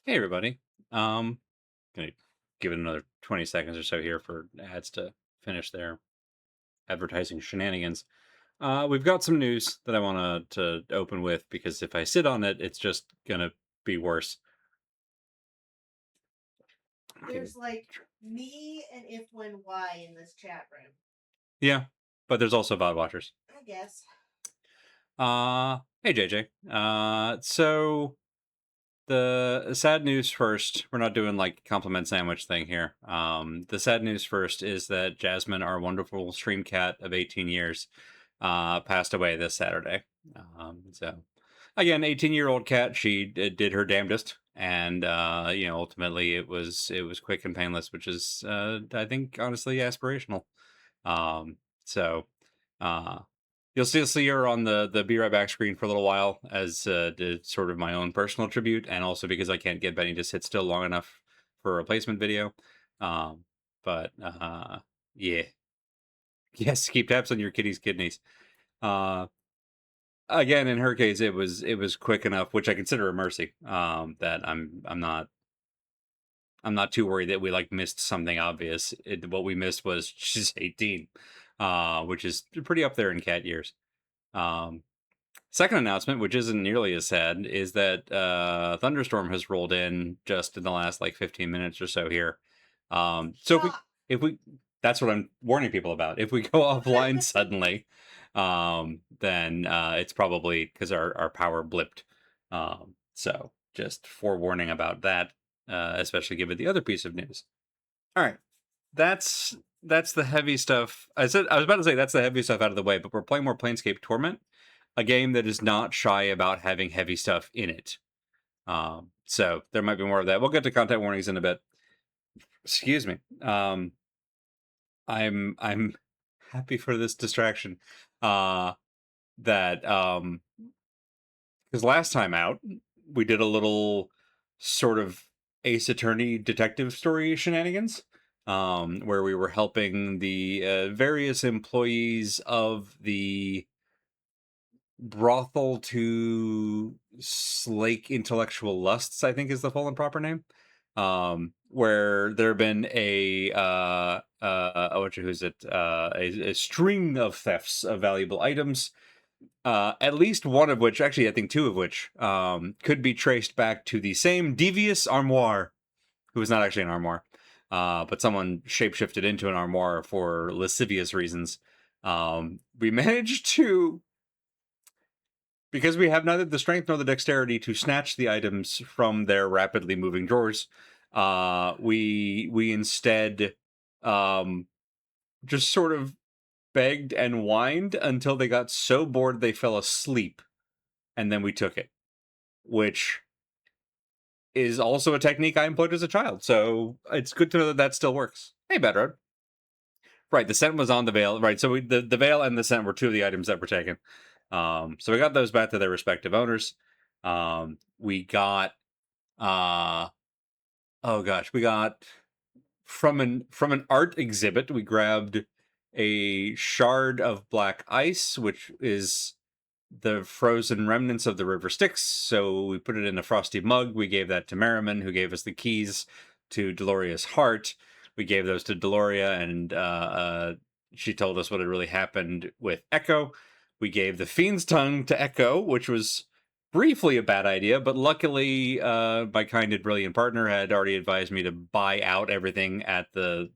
Hey everybody. Gonna give it another 20 seconds or so here for ads to finish their advertising shenanigans. We've got some news that I want to open with because if I sit on it, it's just gonna be worse. Okay. There's like me and if when why in this chat room. Yeah, but there's also VOD watchers. I guess. Hey JJ. So the sad news first. We're not doing like compliment sandwich thing here. The sad news first is that Jasmine, our wonderful stream cat of 18 years, passed away this Saturday. So again, 18-year-old cat. She did her damnedest, and ultimately it was quick and painless, which is I think honestly aspirational. So uh, you'll still see her on the Be Right Back screen for a little while as sort of my own personal tribute, and also because I can't get Benny to sit still long enough for a replacement video. Um, but yeah, yes, keep tabs on your kitty's kidneys. Uh, Again, in her case, it was quick enough, which I consider a mercy. That I'm not too worried that we like missed something obvious. What we missed was she's 18, which is pretty up there in cat years. Um, Second announcement, which isn't nearly as sad, is that thunderstorm has rolled in just in the last like 15 minutes or so here. So Stop. if we that's what I'm warning people about. If we go offline suddenly, then it's probably because our power blipped. So just forewarning about that, especially given the other piece of news. All right, that's the heavy stuff. I was about to say that's the heavy stuff out of the way, but we're playing more Planescape Torment, a game that is not shy about having heavy stuff in it. So there might be more of that. We'll get to content warnings in a bit. Excuse me. I'm happy for this distraction. That because last time out we did a little sort of Ace Attorney detective story shenanigans. Where we were helping the various employees of the brothel to slake intellectual lusts, I think is the full and proper name. Where there have been who's it a string of thefts of valuable items, at least one of which, actually I think two of which, could be traced back to the same devious armoire, who was not actually an armoire, but someone shapeshifted into an armoire for lascivious reasons. We managed to, because we have neither the strength nor the dexterity to snatch the items from their rapidly moving drawers, we instead um, just sort of begged and whined until they got so bored they fell asleep, and then we took it, which is also a technique I employed as a child. So it's good to know that that still works. Hey, Bedroad. Right, the scent was on the veil. Right, so the veil and the scent were two of the items that were taken. So we got those back to their respective owners. We got oh gosh, we got from an art exhibit. We grabbed a shard of black ice, which is the frozen remnants of the river Styx. So we put it in a frosty mug. We gave that to Merriman, who gave us the keys to Deloria's heart. We gave those to Deloria, and she told us what had really happened with Echo. We gave the Fiend's Tongue to Echo, which was briefly a bad idea, but luckily my kind and brilliant partner had already advised me to buy out everything at the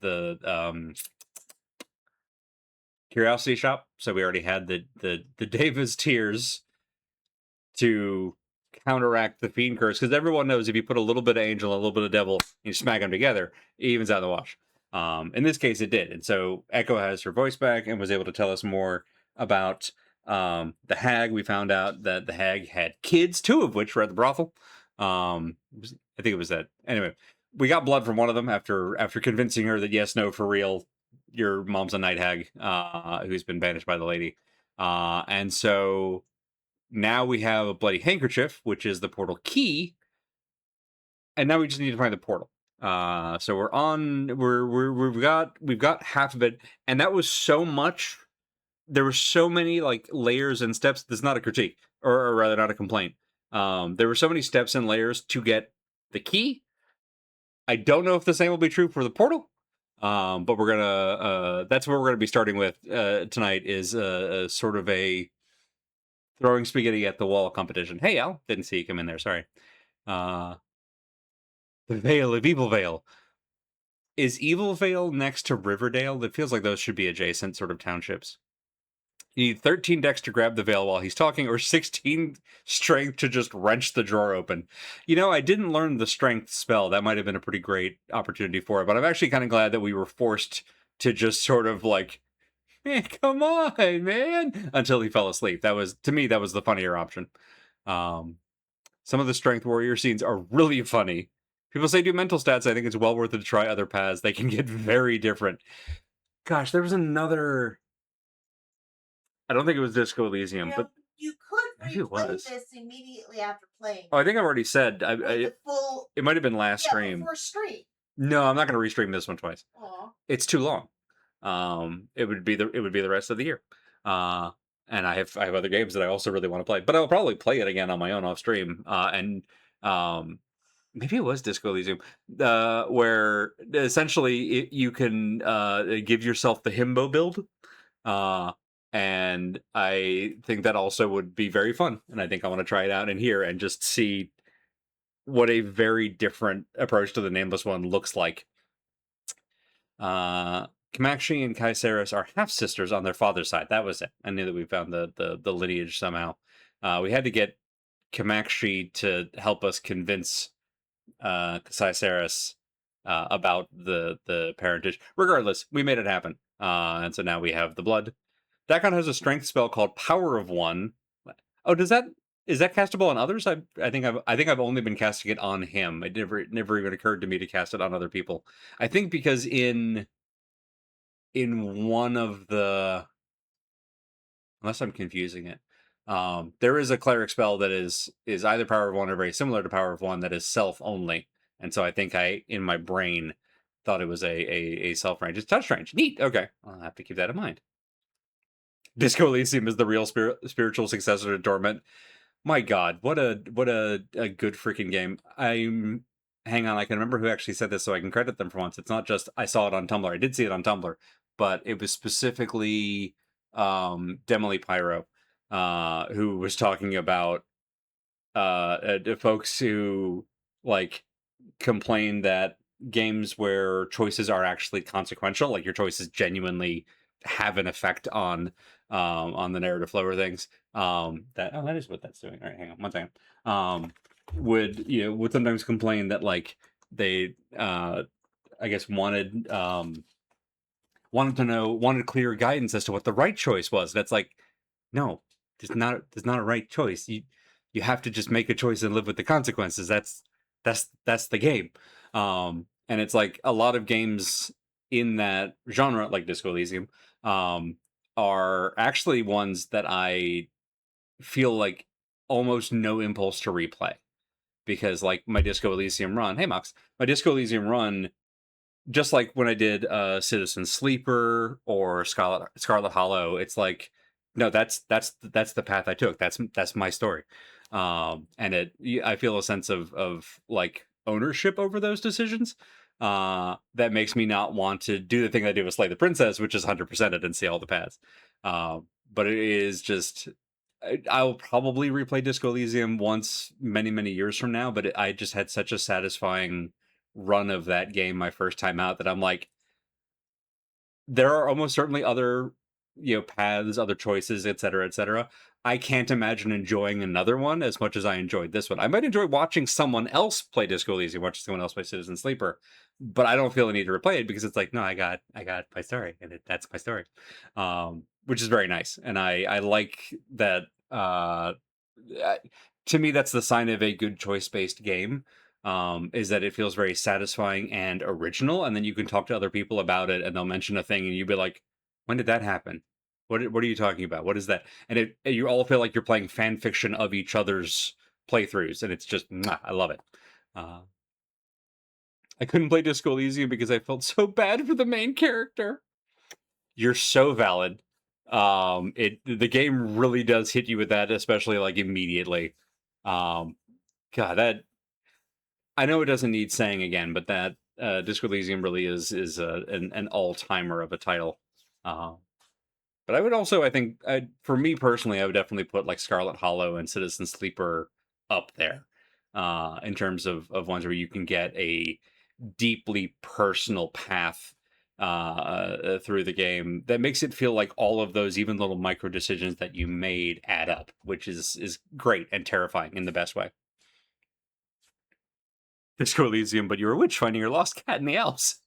Curiosity Shop. So we already had the Davis tears to counteract the fiend curse, because everyone knows if you put a little bit of angel and a little bit of devil, you smack them together, it evens out the wash. In this case, it did, and so Echo has her voice back and was able to tell us more about the hag. We found out that the hag had kids, two of which were at the brothel. I think it was that. Anyway, we got blood from one of them after convincing her that yes, no, for real, your mom's a night hag who's been banished by the lady. And so now we have a bloody handkerchief, which is the portal key, and now we just need to find the portal. So we've got half of it, and that was so much. There were so many like layers and steps. That's not a critique, or rather, not a complaint. There were so many steps and layers to get the key. I don't know if the same will be true for the portal. But we're gonna that's what we're gonna be starting with tonight is sort of a throwing spaghetti at the wall competition. Hey Al, didn't see you come in there, sorry. Uh the Vale of Evil Vale. Is Evil Vale next to Riverdale? It feels like those should be adjacent sort of townships. You need 13 dex to grab the veil while he's talking, or 16 strength to just wrench the drawer open. You know, I didn't learn the strength spell. That might have been a pretty great opportunity for it, but I'm actually kind of glad that we were forced to just sort of like, come on, man, until he fell asleep. That was, to me, that was the funnier option. Um, some of the strength warrior scenes are really funny. People say do mental stats. I think it's well worth it to try other paths. They can get very different. Gosh, there was another. I don't think it was Disco Elysium, but you could maybe it replay was. this immediately after playing. Oh, I think I've already said. The full. It might have been last stream. Before stream. No, I'm not going to restream this one twice. Aw. It's too long. It would be the rest of the year. And I have other games that I also really want to play, but I'll probably play it again on my own off stream. Maybe it was Disco Elysium, where essentially you can give yourself the himbo build. And I think that also would be very fun. And I think I want to try it out in here and just see what a very different approach to the Nameless One looks like. Kamakshi and Kaiseris are half sisters on their father's side. That was it. I knew that we found the lineage somehow. We had to get Kamakshi to help us convince Kaiseris about the parentage. Regardless, we made it happen. And so now we have the blood. Dakon has a strength spell called Power of One. Oh, is that castable on others? I think I've only been casting it on him. It never even occurred to me to cast it on other people. I think because in one of the, unless I'm confusing it, there is a cleric spell that is either Power of One or very similar to Power of One that is self only, and so I think I in my brain thought it was a self range. It's touch range. Neat. Okay, I'll have to keep that in mind. Disco Elysium is the real spiritual successor to Torment. My God, what a good freaking game. Hang on, I can remember who actually said this, so I can credit them for once. It's not just I saw it on Tumblr. I did see it on Tumblr, but it was specifically Demily Pyro, who was talking about folks who like complain that games where choices are actually consequential, like your choices genuinely have an effect on the narrative flow of things. That is what that's doing. All right, hang on one second. Would sometimes complain that like they I guess wanted clear guidance as to what the right choice was. That's like, no, there's not a right choice. You have to just make a choice and live with the consequences. That's the game. And it's like a lot of games in that genre, like Disco Elysium, are actually ones that I feel like almost no impulse to replay. Because like my Disco Elysium run, hey Mox, my Disco Elysium run, just like when I did Citizen Sleeper or Scarlet Hollow, it's like, no, that's the path I took. That's my story. And I feel a sense of like ownership over those decisions. That makes me not want to do the thing I did with Slay the Princess, which is 100% it and see all the paths. But it is just, I'll probably replay Disco Elysium once many years from now, but I just had such a satisfying run of that game my first time out that I'm like, there are almost certainly other paths, other choices, etc. I can't imagine enjoying another one as much as I enjoyed this one. I might enjoy watching someone else play Disco Elysium, watching someone else play Citizen Sleeper, but I don't feel the need to replay it because it's like, no, I got my story, and that's my story, which is very nice, and I like that. To me, that's the sign of a good choice-based game. Is that it feels very satisfying and original, and then you can talk to other people about it, and they'll mention a thing, and you'd be like, "When did that happen? What are you talking about? What is that?" And you all feel like you're playing fan fiction of each other's playthroughs, and it's just, I love it. I couldn't play Disco Elysium because I felt so bad for the main character. You're so valid. The game really does hit you with that, especially like immediately. God, that I know it doesn't need saying again, but that Disco Elysium really is an all timer of a title. Uh, but I would also, I think, for me personally, I would definitely put like Scarlet Hollow and Citizen Sleeper up there in terms of ones where you can get a deeply personal path through the game that makes it feel like all of those even little micro decisions that you made add up, which is great and terrifying in the best way. Disco Elysium, but you're a witch finding your lost cat in the Alps.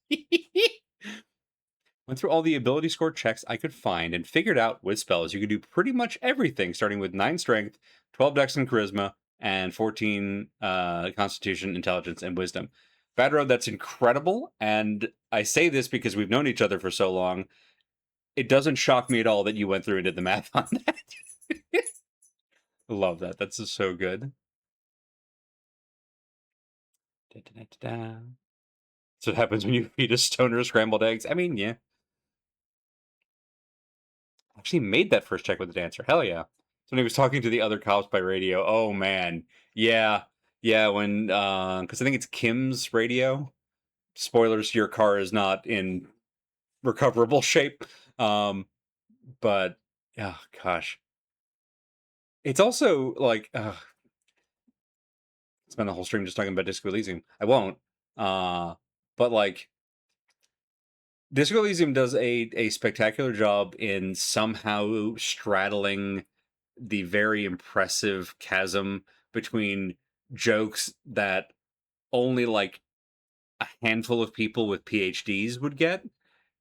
Went through all the ability score checks I could find and figured out with spells you could do pretty much everything, starting with 9 strength, 12 dex and charisma, and 14 constitution, intelligence, and wisdom. Bad Road, that's incredible. And I say this because we've known each other for so long. It doesn't shock me at all that you went through and did the math on that. Love that. That's just so good. Da, da, da, da, da. So it happens when you feed a stoner scrambled eggs. I mean, yeah. Actually made that first check with the dancer. Hell yeah. So when he was talking to the other cops by radio, oh man. Yeah. Yeah, when because I think it's Kim's radio. Spoilers, your car is not in recoverable shape. Um, but oh gosh. It's also like spend the whole stream just talking about Disco Elysium. I won't. But like Disco Elysium does a spectacular job in somehow straddling the very impressive chasm between jokes that only like a handful of people with PhDs would get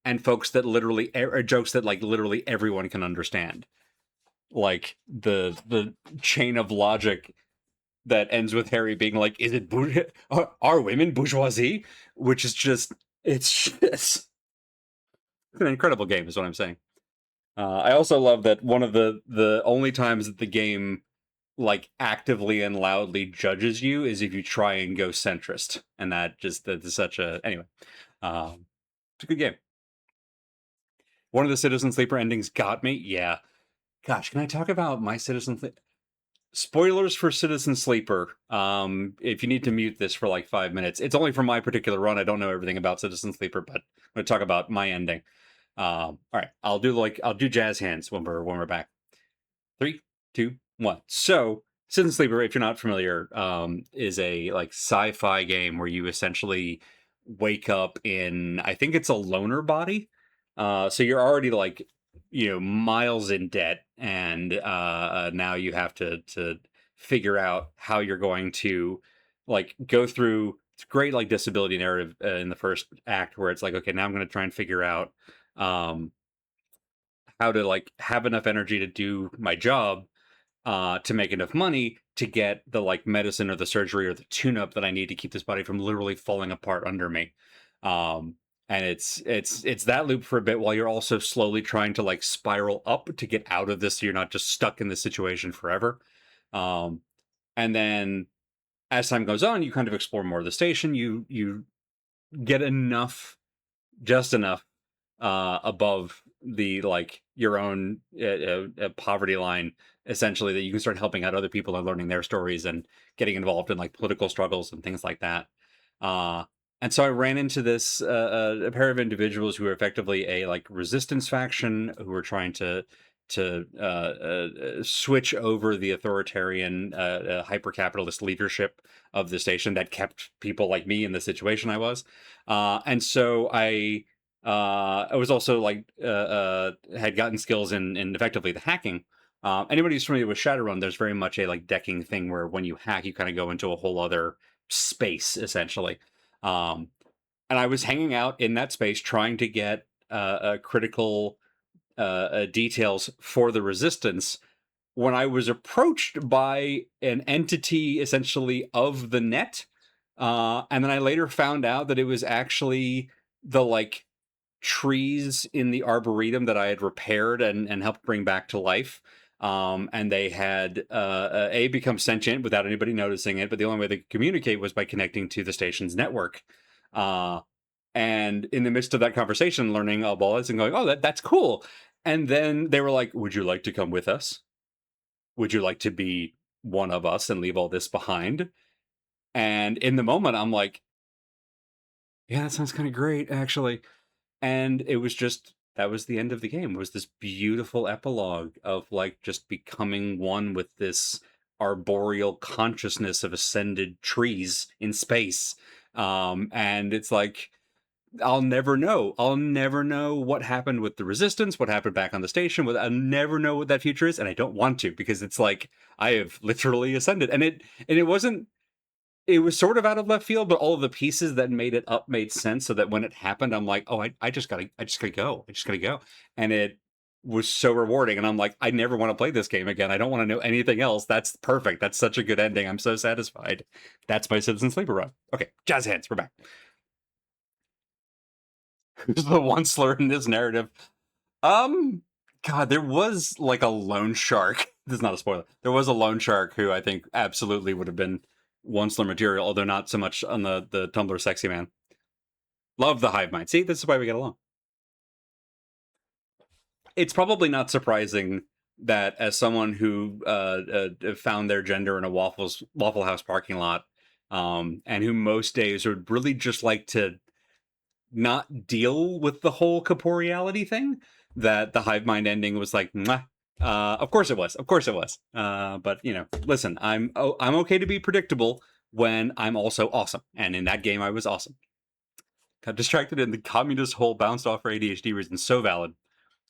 and folks that literally or jokes that like literally everyone can understand. Like the chain of logic that ends with Harry being like, "Is it are women bourgeoisie?" Which is just it's an incredible game, is what I'm saying. I also love that one of the only times that the game like actively and loudly judges you is if you try and go centrist, and that's such a anyway. It's a good game. One of the Citizen Sleeper endings got me. Yeah, gosh, can I talk about my Citizen? Spoilers for Citizen Sleeper. If you need to mute this for like 5 minutes, it's only for my particular run. I don't know everything about Citizen Sleeper, but I'm going to talk about my ending. All right, I'll do jazz hands when we're back. 3, 2, 1. So, Citizen Sleeper, if you're not familiar, is a like sci-fi game where you essentially wake up in, I think it's a loner body. So you're already like, miles in debt, and now you have to figure out how you're going to like go through. It's great like disability narrative in the first act where it's like, okay, now I'm going to try and figure out um, how to like have enough energy to do my job to make enough money to get the like medicine or the surgery or the tune-up that I need to keep this body from literally falling apart under me. Um, and it's that loop for a bit while you're also slowly trying to like spiral up to get out of this so you're not just stuck in this situation forever. Um, and then as time goes on, you kind of explore more of the station. You get enough, just enough above the like your own poverty line, essentially, that you can start helping out other people and learning their stories and getting involved in like political struggles and things like that. Uh, and so I ran into this a pair of individuals who were effectively a like resistance faction who were trying to switch over the authoritarian hyper capitalist leadership of the station that kept people like me in the situation I was. And so I was also like had gotten skills in effectively the hacking. Anybody who's familiar with Shadowrun, there's very much a like decking thing where when you hack, you kind of go into a whole other space essentially. Um, and I was hanging out in that space trying to get critical details for the resistance when I was approached by an entity essentially of the net. And then I later found out that it was actually the like trees in the arboretum that I had repaired and helped bring back to life. And they had become sentient without anybody noticing it, but the only way they could communicate was by connecting to the station's network. Uh, and in the midst of that conversation, learning all this and going, "Oh, that's cool." And then they were like, "Would you like to come with us? Would you like to be one of us and leave all this behind?" And in the moment, I'm like, yeah, that sounds kind of great, actually. And it was just that was the end of the game. It was this beautiful epilogue of like just becoming one with this arboreal consciousness of ascended trees in space. And it's like I'll never know. I'll never know what happened with the resistance, what happened back on the station. I'll never know what that future is, and I don't want to because it's like I have literally ascended, and it wasn't. It was sort of out of left field, but all of the pieces that made it up made sense. So that when it happened, I'm like, oh, I just gotta go. I just gotta go, and it was so rewarding. And I'm like, I never want to play this game again. I don't want to know anything else. That's perfect. That's such a good ending. I'm so satisfied. That's my Citizen Sleeper run. Okay, jazz hands. We're back. Who's the one slur in this narrative? Um, God, there was like a loan shark. This is not a spoiler. There was a loan shark who I think absolutely would have been one slur material, although not so much on the Tumblr sexy man. Love the hive mind. See, this is why we get along. It's probably not surprising that as someone who found their gender in a Waffle House parking lot, and who most days would really just like to not deal with the whole corporeality thing, that the hive mind ending was like, mwah. Of course it was. Of course it was. But you know, listen, I'm okay to be predictable when I'm also awesome, and in that game I was awesome. Got distracted and the communist hole bounced off for ADHD reasons. So valid.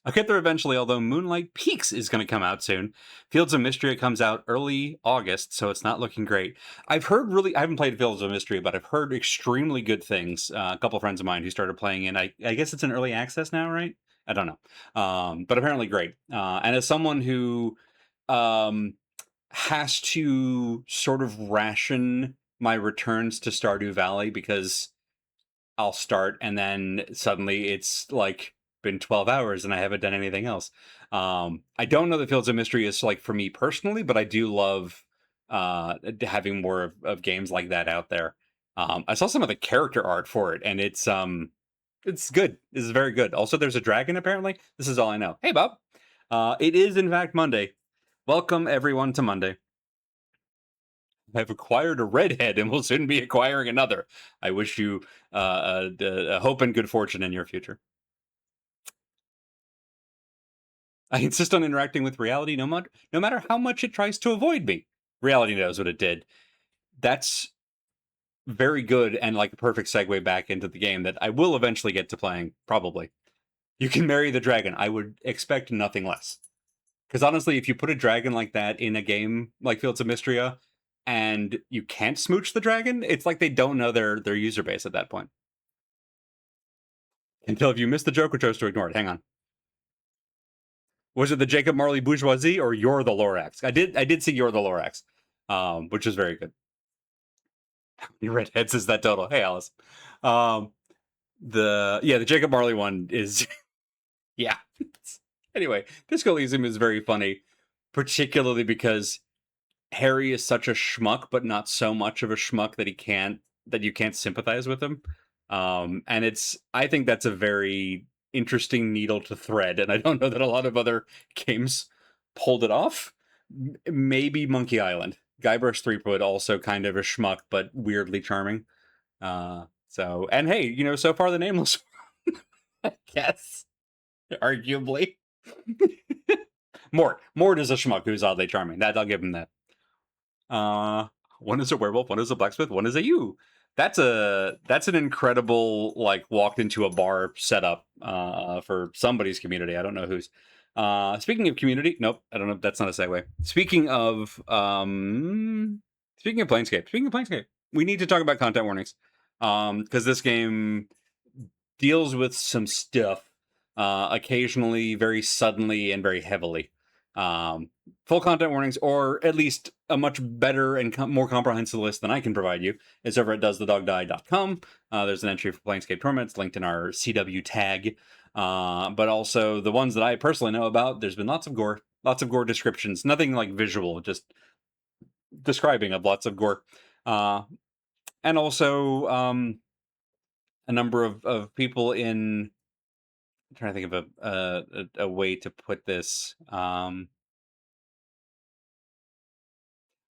I'll get there eventually, although Moonlight Peaks is going to come out soon. Fields of Mystery comes out early August, so it's not looking great. I haven't played Fields of Mystery, but I've heard extremely good things. A couple of friends of mine who started playing it, I guess it's in early access now, right? I don't know. But apparently great. And as someone who um, has to sort of ration my returns to Stardew Valley because I'll start and then suddenly it's like been 12 hours and I haven't done anything else. I don't know that Fields of Mystery is like for me personally, but I do love having more of games like that out there. I saw some of the character art for it and it's good. It's very good. Also, there's a dragon apparently. This is all I know. Hey, Bob. It is in fact Monday. Welcome everyone to Monday. I've acquired a redhead and will soon be acquiring another. I wish you hope and good fortune in your future. I insist on interacting with reality no matter how much it tries to avoid me. Reality knows what it did. That's very good and like a perfect segue back into the game that I will eventually get to playing, probably. You can marry the dragon. I would expect nothing less. Because honestly, if you put a dragon like that in a game like Fields of Mystria and you can't smooch the dragon, it's like they don't know their user base at that point. Until if you missed the joke or chose to ignore it. Hang on. Was it the Jacob Marley bourgeoisie or You're the Lorax? I did see You're the Lorax, which is very good. How many redheads is that total? Hey Alice. Um, the Jacob Marley one is yeah. Anyway, Disco Elysium is very funny, particularly because Harry is such a schmuck, but not so much of a schmuck that you can't sympathize with him. And I think that's a very interesting needle to thread, and I don't know that a lot of other games pulled it off. Maybe Monkey Island. Guybrush Threepwood also kind of a schmuck, but weirdly charming. And hey, so far the Nameless, I guess, arguably. Mort is a schmuck who's oddly charming. That I'll give him that. One is a werewolf, one is a blacksmith, one is a you. That's an incredible like walked into a bar setup for somebody's community. I don't know whose. Speaking of community, nope, I don't know. That's not a segue. Speaking of Planescape, we need to talk about content warnings. Because this game deals with some stuff, occasionally, very suddenly, and very heavily. Full content warnings, or at least a much better and more comprehensive list than I can provide you, is over at doesthedogdie.com. There's an entry for Planescape Torment. It's linked in our CW tag. But also the ones that I personally know about, there's been lots of gore descriptions, nothing like visual, just describing of lots of gore. And also a number of people in. I'm trying to think of a way to put this.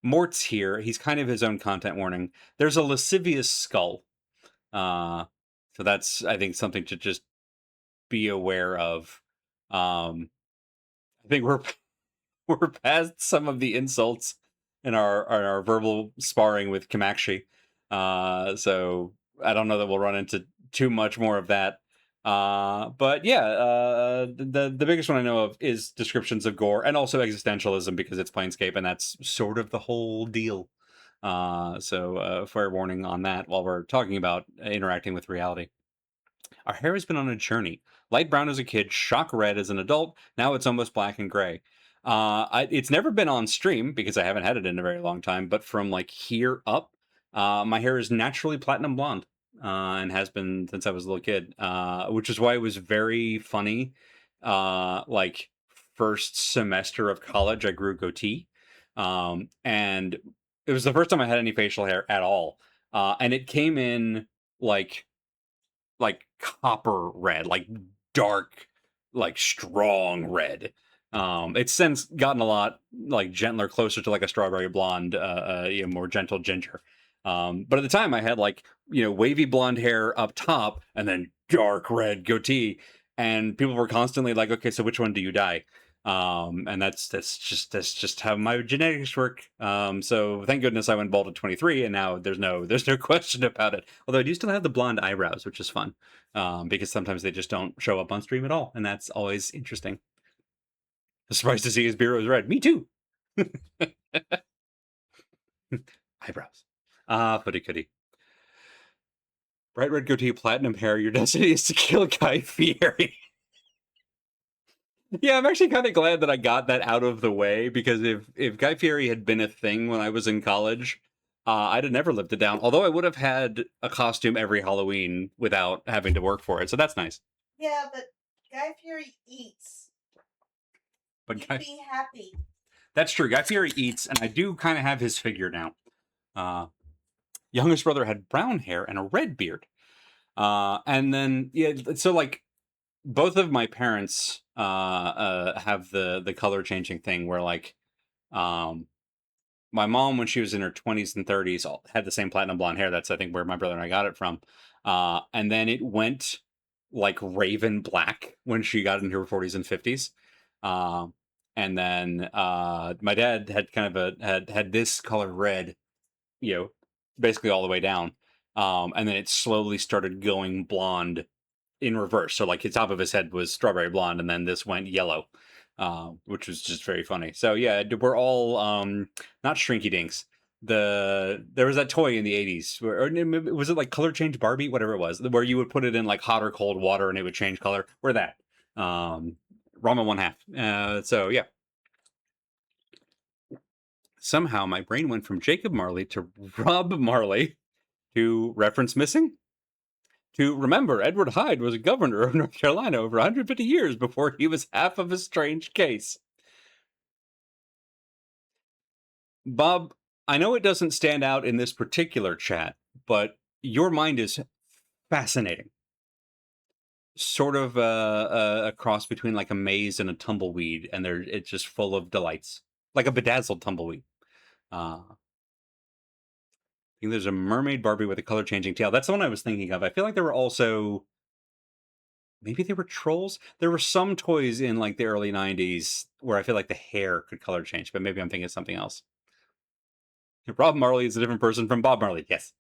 Mort's here. He's kind of his own content warning. There's a lascivious skull. Uh, so that's, I think, something to just be aware of. I think we're we're past some of the insults in our verbal sparring with Kamakshi. So I don't know that we'll run into too much more of that. But yeah, the biggest one I know of is descriptions of gore and also existentialism because it's Planescape and that's sort of the whole deal. So fair warning on that while we're talking about interacting with reality. Our hair has been on a journey. Light brown as a kid, shock red as an adult. Now it's almost black and gray. It's never been on stream because I haven't had it in a very long time. But from like here up, my hair is naturally platinum blonde and has been since I was a little kid. Which is why it was very funny. Like first semester of college, I grew goatee, and it was the first time I had any facial hair at all. And it came in like copper red, like dark, like strong red. It's since gotten a lot like gentler, closer to like a strawberry blonde, more gentle ginger. But at the time, I had like wavy blonde hair up top and then dark red goatee, and people were constantly like, "Okay, so which one do you dye?" And that's just how my genetics work. So thank goodness I went bald at 23, and now there's no question about it. Although I do still have the blonde eyebrows, which is fun, because sometimes they just don't show up on stream at all, and that's always interesting. Surprised to see his beard was red. Me too. Eyebrows. Footy cootie. Bright red goatee, platinum hair. Your destiny is to kill Guy Fieri. Yeah, I'm actually kind of glad that I got that out of the way because if Guy Fieri had been a thing when I was in college, I'd have never lived it down. Although I would have had a costume every Halloween without having to work for it, so that's nice. Yeah, but Guy Fury eats. But You'd be happy. that's true. Guy Fieri eats, and I do kind of have his figure now. Uh, youngest brother had brown hair and a red beard, and then yeah, so like both of my parents have the color changing thing where like um my mom, when she was in her 20s and 30s, had the same platinum blonde hair. That's, I think, where my brother and I got it from. And then it went like raven black when she got into her 40s and 50s. Um, and then my dad had kind of had this color red, basically all the way down. And then it slowly started going blonde in reverse. So like the top of his head was strawberry blonde, and then this went yellow, which was just very funny. So yeah, we're all not shrinky dinks. There was that toy in the 80s where, or was it like color change Barbie, whatever it was, where you would put it in like hot or cold water and it would change color. We're that. Rama one half. So yeah. Somehow my brain went from Jacob Marley to Rob Marley to reference missing to remember Edward Hyde was a governor of North Carolina over 150 years before he was half of a strange case. Bob, I know it doesn't stand out in this particular chat, but your mind is fascinating. Sort of a cross between like a maze and a tumbleweed, and it's just full of delights, like a bedazzled tumbleweed. I think there's a mermaid Barbie with a color changing tail. That's the one I was thinking of. I feel like there were also maybe they were trolls. There were some toys in like the early 90s where I feel like the hair could color change, but maybe I'm thinking of something else. Rob Marley is a different person from Bob Marley. Yes.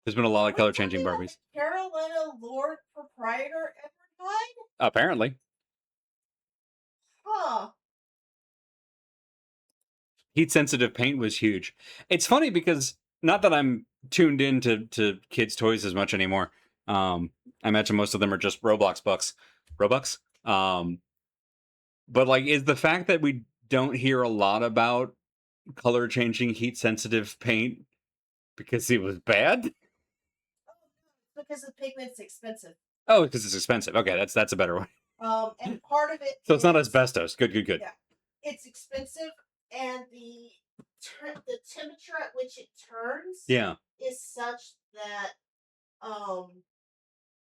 There's been a lot of We're color changing talking about Barbies. the Carolina Lord proprietor Edward Hyde? Apparently. Huh. Heat sensitive paint was huge. It's funny because not that I'm tuned in to kids' toys as much anymore. I imagine most of them are just Roblox bucks. Robux? But like is the fact that we don't hear a lot about color changing heat sensitive paint because it was bad? Because the pigment's expensive. Oh, because it's expensive. Okay, that's a better one. And part of it So it's not is, asbestos. Good, good, good. yeah, it's expensive, and the temperature at which it turns Yeah. is such that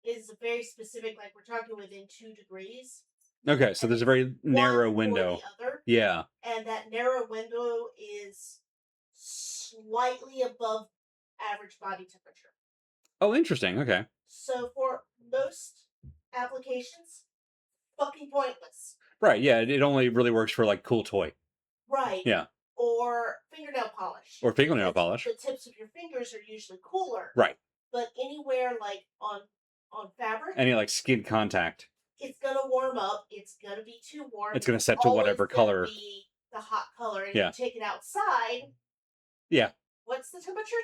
is very specific. Like we're talking within 2 degrees. Okay, so And there's a it's very narrow one or window. the other. Yeah. And that narrow window is slightly above average body temperature. Oh, interesting. Okay. So for most applications, fucking pointless. Right. Yeah. It only really works for like cool toy. Right. Yeah. Or fingernail polish. Or fingernail Because polish. the tips of your fingers are usually cooler. Right. But anywhere like on fabric, Any like skin contact. it's gonna warm up. It's gonna be too warm. It's gonna set to whatever color. Be the hot color. And Yeah. you take it outside. Yeah. What's the temperature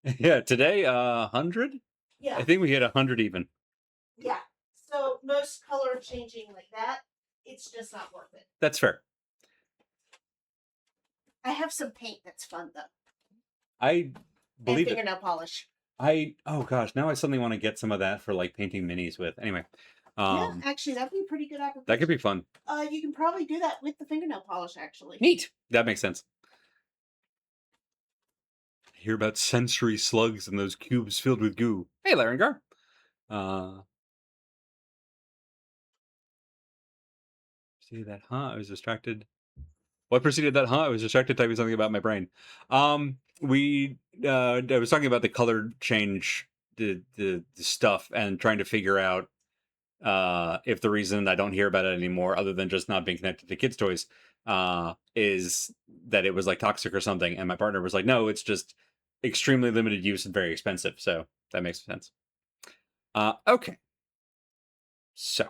today? Yeah. Today, 100. Yeah. I think we hit 100 even. Yeah. So most color changing like that, it's just not worth it. That's fair. I have some paint that's fun though. I believe and fingernail polish. Oh gosh, now I suddenly want to get some of that for like painting minis with. Anyway. Yeah, actually that'd be a pretty good application. That could be fun. You can probably do that with the fingernail polish actually. Neat. That makes sense. I hear about sensory slugs and those cubes filled with goo. Hey, Larengar. See that? Huh? I was distracted. What preceded that? Huh? I was distracted typing something about my brain. I was talking about the color change, the stuff, and trying to figure out if the reason I don't hear about it anymore, other than just not being connected to kids' toys, is that it was like toxic or something. And my partner was like, no, it's just extremely limited use and very expensive. So that makes sense. Okay. So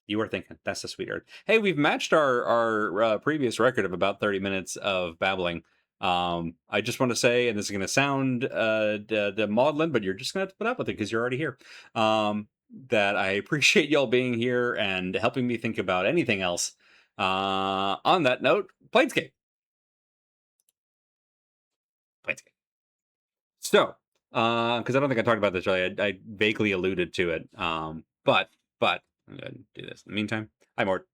you were thinking, that's the sweet earth. Hey, we've matched our previous record of about 30 minutes of babbling. I just want to say, and this is going to sound maudlin, but you're just going to have to put up with it because you're already here. That I appreciate y'all being here and helping me think about anything else. On that note, Planescape. So, because I don't think I talked about this really, I vaguely alluded to it. But I'm gonna do this in the meantime. Hi, Mort.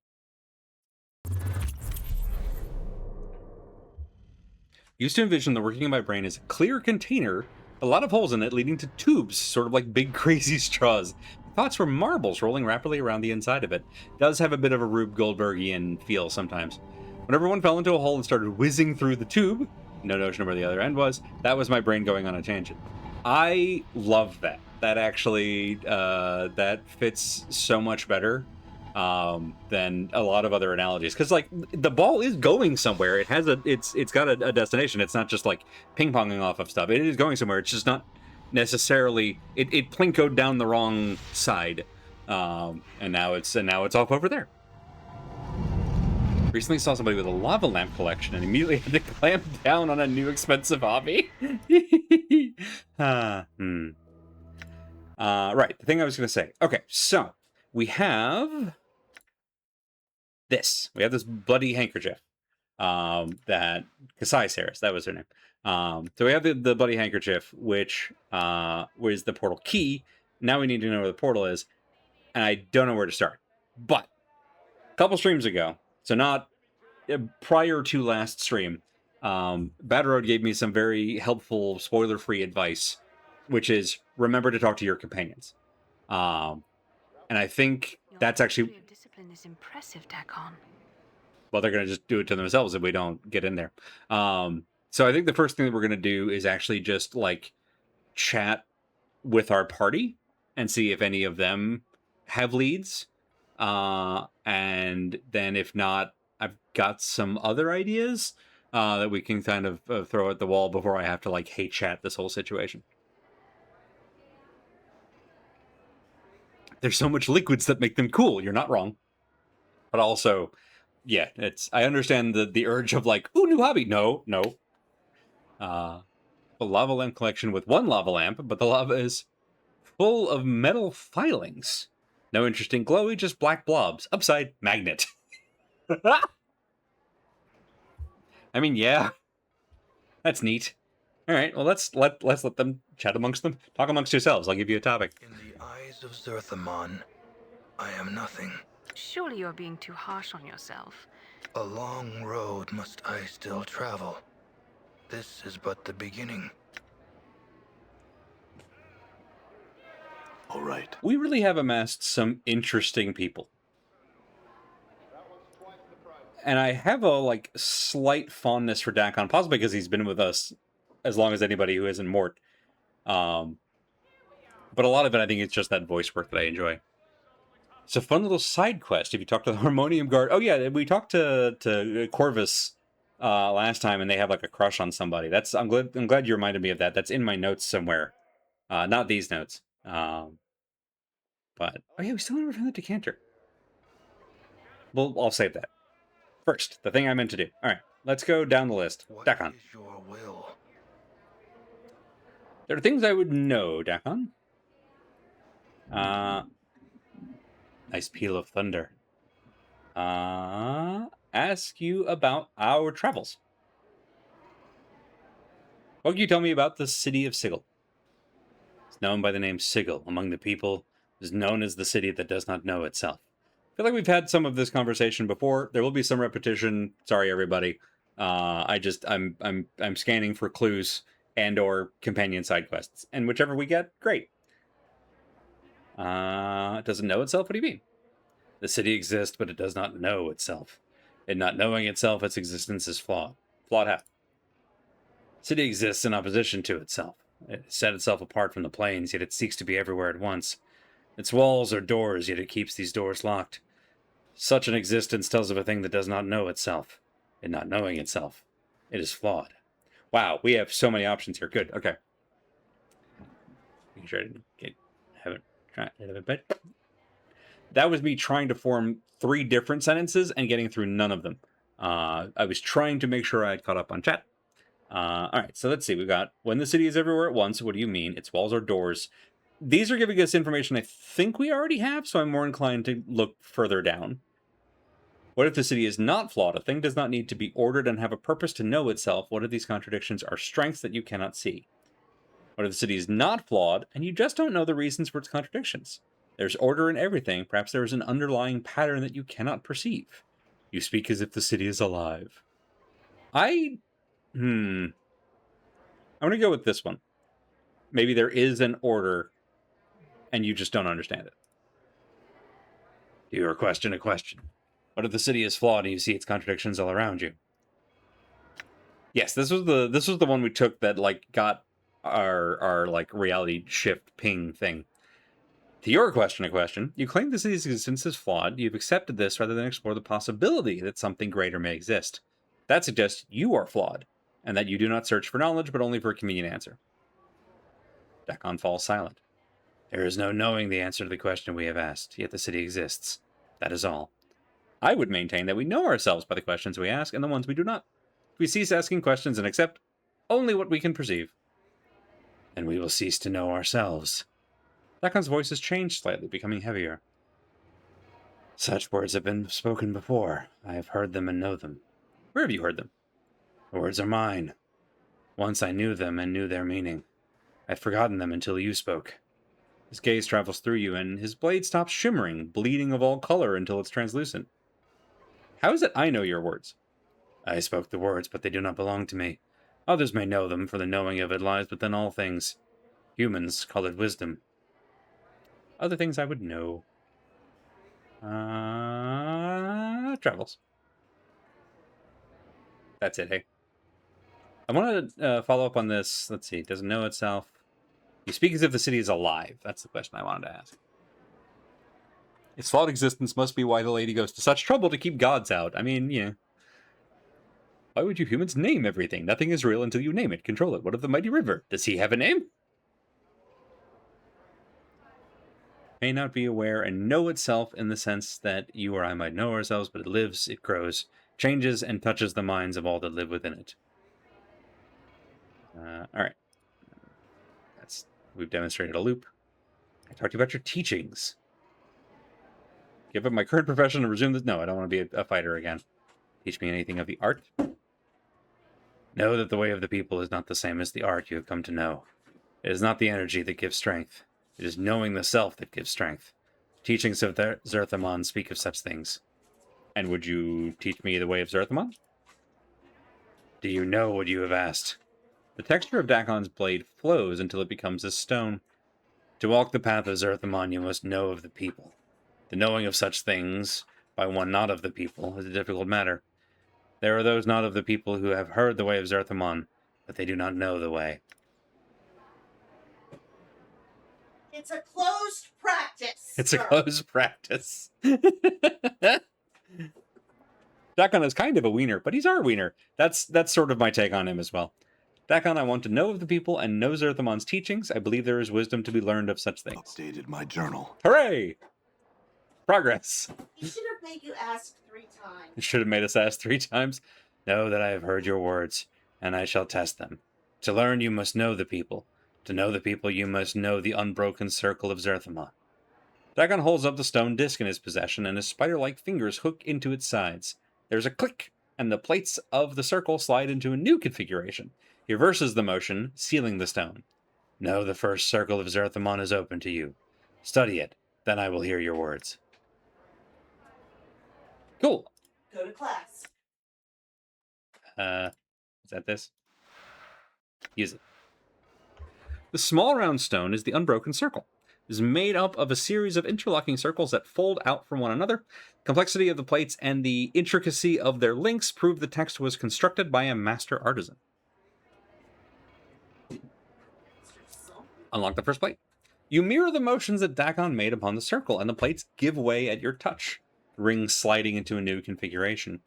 Used to envision the working of my brain as a clear container, a lot of holes in it leading to tubes, sort of like big crazy straws. Thoughts were marbles rolling rapidly around the inside of it. Does have a bit of a Rube Goldbergian feel sometimes. Whenever one fell into a hole and started whizzing through the tube, no notion of where the other end was, that was my brain going on a tangent. I love that. That actually, that fits so much better than a lot of other analogies. Because like the ball is going somewhere. It has it's got a destination. It's not just like ping ponging off of stuff. It is going somewhere. It's just not necessarily it plinkoed down the wrong side. And now it's off over there. Recently saw somebody with a lava lamp collection and immediately had to clamp down on a new expensive hobby. Right, the thing I was going to say. Okay, so we have this. We have this bloody handkerchief that Catharsis, that was her name. So we have the bloody handkerchief, which was the portal key. Now we need to know where the portal is, and I don't know where to start. But a couple streams ago, so not prior to last stream, Bad Road gave me some very helpful spoiler-free advice, which is remember to talk to your companions. And I think that's actually of discipline is impressive, Dakon. Well, they're going to just do it to themselves if we don't get in there. So I think the first thing that we're going to do is actually just like chat with our party and see if any of them have leads. And then if not, I've got some other ideas that we can kind of throw at the wall before I have to like hate chat this whole situation. There's so much liquids that make them cool. You're not wrong. But also, yeah, I understand the urge of like, ooh, new hobby. No. A lava lamp collection with one lava lamp, but the lava is full of metal filings. No interesting glowy, just black blobs. Upside magnet. I mean, yeah, that's neat. All right, well, let's let them chat amongst them. Talk amongst yourselves. I'll give you a topic. In the eyes of Zerthamon, I am nothing. Surely you're being too harsh on yourself. A long road must I still travel. This is but the beginning. All right. We really have amassed some interesting people. And I have a like slight fondness for Dakon, possibly because he's been with us as long as anybody who isn't Mort. But a lot of it, I think it's just that voice work that I enjoy. It's a fun little side quest. If you talk to the Harmonium Guard, oh yeah, we talked to Corvus last time, and they have like a crush on somebody. I'm glad you reminded me of that. That's in my notes somewhere, not these notes. But oh yeah, we still never found the decanter. Well, I'll save that. First, the thing I meant to do. All right, let's go down the list. What Dakon. is your will? There are things I would know, Dakon. Nice peal of thunder. Ask you about our travels. What can you tell me about the city of Sigil? It's known by the name Sigil among the people. It is known as the city that does not know itself. I feel like we've had some of this conversation before. There will be some repetition. Sorry, everybody. I'm scanning for clues and/or companion side quests, and whichever we get, great. It doesn't know itself. What do you mean? The city exists, but it does not know itself. In not knowing itself, its existence is flawed. Flawed how? City exists in opposition to itself. It has set itself apart from the planes, yet it seeks to be everywhere at once. Its walls are doors, yet it keeps these doors locked. Such an existence tells of a thing that does not know itself. In not knowing itself, it is flawed. Wow, we have so many options here. Good, okay. Making sure I didn't haven't tried it, but that was me trying to form 3 different sentences and getting through none of them. I was trying to make sure I had caught up on chat. All right, so let's see. We got when the city is everywhere at once. What do you mean? Its walls are doors. These are giving us information I think we already have, so I'm more inclined to look further down. What if the city is not flawed? A thing does not need to be ordered and have a purpose to know itself. What if these contradictions are strengths that you cannot see? What if the city is not flawed and you just don't know the reasons for its contradictions? There's order in everything. Perhaps there is an underlying pattern that you cannot perceive. You speak as if the city is alive. I'm going to go with this one. Maybe there is an order and you just don't understand it. Your question a question. What if the city is flawed and you see its contradictions all around you? Yes, this was the one we took that like got our like reality shift ping thing. To your question a question, you claim the city's existence is flawed. You've accepted this rather than explore the possibility that something greater may exist. That suggests you are flawed, and that you do not search for knowledge, but only for a convenient answer. Dakon falls silent. There is no knowing the answer to the question we have asked, yet the city exists. That is all. I would maintain that we know ourselves by the questions we ask and the ones we do not. If we cease asking questions and accept only what we can perceive, then we will cease to know ourselves. Dakon's voice has changed slightly, becoming heavier. Such words have been spoken before. I have heard them and know them. Where have you heard them? The words are mine. Once I knew them and knew their meaning. I'd forgotten them until you spoke. His gaze travels through you, and his blade stops shimmering, bleeding of all color until it's translucent. How is it I know your words? I spoke the words, but they do not belong to me. Others may know them, for the knowing of it lies within all things. Humans call it wisdom. Other things I would know. Travels. That's it, hey. I want to follow up on this. Let's see. Doesn't know itself. You speak as if the city is alive. That's the question I wanted to ask. Its flawed existence must be why the lady goes to such trouble to keep gods out. I mean, yeah. Why would you humans name everything? Nothing is real until you name it, control it. What of the mighty river? Does he have a name? May not be aware and know itself in the sense that you or I might know ourselves, but it lives, it grows, changes, and touches the minds of all that live within it. All right. We've demonstrated a loop. I talked to you about your teachings. Give up my current profession and resume this. No, I don't want to be a fighter again. Teach me anything of the art. Know that the way of the people is not the same as the art you have come to know. It is not the energy that gives strength. It is knowing the self that gives strength. Teachings of Zerthamon speak of such things. And would you teach me the way of Zerthamon? Do you know what you have asked? The texture of Dakon's blade flows until it becomes a stone. To walk the path of Zerthamon, you must know of the people. The knowing of such things by one not of the people is a difficult matter. There are those not of the people who have heard the way of Zerthamon, but they do not know the way. It's a closed practice. It's a sir. close practice. Dakon is kind of a wiener, but he's our wiener. That's sort of my take on him as well. Dakon, I want to know of the people and know Zerthamon's teachings. I believe there is wisdom to be learned of such things. Updated my journal. Hooray! Progress. He should have made you ask 3 times. You should have made us ask 3 times. Know that I have heard your words, and I shall test them. To learn, you must know the people. To know the people, you must know the unbroken circle of Zerthamon. Dagon holds up the stone disc in his possession, and his spider-like fingers hook into its sides. There's a click, and the plates of the circle slide into a new configuration. He reverses the motion, sealing the stone. Know the first circle of Zerthamon is open to you. Study it, then I will hear your words. Cool. Go to class. Is that this? Use it. The small round stone is the unbroken circle. It is made up of a series of interlocking circles that fold out from one another. Complexity of the plates and the intricacy of their links prove the text was constructed by a master artisan. Unlock the first plate. You mirror the motions that Dakon made upon the circle, and the plates give way at your touch, rings sliding into a new configuration.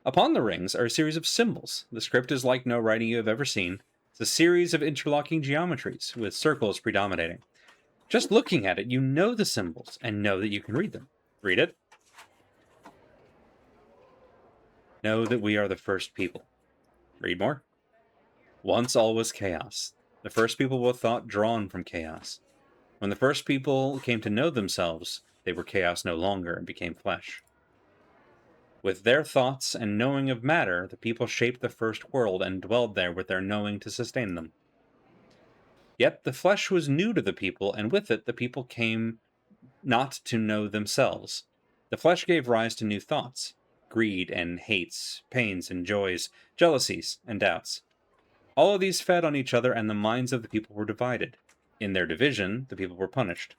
Upon the rings are a series of symbols. The script is like no writing you have ever seen. It's a series of interlocking geometries, with circles predominating. Just looking at it, you know the symbols, and know that you can read them. Read it. Know that we are the first people. Read more. Once all was chaos. The first people were thought drawn from chaos. When the first people came to know themselves, they were chaos no longer and became flesh. With their thoughts and knowing of matter, the people shaped the first world and dwelled there with their knowing to sustain them. Yet the flesh was new to the people, and with it the people came not to know themselves. The flesh gave rise to new thoughts, greed and hates, pains and joys, jealousies and doubts. All of these fed on each other, and the minds of the people were divided. In their division, the people were punished.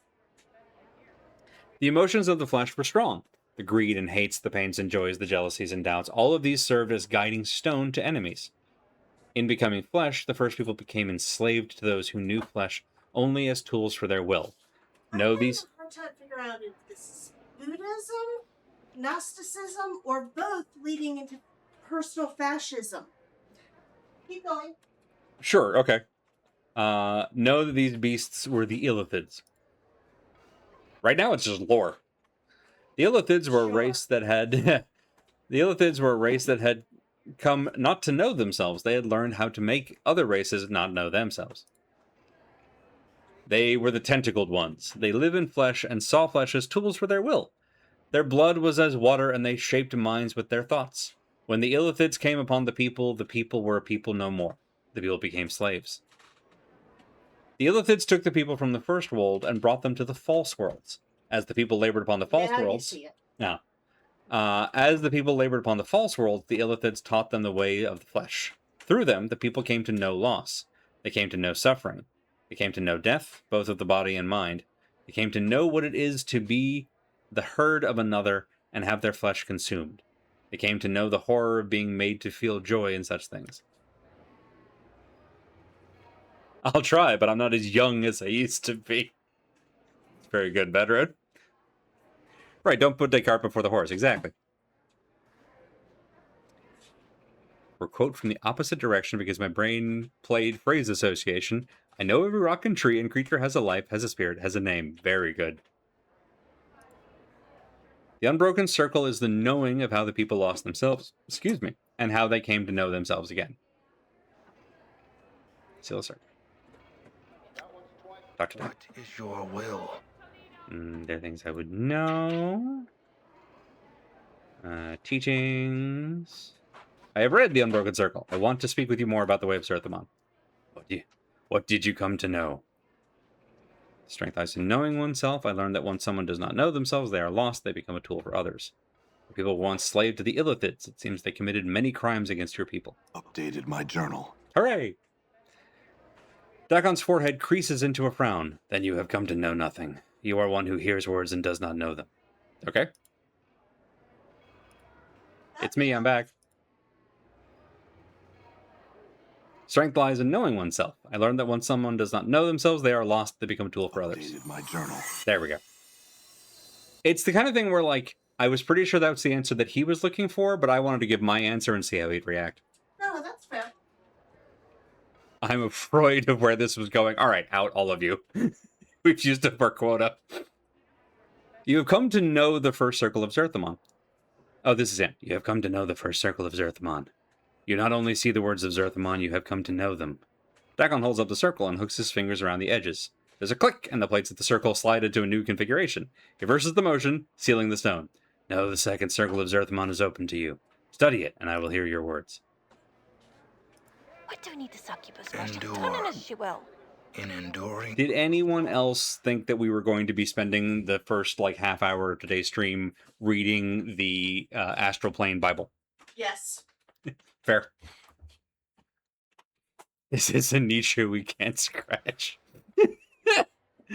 The emotions of the flesh were strong. The greed and hates, the pains and joys, the jealousies and doubts, all of these served as guiding stone to enemies. In becoming flesh, the first people became enslaved to those who knew flesh only as tools for their will. Know these... I'm having a hard time figuring out if this is Buddhism, Gnosticism, or both leading into personal fascism. Keep going. Sure, okay. Know that these beasts were the Illithids. Right now it's just lore. The Illithids were a race that had... the Illithids were a race that had come not to know themselves. They had learned how to make other races not know themselves. They were the tentacled ones. They live in flesh and saw flesh as tools for their will. Their blood was as water, and they shaped minds with their thoughts. When the Illithids came upon the people were a people no more. The people became slaves. The Illithids took the people from the first world and brought them to the false worlds. As the people labored upon the false worlds... as the people labored upon the false worlds, the Illithids taught them the way of the flesh. Through them, the people came to know loss. They came to know suffering. They came to know death, both of the body and mind. They came to know what it is to be the herd of another and have their flesh consumed. They came to know the horror of being made to feel joy in such things. I'll try, but I'm not as young as I used to be. It's very good, veteran. Right, don't put the cart before the horse, exactly. Or quote from the opposite direction because my brain played phrase association. I know every rock and tree and creature has a life, has a spirit, has a name. Very good. The unbroken circle is the knowing of how the people lost themselves, and how they came to know themselves again. Seal circle. Dr. What is your will? There are things I would know. Teachings. I have read the Unbroken Circle. I want to speak with you more about the way of Zerthamon. What did you come to know? Strength lies in knowing oneself. I learned that once someone does not know themselves, they are lost. They become a tool for others. The people were once slave to the Illithids. It seems they committed many crimes against your people. Updated my journal. Hooray! Dakon's forehead creases into a frown. Then you have come to know nothing. You are one who hears words and does not know them. Okay. It's me, I'm back. Strength lies in knowing oneself. I learned that when someone does not know themselves, they are lost, they become a tool for others. Updated my journal. There we go. It's the kind of thing where, like, I was pretty sure that was the answer that he was looking for, but I wanted to give my answer and see how he'd react. No, that's fair. I'm afraid of where this was going. All right, out, all of you. We've used up our quota. You have come to know the first circle of Zerthamon. Oh, this is it. You have come to know the first circle of Zerthamon. You not only see the words of Zerthamon, you have come to know them. Dagon holds up the circle and hooks his fingers around the edges. There's a click, and the plates of the circle slide into a new configuration. He reverses the motion, sealing the stone. Now the second circle of Zerthamon is open to you. Study it, and I will hear your words. What do we need the succubus? Endure. She will. In enduring, Did anyone else think that we were going to be spending the first, like, half hour of today's stream reading the Astral Plane Bible? Yes. Fair. This is a niche we can't scratch. I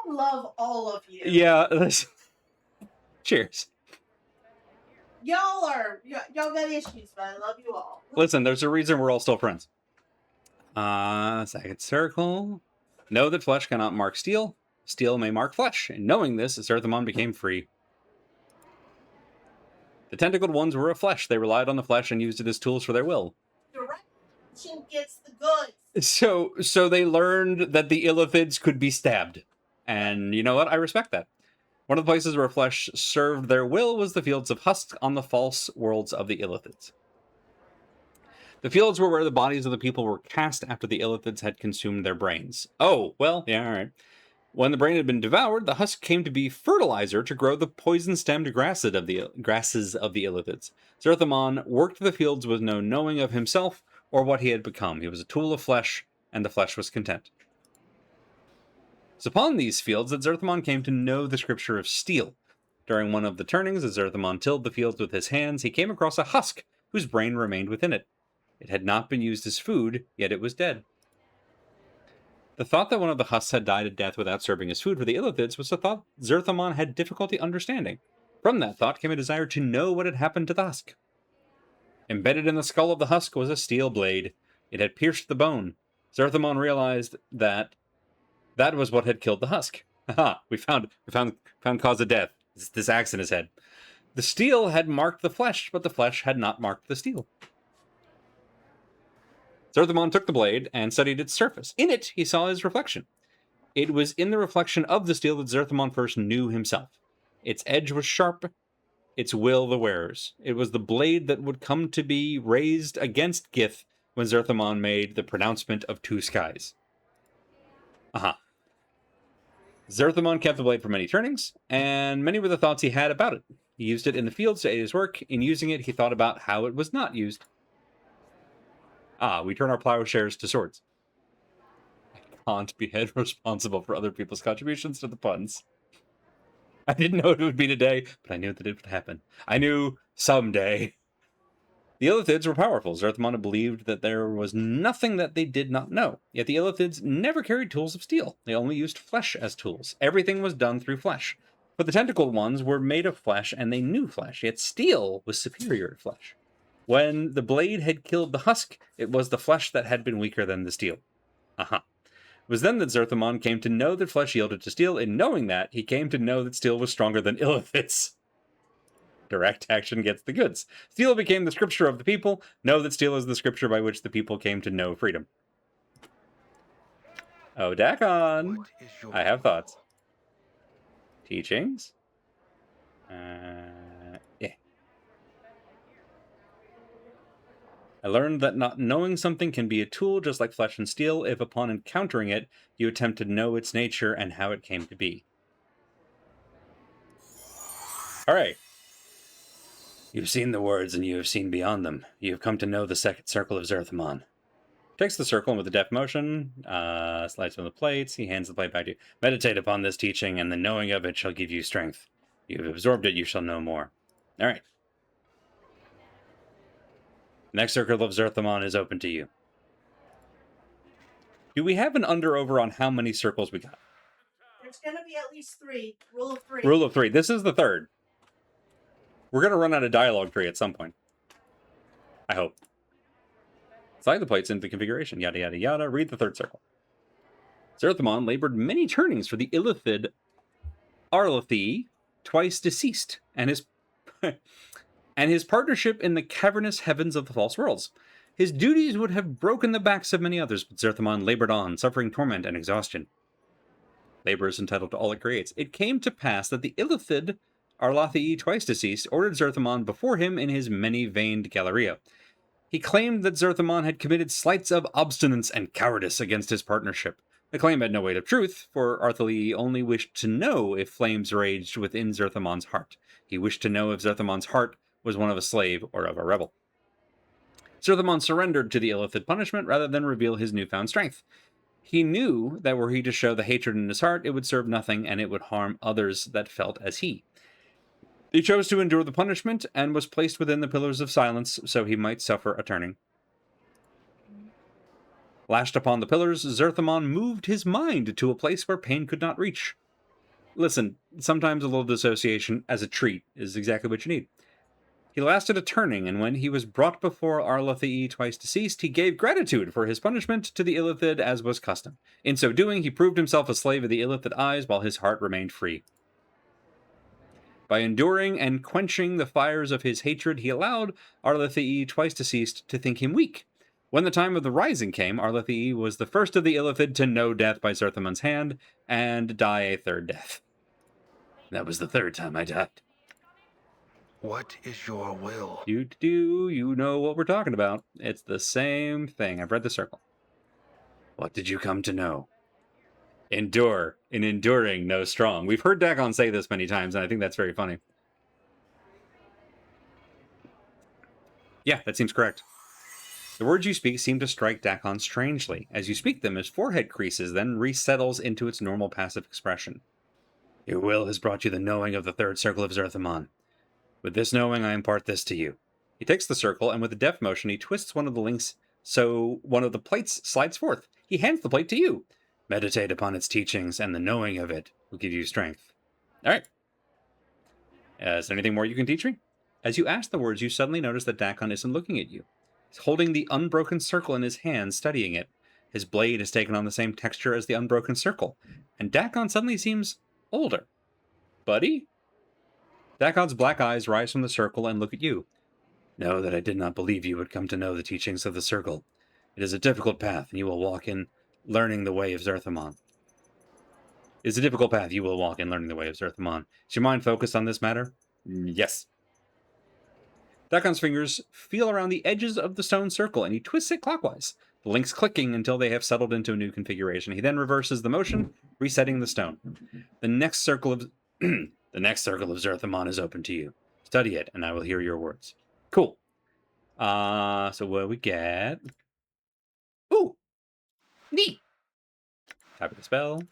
love all of you. Yeah, listen. Cheers. Y'all got issues, but I love you all. Listen, there's a reason we're all still friends. Second circle. Know that flesh cannot mark steel. Steel may mark flesh. And knowing this, Zerthamon became free. The tentacled ones were of flesh. They relied on the flesh and used it as tools for their will. Direction gets the goods. So they learned that the Illithids could be stabbed. And you know what? I respect that. One of the places where flesh served their will was the fields of husk on the false worlds of the Illithids. The fields were where the bodies of the people were cast after the Illithids had consumed their brains. Oh, well, yeah, all right. When the brain had been devoured, the husk came to be fertilizer to grow the poison-stemmed grasses of the Illithids. Zerthamon worked the fields with no knowing of himself or what he had become. He was a tool of flesh, and the flesh was content. It's upon these fields that Zerthamon came to know the scripture of steel. During one of the turnings, as Zerthamon tilled the fields with his hands, he came across a husk whose brain remained within it. It had not been used as food, yet it was dead. The thought that one of the husks had died a death without serving as food for the Illithids was a thought Zerthamon had difficulty understanding. From that thought came a desire to know what had happened to the husk. Embedded in the skull of the husk was a steel blade. It had pierced the bone. Zerthamon realized that that was what had killed the husk. Haha, we found cause of death. It's this axe in his head. The steel had marked the flesh, but the flesh had not marked the steel. Zerthamon took the blade and studied its surface. In it, he saw his reflection. It was in the reflection of the steel that Zerthamon first knew himself. Its edge was sharp, its will the wearer's. It was the blade that would come to be raised against Gith when Zerthamon made the pronouncement of two skies. Zerthamon kept the blade for many turnings, and many were the thoughts he had about it. He used it in the fields to aid his work. In using it, he thought about how it was not used. We turn our plowshares to swords. I can't be held responsible for other people's contributions to the puns. I didn't know it would be today, but I knew that it would happen. I knew someday. The Illithids were powerful. Zerthamon believed that there was nothing that they did not know. Yet the Illithids never carried tools of steel. They only used flesh as tools. Everything was done through flesh. But the tentacled ones were made of flesh, and they knew flesh. Yet steel was superior to flesh. When the blade had killed the husk, it was the flesh that had been weaker than the steel. It was then that Zerthamon came to know that flesh yielded to steel. In knowing that, he came to know that steel was stronger than Illithids. Direct action gets the goods. Steel became the scripture of the people. Know that steel is the scripture by which the people came to know freedom. Oh, Dakon! what is your I have thoughts. Teachings? Yeah. I learned that not knowing something can be a tool just like flesh and steel if upon encountering it, you attempt to know its nature and how it came to be. Alright. You've seen the words and you have seen beyond them. You have come to know the second circle of Zerthamon. Takes the circle and with a deft motion, slides from the plates, he hands the plate back to you. Meditate upon this teaching, and the knowing of it shall give you strength. You have absorbed it, you shall know more. Alright. The next circle of Zerthamon is open to you. Do we have an under-over on how many circles we got? There's going to be at least 3. Rule of 3. Rule of 3. This is the third. We're going to run out of dialogue tree at some point. I hope. Slide the plates into the configuration. Yada, yada, yada. Read the third circle. Zerthamon labored many turnings for the illithid Arlathi, twice deceased, and his and his partnership in the cavernous heavens of the false worlds. His duties would have broken the backs of many others, but Zerthamon labored on, suffering torment and exhaustion. Labor is entitled to all it creates. It came to pass that the illithid Arlathi, twice deceased, ordered Zerthamon before him in his many-veined Galleria. He claimed that Zerthamon had committed slights of obstinance and cowardice against his partnership. The claim had no weight of truth, for Arthali only wished to know if flames raged within Zerthamon's heart. He wished to know if Zerthamon's heart was one of a slave or of a rebel. Zerthamon surrendered to the illithid punishment rather than reveal his newfound strength. He knew that were he to show the hatred in his heart, it would serve nothing, and it would harm others that felt as he. He chose to endure the punishment, and was placed within the Pillars of Silence, so he might suffer a turning. Lashed upon the pillars, Zerthamon moved his mind to a place where pain could not reach. Listen, sometimes a little dissociation as a treat is exactly what you need. He lasted a turning, and when he was brought before Arlathi, twice deceased, he gave gratitude for his punishment to the illithid as was custom. In so doing, he proved himself a slave of the illithid eyes while his heart remained free. By enduring and quenching the fires of his hatred, he allowed Arlathi, twice deceased, to think him weak. When the time of the rising came, Arlathi was the first of the illithid to know death by Zerthamon's hand, and die a third death. That was the third time I died. What is your will? You know what we're talking about. It's the same thing. I've read the circle. What did you come to know? Endure. In enduring, know strong. We've heard Dagon say this many times, and I think that's very funny. Yeah, that seems correct. The words you speak seem to strike Dagon strangely. As you speak them, his forehead creases, then resettles into its normal passive expression. Your will has brought you the knowing of the third circle of Zerthamon. With this knowing, I impart this to you. He takes the circle, and with a deft motion, he twists one of the links so one of the plates slides forth. He hands the plate to you. Meditate upon its teachings, and the knowing of it will give you strength. All right. Is there anything more you can teach me? As you ask the words, you suddenly notice that Dagon isn't looking at you. He's holding the unbroken circle in his hand, studying it. His blade has taken on the same texture as the unbroken circle, and Dagon suddenly seems older. Buddy? Dagon's black eyes rise from the circle and look at you. Know that I did not believe you would come to know the teachings of the circle. It is a difficult path, and you will walk in learning the way of Zerthamon. It is a difficult path you will walk in learning the way of Zerthamon. Is your mind focused on this matter? Yes. Dagon's fingers feel around the edges of the stone circle, and he twists it clockwise, the links clicking until they have settled into a new configuration. He then reverses the motion, resetting the stone. The next circle of Zerthamon is open to you. Study it, and I will hear your words. Cool. So what we get? Ooh! Neat! Copy the spell.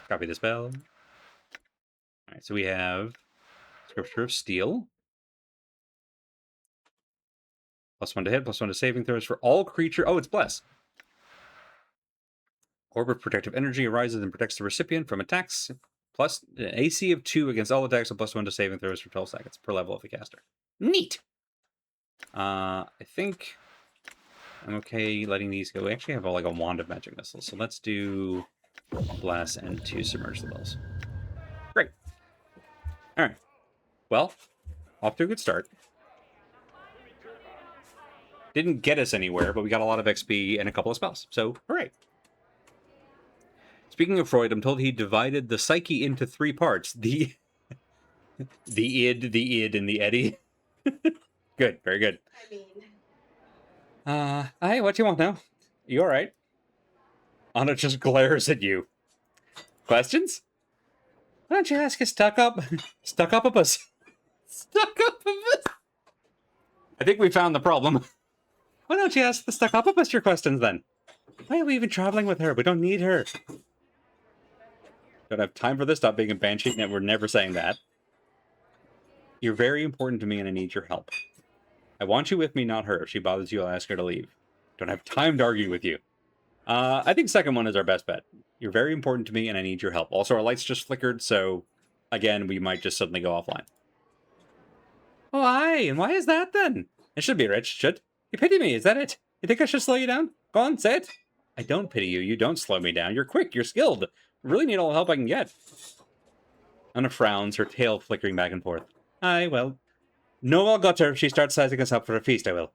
Copy the spell. Alright, so we have Scripture of Steel. +1 to hit, +1 to saving throws for all creature. Oh, it's Bless. Orb of protective energy arises and protects the recipient from attacks. Plus an AC of 2 against all attacks and +1 to saving throws for 12 seconds per level of the caster. Neat! I think I'm okay letting these go. We actually have like a wand of magic missiles, so let's do Blast and 2 submersibles. Great. Alright. Well, off to a good start. Didn't get us anywhere, but we got a lot of XP and a couple of spells, so hooray. Speaking of Freud, I'm told he divided the psyche into 3 parts. The id, and the eddy. Good, very good. Hey, what do you want now? You alright? Anna just glares at you. Questions? Why don't you ask a stuck-upopus? Stuck-upopus? I think we found the problem. Why don't you ask the stuck-upopus your questions, then? Why are we even traveling with her? We don't need her. Don't have time for this. Stop being a banshee. We're never saying that. You're very important to me, and I need your help. I want you with me, not her. If she bothers you, I'll ask her to leave. Don't have time to argue with you. I think second one is our best bet. You're very important to me, and I need your help. Also, our lights just flickered, so, again, we might just suddenly go offline. Oh, aye, and why is that then? It should be rich, should. You pity me, is that it? You think I should slow you down? Go on, say it. I don't pity you, you don't slow me down. You're quick, you're skilled. Really need all the help I can get. Anna frowns, her tail flickering back and forth. Aye, well. No, I'll got her if she starts sizing us up for a feast, I will.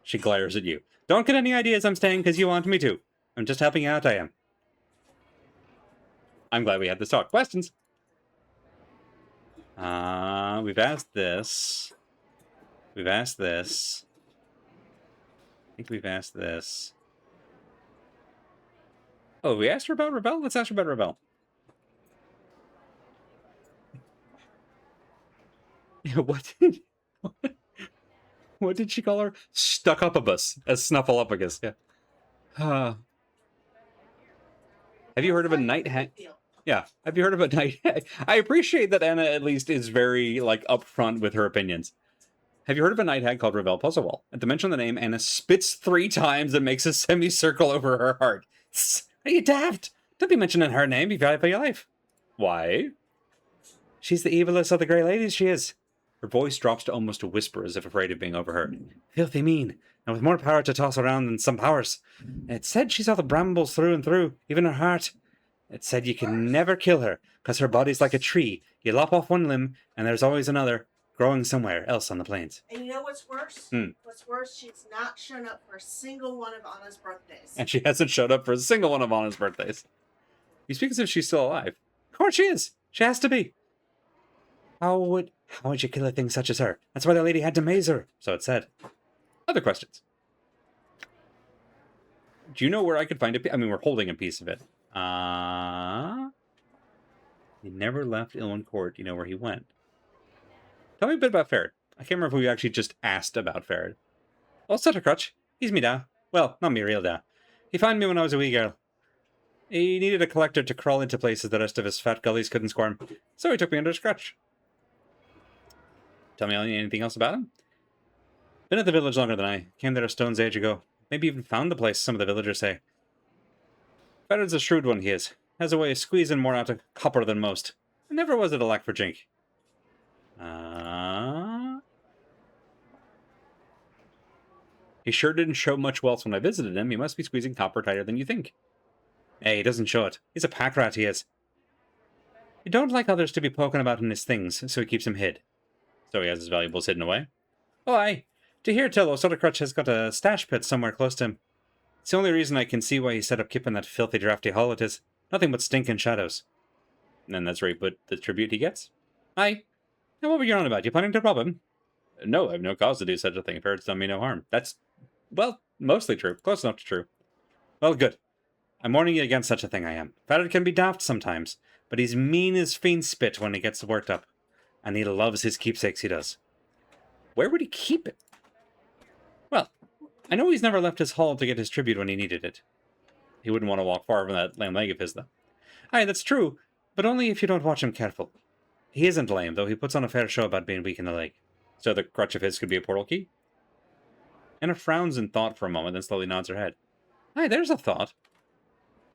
She glares at you. Don't get any ideas I'm staying because you want me to. I'm just helping you out, I am. I'm glad we had this talk. Questions? We've asked this. We've asked this. I think we've asked this. Oh, we asked her about Rebel? Let's ask her about Rebel. What did, what did she call her? Stuck-upibus, as Snuffleupagus, yeah. Have you heard of a night hag? Yeah, have you heard of a night hag? I appreciate that Anna at least is very, like, upfront with her opinions. Have you heard of a night hag called Revel Puzzlewall? At the mention of the name, Anna spits 3 times and makes a semicircle over her heart. Are you daft? Don't be mentioning her name, you value for your life. Why? She's the evilest of the Grey Ladies, she is. Her voice drops to almost a whisper as if afraid of being overheard. Filthy mean, and with more power to toss around than some powers. It said she saw the brambles through and through, even her heart. It said you can never kill her, because her body's like a tree. You lop off one limb, and there's always another, growing somewhere else on the plains. And you know what's worse? What's worse, she's not shown up for a single one of Anna's birthdays. And she hasn't showed up for a single one of Anna's birthdays. You speak as if she's still alive. Of course she is. She has to be. How would you kill a thing such as her? That's why the lady had to maze her, so it said. Other questions? Do you know where I could find a piece? I mean, we're holding a piece of it. He never left Ilwyn Court. Do you know where he went? Tell me a bit about Farad. I can't remember if we actually just asked about Farad. Oh, Suttercrutch. He's me da. Well, not me real da. He found me when I was a wee girl. He needed a collector to crawl into places the rest of his fat gullies couldn't squirm, so he took me under his crutch. Tell me anything else about him? Been at the village longer than I. Came there a stone's age ago. Maybe even found the place, some of the villagers say. Farad's a shrewd one, he is. Has a way of squeezing more out of copper than most. Never was it a lack for jink. He sure didn't show much wealth when I visited him. He must be squeezing copper tighter than you think. Hey, he doesn't show it. He's a pack rat, he is. He don't like others to be poking about in his things, so he keeps them hid. So he has his valuables hidden away? Oh, aye. To hear tell, Suttercrutch has got a stash pit somewhere close to him. It's the only reason I can see why he set up keeping that filthy drafty hole it is. Nothing but stinking shadows. And that's where he put the tribute he gets? Aye. Now what were you on about? You planning to rob him? No, I have no cause to do such a thing. Farad's done me no harm. That's, well, mostly true. Close enough to true. Well, good. I'm warning you against such a thing, I am. Farad can be daft sometimes, but he's mean as fiend spit when he gets worked up. And he loves his keepsakes, he does. Where would he keep it? Well, I know he's never left his hall to get his tribute when he needed it. He wouldn't want to walk far from that lame leg of his, though. Aye, that's true, but only if you don't watch him careful. He isn't lame, though he puts on a fair show about being weak in the leg. So the crutch of his could be a portal key? Anna frowns in thought for a moment, then slowly nods her head. Aye, there's a thought.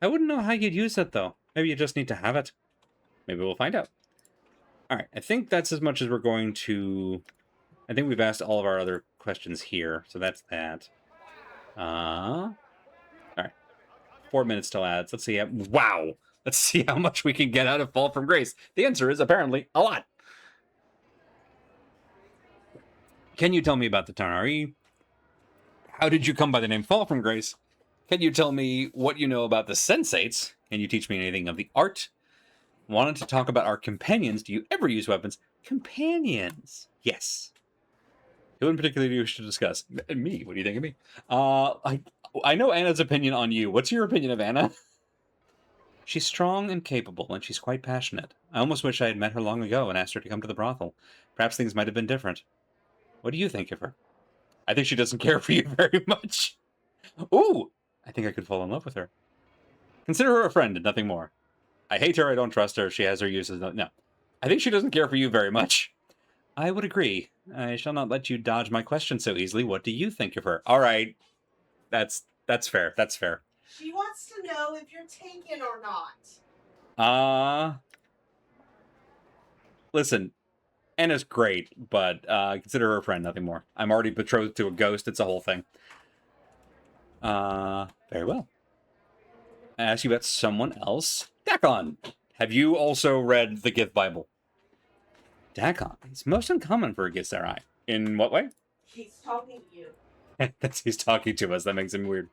I wouldn't know how you'd use it, though. Maybe you just need to have it. Maybe we'll find out. Alright, I think that's as much as we're going to... I think we've asked all of our other questions here, so that's that. Alright. 4 minutes till ads. Let's see. Wow! Let's see how much we can get out of Fall from Grace. The answer is apparently a lot. Can you tell me about the Tanari? How did you come by the name Fall from Grace? Can you tell me what you know about the Sensates? Can you teach me anything of the art? Wanted to talk about our companions. Do you ever use weapons? Companions. Yes. Who in particular do you wish to discuss? Me. What do you think of me? I know Anna's opinion on you. What's your opinion of Anna? She's strong and capable, and she's quite passionate. I almost wish I had met her long ago and asked her to come to the brothel. Perhaps things might have been different. What do you think of her? I think she doesn't care for you very much. Ooh! I think I could fall in love with her. Consider her a friend and nothing more. I hate her, I don't trust her, she has her uses. No. I think she doesn't care for you very much. I would agree. I shall not let you dodge my question so easily. What do you think of her? Alright. That's fair. That's fair. She wants to know if you're taken or not. Listen. Anna's great, but consider her a friend, nothing more. I'm already betrothed to a ghost. It's a whole thing. Very well. I ask you about someone else. Dakon, have you also read the Gith Bible? Dakon, it's most uncommon for a Githzerai. In what way? He's talking to you. That's he's talking to us. That makes him weird.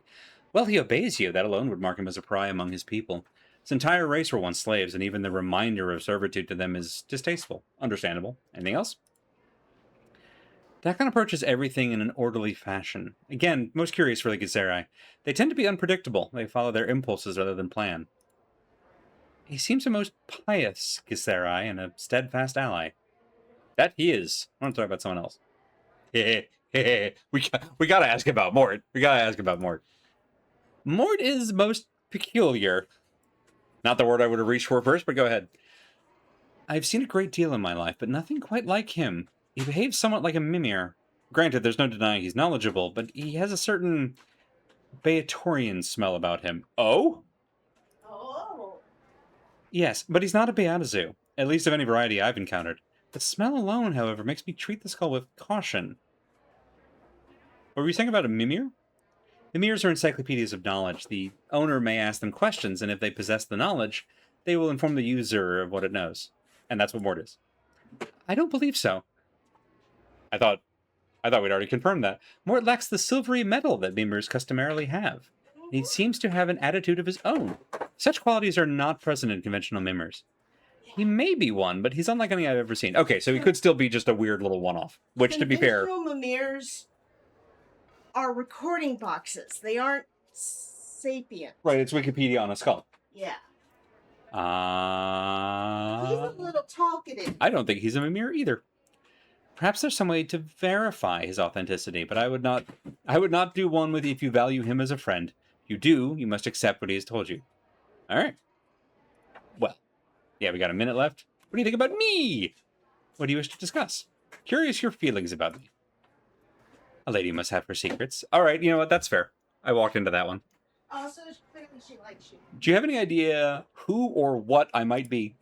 Well, he obeys you. That alone would mark him as a pariah among his people. His entire race were once slaves, and even the reminder of servitude to them is distasteful. Understandable. Anything else? Dakon approaches everything in an orderly fashion. Again, most curious for the Githzerai. They tend to be unpredictable. They follow their impulses rather than plan. He seems a most pious Githzerai and a steadfast ally. That he is. I want to talk about someone else. we gotta ask about Mort. Mort is most peculiar. Not the word I would have reached for first, but go ahead. I've seen a great deal in my life, but nothing quite like him. He behaves somewhat like a mimir. Granted, there's no denying he's knowledgeable, but he has a certain Beatorian smell about him. Oh? Oh. Yes, but he's not a Beatazu, at least of any variety I've encountered. The smell alone, however, makes me treat the skull with caution. What were you saying about a mimir? Mimirs are encyclopedias of knowledge. The owner may ask them questions, and if they possess the knowledge, they will inform the user of what it knows. And that's what Mort is. I don't believe so. I thought we'd already confirmed that. Mort lacks the silvery metal that mimirs customarily have. He seems to have an attitude of his own. Such qualities are not present in conventional mimirs. He may be one, but he's unlike any I've ever seen. Okay, so he could still be just a weird little one-off. Which, to be fair... Conventional mimirs are recording boxes. They aren't sapient. Right, it's Wikipedia on a skull. Yeah. He's Uh... a little talkative. I don't think he's a mimir either. Perhaps there's some way to verify his authenticity, but I would not do one with you if you value him as a friend. If you do, you must accept what he has told you. All right. Well, yeah, we got a minute left. What do you think about me? What do you wish to discuss? Curious your feelings about me. A lady must have her secrets. All right, you know what? That's fair. I walked into that one. Also, clearly she likes you. Do you have any idea who or what I might be?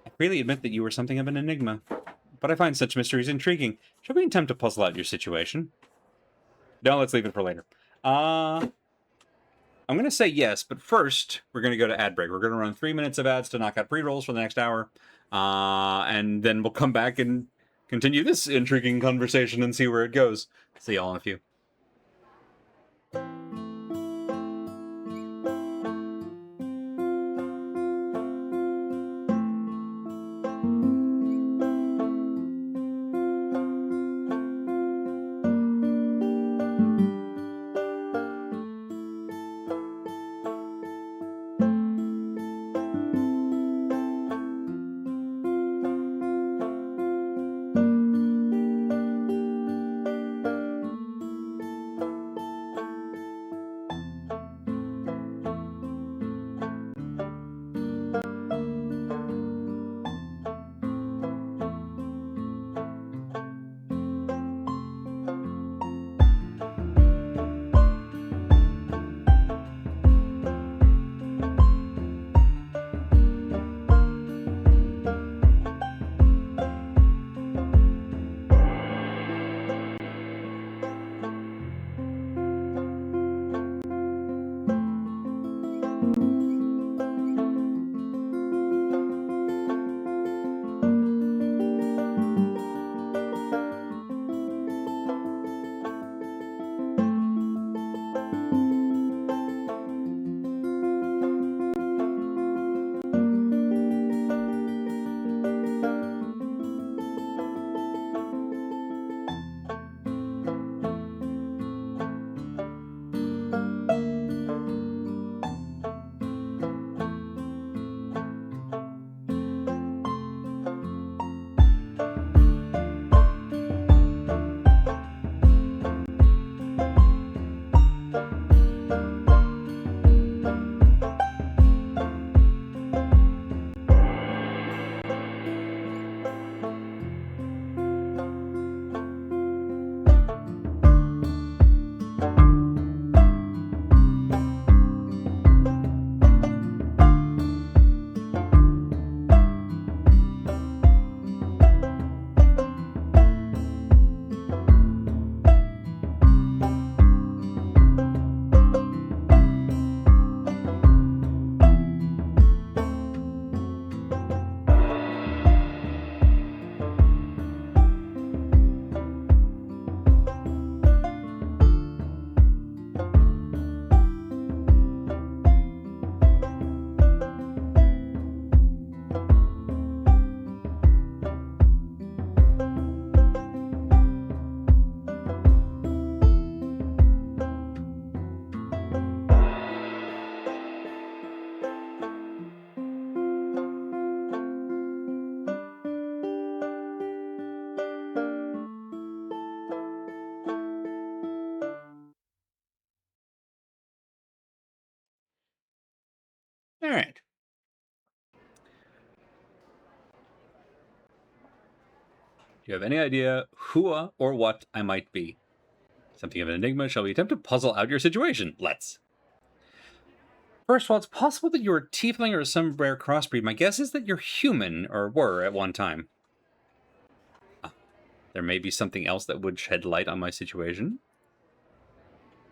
I freely admit that you were something of an enigma, but I find such mysteries intriguing. Shall we attempt to puzzle out your situation? No, let's leave it for later. I'm going to say yes, but first, we're going to go to ad break. We're going to run 3 minutes of ads to knock out pre-rolls for the next hour, and then we'll come back and continue this intriguing conversation and see where it goes. See y'all in a few. Do you have any idea who or what I might be? Something of an enigma. Shall we attempt to puzzle out your situation? Let's. First of all, it's possible that you're a tiefling or some rare crossbreed. My guess is that you're human, or were at one time. There may be something else that would shed light on my situation.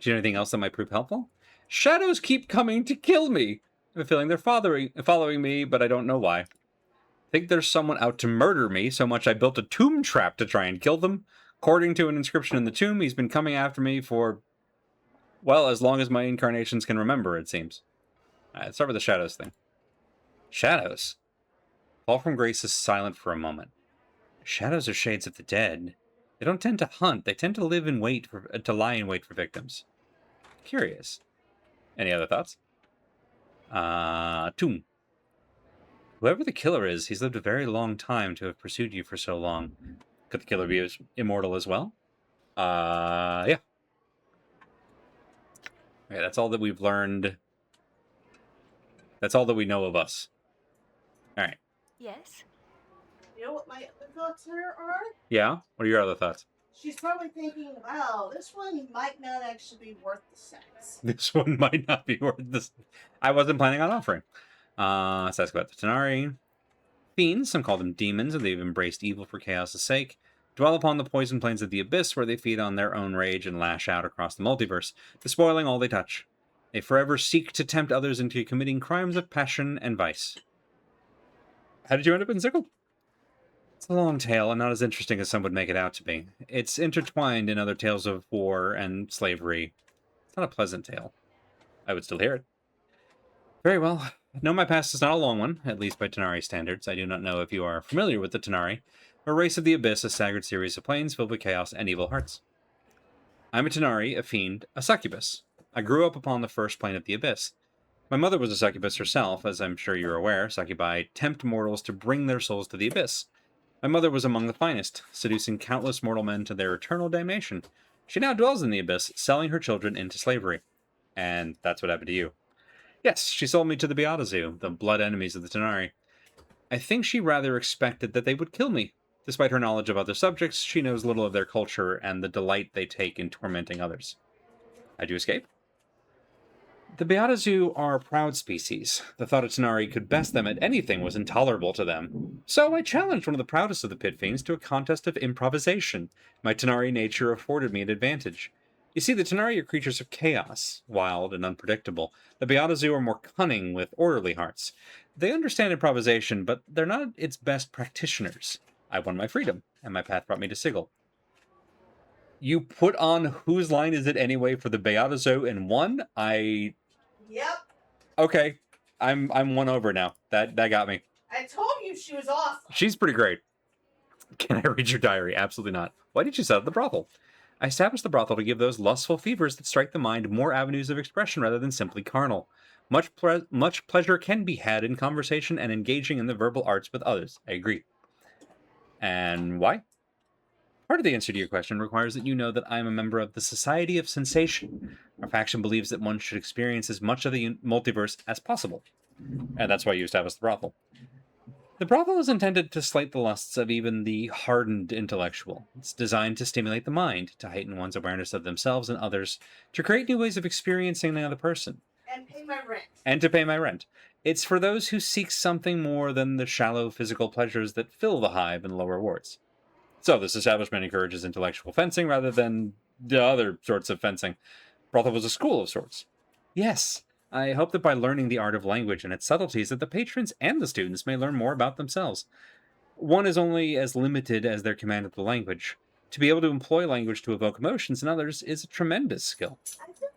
Do you know anything else that might prove helpful? Shadows keep coming to kill me. I have a feeling they're following me, but I don't know why. I think there's someone out to murder me, so much I built a tomb trap to try and kill them. According to an inscription in the tomb, he's been coming after me for, well, as long as my incarnations can remember, it seems. All right, let's start with the shadows thing. Shadows? Fall from Grace is silent for a moment. Shadows are shades of the dead. They don't tend to hunt. They tend to lie in wait for victims. Curious. Any other thoughts? Tomb. Whoever the killer is, he's lived a very long time to have pursued you for so long. Could the killer be immortal as well? Yeah. Okay, that's all that we've learned. That's all that we know of us. All right. Yes? You know what my other thoughts here are? Yeah? What are your other thoughts? She's probably thinking, wow, this one might not actually be worth the sex. This one might not be worth this. I wasn't planning on offering. Let's ask about the Tanari. Fiends, some call them demons, and they've embraced evil for chaos' sake, dwell upon the poison plains of the abyss, where they feed on their own rage and lash out across the multiverse, despoiling all they touch. They forever seek to tempt others into committing crimes of passion and vice. How did you end up in Sickle? It's a long tale, and not as interesting as some would make it out to be. It's intertwined in other tales of war and slavery. It's not a pleasant tale. I would still hear it. Very well. No, my past is not a long one, at least by Tanari standards. I do not know if you are familiar with the Tanari, a race of the Abyss, a staggered series of planes filled with chaos and evil hearts. I'm a Tanari, a fiend, a succubus. I grew up upon the first plane of the Abyss. My mother was a succubus herself, as I'm sure you're aware. Succubi tempt mortals to bring their souls to the Abyss. My mother was among the finest, seducing countless mortal men to their eternal damnation. She now dwells in the Abyss, selling her children into slavery. And that's what happened to you. Yes, she sold me to the Beatazu, the blood enemies of the Tanari. I think she rather expected that they would kill me. Despite her knowledge of other subjects, she knows little of their culture and the delight they take in tormenting others. How'd you escape? The Beatazu are a proud species. The thought a Tanari could best them at anything was intolerable to them. So I challenged one of the proudest of the Pit Fiends to a contest of improvisation. My Tanari nature afforded me an advantage. You see, the Tanari are creatures of chaos, wild and unpredictable. The Beatazu are more cunning, with orderly hearts. They understand improvisation, but they're not its best practitioners. I won my freedom, and my path brought me to Sigil. You put on Whose Line Is It Anyway for the Beatazu and won? Yep. Okay. I'm won over now. That got me. I told you she was awesome. She's pretty great. Can I read your diary? Absolutely not. Why did you set up the brothel? I established the brothel to give those lustful fevers that strike the mind more avenues of expression rather than simply carnal. Much pleasure can be had in conversation and engaging in the verbal arts with others. I agree. And why? Part of the answer to your question requires that you know that I am a member of the Society of Sensation. Our faction believes that one should experience as much of the multiverse as possible. And that's why you established the brothel. The brothel is intended to slate the lusts of even the hardened intellectual. It's designed to stimulate the mind, to heighten one's awareness of themselves and others, to create new ways of experiencing another person. And pay my rent. And to pay my rent. It's for those who seek something more than the shallow physical pleasures that fill the hive in lower wards. So this establishment encourages intellectual fencing rather than the other sorts of fencing. Brothel was a school of sorts. Yes, I hope that by learning the art of language and its subtleties that the patrons and the students may learn more about themselves. One is only as limited as their command of the language. To be able to employ language to evoke emotions in others is a tremendous skill. I think this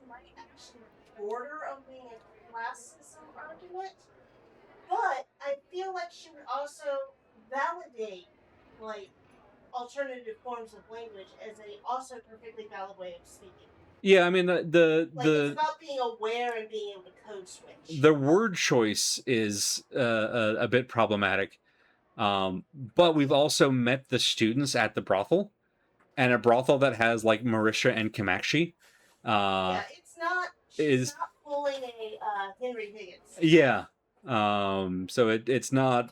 might actually border on being a classism argument, but I feel like she would also validate, like, alternative forms of language as a also perfectly valid way of speaking. Yeah, I mean It's about being aware and being able to code switch. The word choice is a bit problematic, but we've also met the students at the brothel, and a brothel that has like Marisha and Kamakshi. Yeah, it's not. She's not pulling a Henry Higgins. Yeah, so it's not.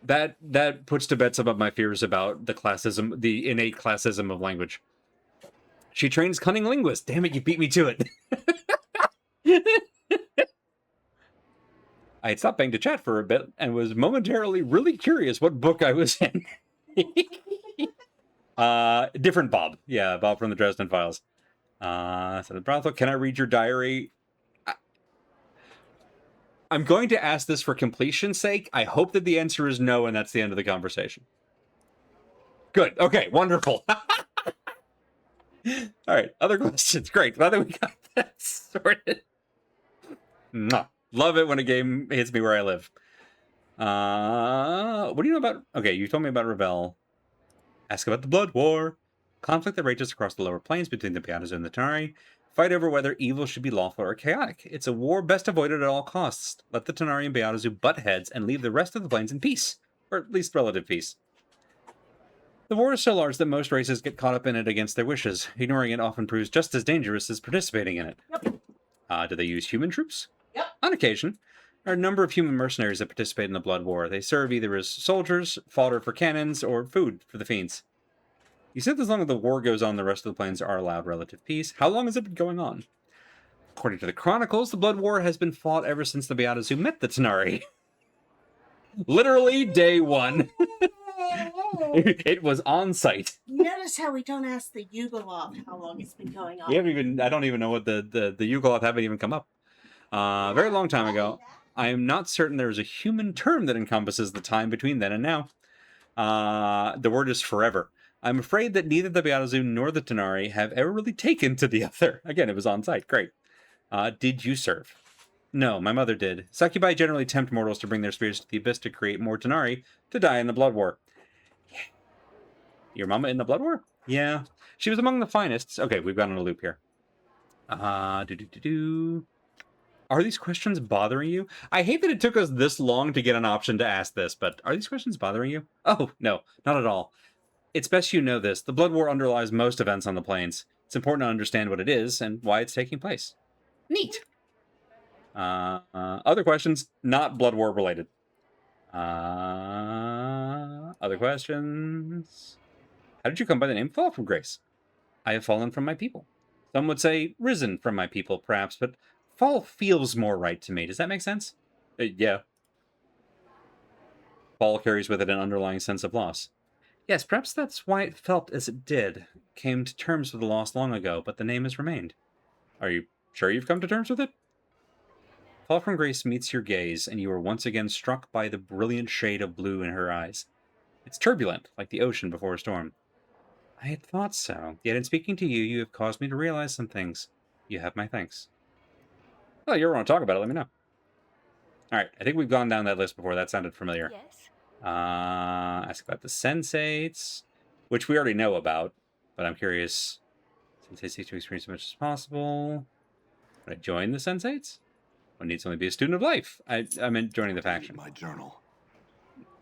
That puts to bed some of my fears about the innate classism of language. She trains cunning linguists. Damn it, you beat me to it. I had stopped paying to chat for a bit and was momentarily really curious what book I was in. Different Bob. Yeah, Bob from the Dresden Files. So the brothel, can I read your diary? I'm going to ask this for completion's sake. I hope that the answer is no, and that's the end of the conversation. Good. Okay, wonderful. All right, other questions. Great. Glad that we got that sorted. Mwah. Love it when a game hits me where I live. What do you know about... Okay, you told me about Rebel. Ask about the Blood War. Conflict that rages across the lower planes between the Beatas and the Tanari. Fight over whether evil should be lawful or chaotic. It's a war best avoided at all costs. Let the Tanari and Beatazu butt heads and leave the rest of the planes in peace. Or at least relative peace. The war is so large that most races get caught up in it against their wishes. Ignoring it often proves just as dangerous as participating in it. Yep. Do they use human troops? Yep. On occasion. There are a number of human mercenaries that participate in the Blood War. They serve either as soldiers, fodder for cannons, or food for the fiends. You said as long as the war goes on, the rest of the planes are allowed relative peace. How long has it been going on? According to the Chronicles, the Blood War has been fought ever since the Beatazu met the Tanari. Literally day one. It was on site. Notice how we don't ask the Yugoslav how long it's been going on. I don't even know what the Yugoslav haven't even come up. Very long time ago. I am not certain there is a human term that encompasses the time between then and now. The word is forever. I'm afraid that neither the Beatazu nor the Tanari have ever really taken to the other. Again, it was on site. Great. Did you serve? No, my mother did. Succubi generally tempt mortals to bring their spirits to the abyss to create more Tanari to die in the Blood War. Yeah. Your mama in the Blood War? Yeah. She was among the finest. Okay, we've gone on a loop here. Are these questions bothering you? I hate that it took us this long to get an option to ask this, but are these questions bothering you? Oh, no, not at all. It's best you know this. The Blood War underlies most events on the plains. It's important to understand what it is and why it's taking place. Neat. Other questions, not Blood War related. Other questions? How did you come by the name Fall from Grace? I have fallen from my people. Some would say risen from my people, perhaps, but fall feels more right to me. Does that make sense? Yeah. Fall carries with it an underlying sense of loss. Yes, perhaps that's why it felt as it did. Came to terms with the loss long ago, but the name has remained. Are you sure you've come to terms with it? Fall from Grace meets your gaze, and you are once again struck by the brilliant shade of blue in her eyes. It's turbulent, like the ocean before a storm. I had thought so, yet in speaking to you, you have caused me to realize some things. You have my thanks. Well, you ever want to talk about it, let me know. Alright, I think we've gone down that list before. That sounded familiar. Yes. Ask about the sensates, which we already know about, but I'm curious. Sensates seek to experience as much as possible. Would I join the sensates? One needs only be a student of life. I meant joining the faction. My journal.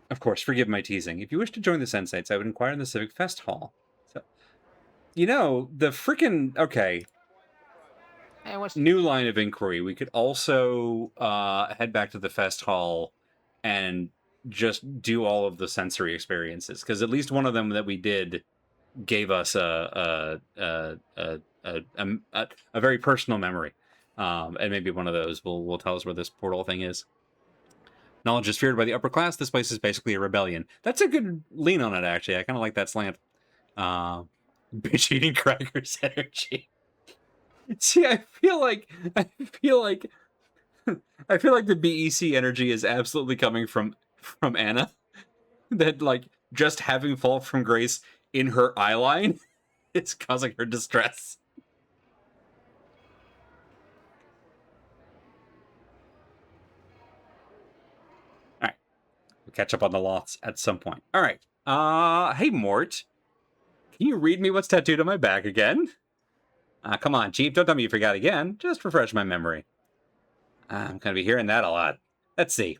Of course, forgive my teasing. If you wish to join the sensates, I would inquire in the Civic Fest Hall. So, you know, the freaking... Okay. Hey, what's New line of inquiry. We could also head back to the Fest Hall and just do all of the sensory experiences, because at least one of them that we did gave us a very personal memory, and maybe one of those will tell us where this portal thing is. Knowledge is feared by the upper class. This place is basically a rebellion. That's a good lean on it, actually. I kind of like that slant. Bitch eating crackers energy. See, I feel like the BEC energy is absolutely coming from Anna. That, like, just having Fall from Grace in her eyeline is causing her distress. Alright. We'll catch up on the lots at some point. Alright. Hey, Mort. Can you read me what's tattooed on my back again? Come on, Chief. Don't tell me you forgot again. Just refresh my memory. I'm going to be hearing that a lot. Let's see.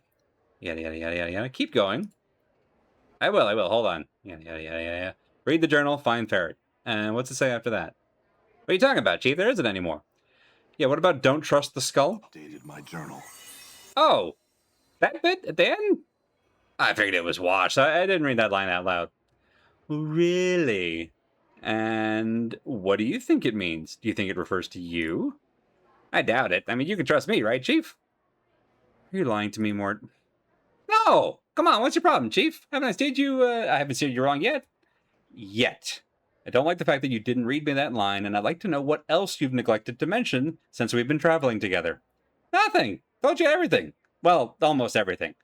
Yada, yada, yada, yada, yada. Keep going. I will. Hold on. Yada, yada, yada, yada. Read the journal, find ferret. And what's it say after that? What are you talking about, Chief? There isn't anymore. Yeah, what about don't trust the skull? Updated my journal. Oh, that bit at the end? I figured it was washed. I didn't read that line out loud. Really? And what do you think it means? Do you think it refers to you? I doubt it. I mean, you can trust me, right, Chief? Are you lying to me, Mort? No! Come on, what's your problem, Chief? Haven't I steered you, I haven't steered you wrong yet? Yet. I don't like the fact that you didn't read me that line, and I'd like to know what else you've neglected to mention since we've been traveling together. Nothing! Told you everything. Well, almost everything.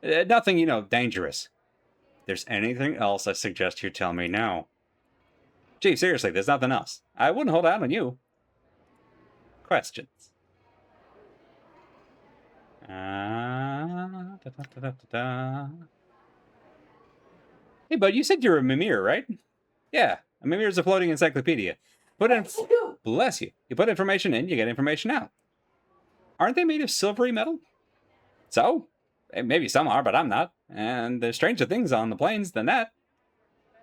Nothing, dangerous. If there's anything else, I suggest you tell me now. Chief, seriously, there's nothing else. I wouldn't hold out on you. Questions? Hey, bud, you said you're a Mimir, right? Yeah, a Mimir is a floating encyclopedia. Bless you. You put information in, you get information out. Aren't they made of silvery metal? So? Maybe some are, but I'm not. And there's stranger things on the plains than that.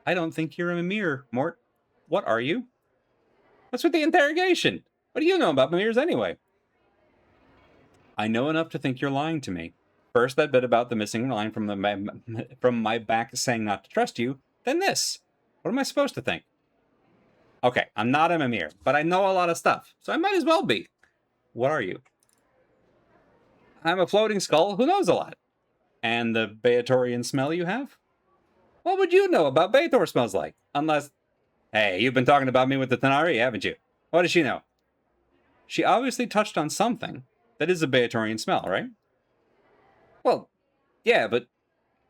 I don't think you're a Mimir, Mort. What are you? What's with the interrogation? What do you know about Mimirs anyway? I know enough to think you're lying to me. First, that bit about the missing line from my back saying not to trust you. Then this. What am I supposed to think? Okay, I'm not a Mimir, but I know a lot of stuff, so I might as well be. What are you? I'm a floating skull who knows a lot. And the Beatorian smell you have? What would you know about Beator smells like? Unless... Hey, you've been talking about me with the Tanari, haven't you? What does she know? She obviously touched on something. That is a Beatorian smell, right? Well, yeah, but...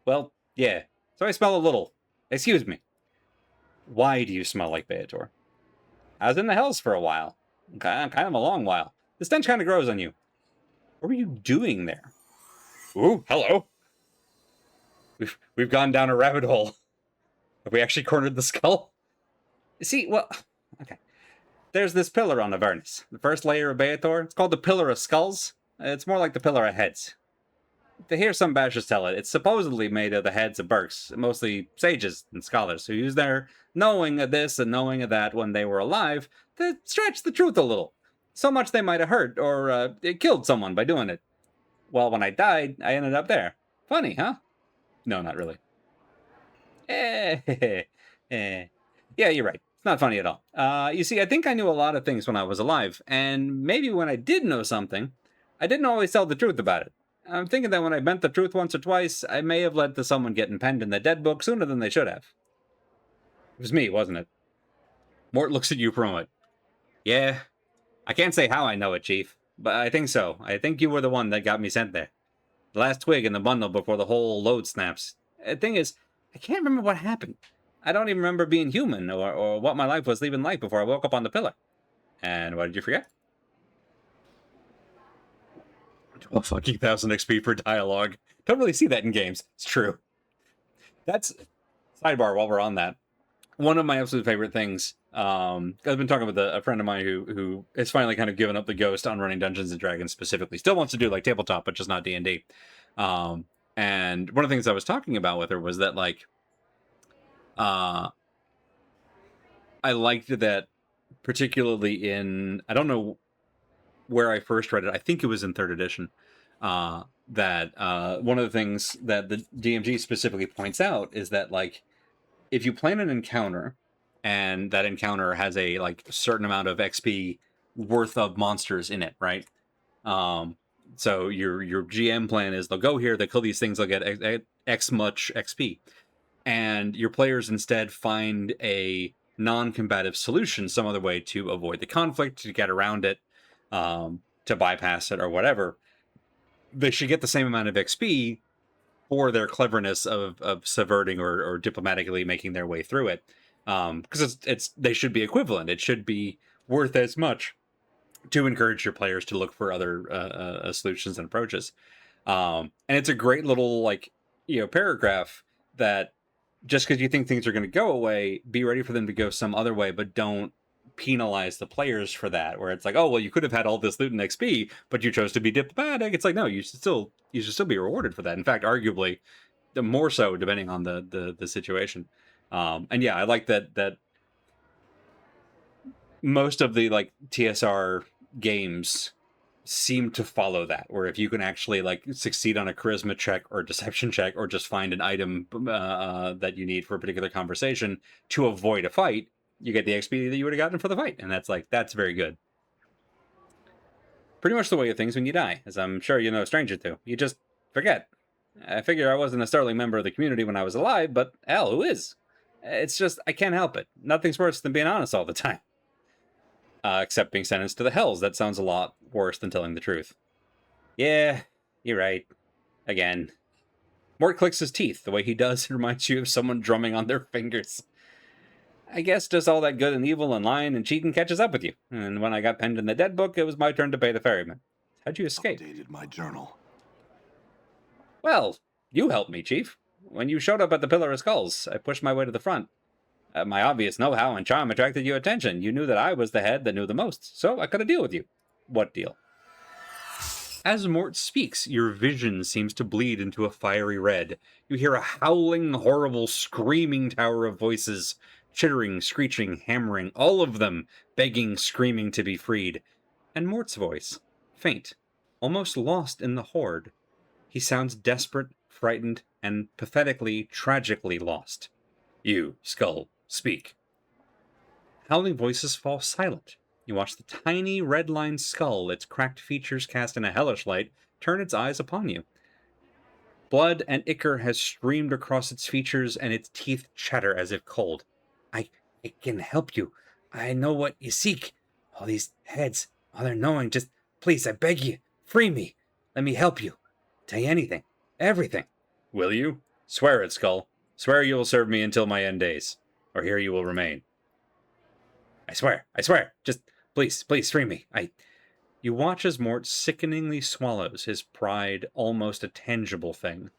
Well, yeah. So I smell a little. Excuse me. Why do you smell like Beator? I was in the Hells for a while. Kind of a long while. The stench kind of grows on you. What were you doing there? Ooh, hello. We've gone down a rabbit hole. Have we actually cornered the skull? See, well, okay. There's this pillar on Avernus. The first layer of Beator. It's called the Pillar of Skulls. It's more like the Pillar of Heads. To hear some bashers tell it, it's supposedly made of the heads of Burks, mostly sages and scholars, who used their knowing of this and knowing of that when they were alive to stretch the truth a little. So much they might have hurt or killed someone by doing it. Well, when I died, I ended up there. Funny, huh? No, not really. Yeah, you're right. It's not funny at all. You see, I think I knew a lot of things when I was alive, and maybe when I did know something, I didn't always tell the truth about it. I'm thinking that when I bent the truth once or twice, I may have led to someone getting penned in the dead book sooner than they should have. It was me, wasn't it? Mort looks at you for a moment. Yeah, I can't say how I know it, Chief, but I think so. I think you were the one that got me sent there. The last twig in the bundle before the whole load snaps. The thing is, I can't remember what happened. I don't even remember being human or what my life was leaving life before I woke up on the pillar. And what did you forget? 12 fucking 1,000 XP per dialogue. Don't really see that in games. It's true. That's... Sidebar while we're on that. One of my absolute favorite things, I've been talking with a friend of mine who has finally kind of given up the ghost on running Dungeons & Dragons specifically. Still wants to do, like, tabletop, but just not D&D. And one of the things I was talking about with her was that, like, I liked that particularly in... I don't know where I first read it. I think it was in 3rd edition. That one of the things that the DMG specifically points out is that, like, if you plan an encounter and that encounter has a certain amount of XP worth of monsters in it, right? So your GM plan is they'll go here, they kill these things, they'll get X much XP, and your players instead find a non-combative solution, some other way to avoid the conflict, to get around it, to bypass it or whatever. They should get the same amount of XP for their cleverness of subverting or diplomatically making their way through it, because they should be equivalent. It should be worth as much to encourage your players to look for other solutions and approaches. And it's a great little paragraph that just because you think things are going to go away, be ready for them to go some other way, but don't penalize the players for that, where it's like, oh well, you could have had all this loot and XP, but you chose to be diplomatic. It's like, no, you should still be rewarded for that. In fact, arguably, the more so depending on the situation. And yeah, I like that most of the TSR games seem to follow that, where if you can actually like succeed on a charisma check or deception check or just find an item that you need for a particular conversation to avoid a fight, you get the XP that you would have gotten for the fight. And that's very good. Pretty much the way of things when you die, as I'm sure you're no stranger to. You just forget. I figure I wasn't a sterling member of the community when I was alive, but hell, who is? It's just, I can't help it. Nothing's worse than being honest all the time. Except being sentenced to the hells. That sounds a lot worse than telling the truth. Yeah, you're right. Again. Mort clicks his teeth. The way he does, it reminds you of someone drumming on their fingers. I guess just all that good and evil and lying and cheating catches up with you. And when I got penned in the dead book, it was my turn to pay the ferryman. How'd you escape? Updated my journal. Well, you helped me, Chief. When you showed up at the Pillar of Skulls, I pushed my way to the front. My obvious know-how and charm attracted your attention. You knew that I was the head that knew the most, so I cut a deal with you. What deal? As Mort speaks, your vision seems to bleed into a fiery red. You hear a howling, horrible, screaming tower of voices, chittering, screeching, hammering, all of them begging, screaming to be freed. And Mort's voice, faint, almost lost in the horde. He sounds desperate, frightened, and pathetically, tragically lost. You, Skull, speak. Howling voices fall silent. You watch the tiny red-lined skull, its cracked features cast in a hellish light, turn its eyes upon you. Blood and ichor has streamed across its features, and its teeth chatter as if cold. I can help you. I know what you seek. All these heads, all their knowing, just please, I beg you, free me. Let me help you. Tell you anything. Everything. Will you? Swear it, Skull. Swear you will serve me until my end days, or here you will remain. I swear. Just, please, free me. You watch as Mort sickeningly swallows, his pride almost a tangible thing.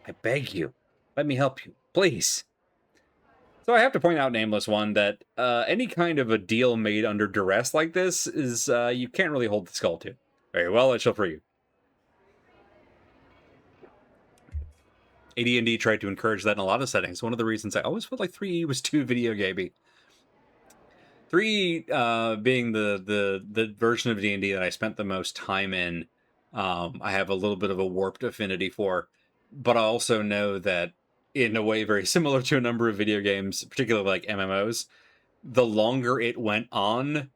I beg you. Let me help you. Please. So I have to point out, Nameless One, that any kind of a deal made under duress like this is, you can't really hold the skull to. Very well, I shall free you. AD&D tried to encourage that in a lot of settings. One of the reasons I always felt like 3E was too video gamey. 3 being the version of D&D that I spent the most time in, I have a little bit of a warped affinity for, but I also know that in a way very similar to a number of video games, particularly like MMOs, the longer it went on,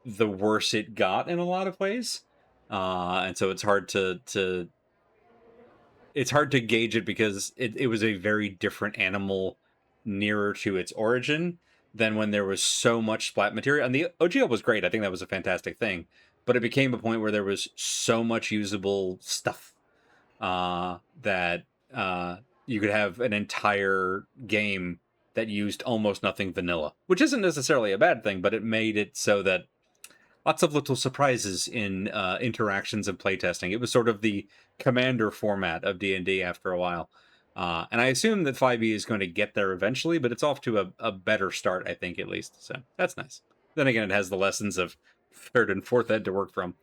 the worse it got in a lot of ways. And so it's hard to gauge it because it was a very different animal nearer to its origin than when there was so much splat material. And the OGL was great. I think that was a fantastic thing. But it became a point where there was so much usable stuff that you could have an entire game that used almost nothing vanilla, which isn't necessarily a bad thing, but it made it so that lots of little surprises in interactions and playtesting. It was sort of the commander format of D&D after a while. And I assume that 5e is going to get there eventually, but it's off to a better start, I think, at least. So that's nice. Then again, it has the lessons of 3rd and 4th ed to work from.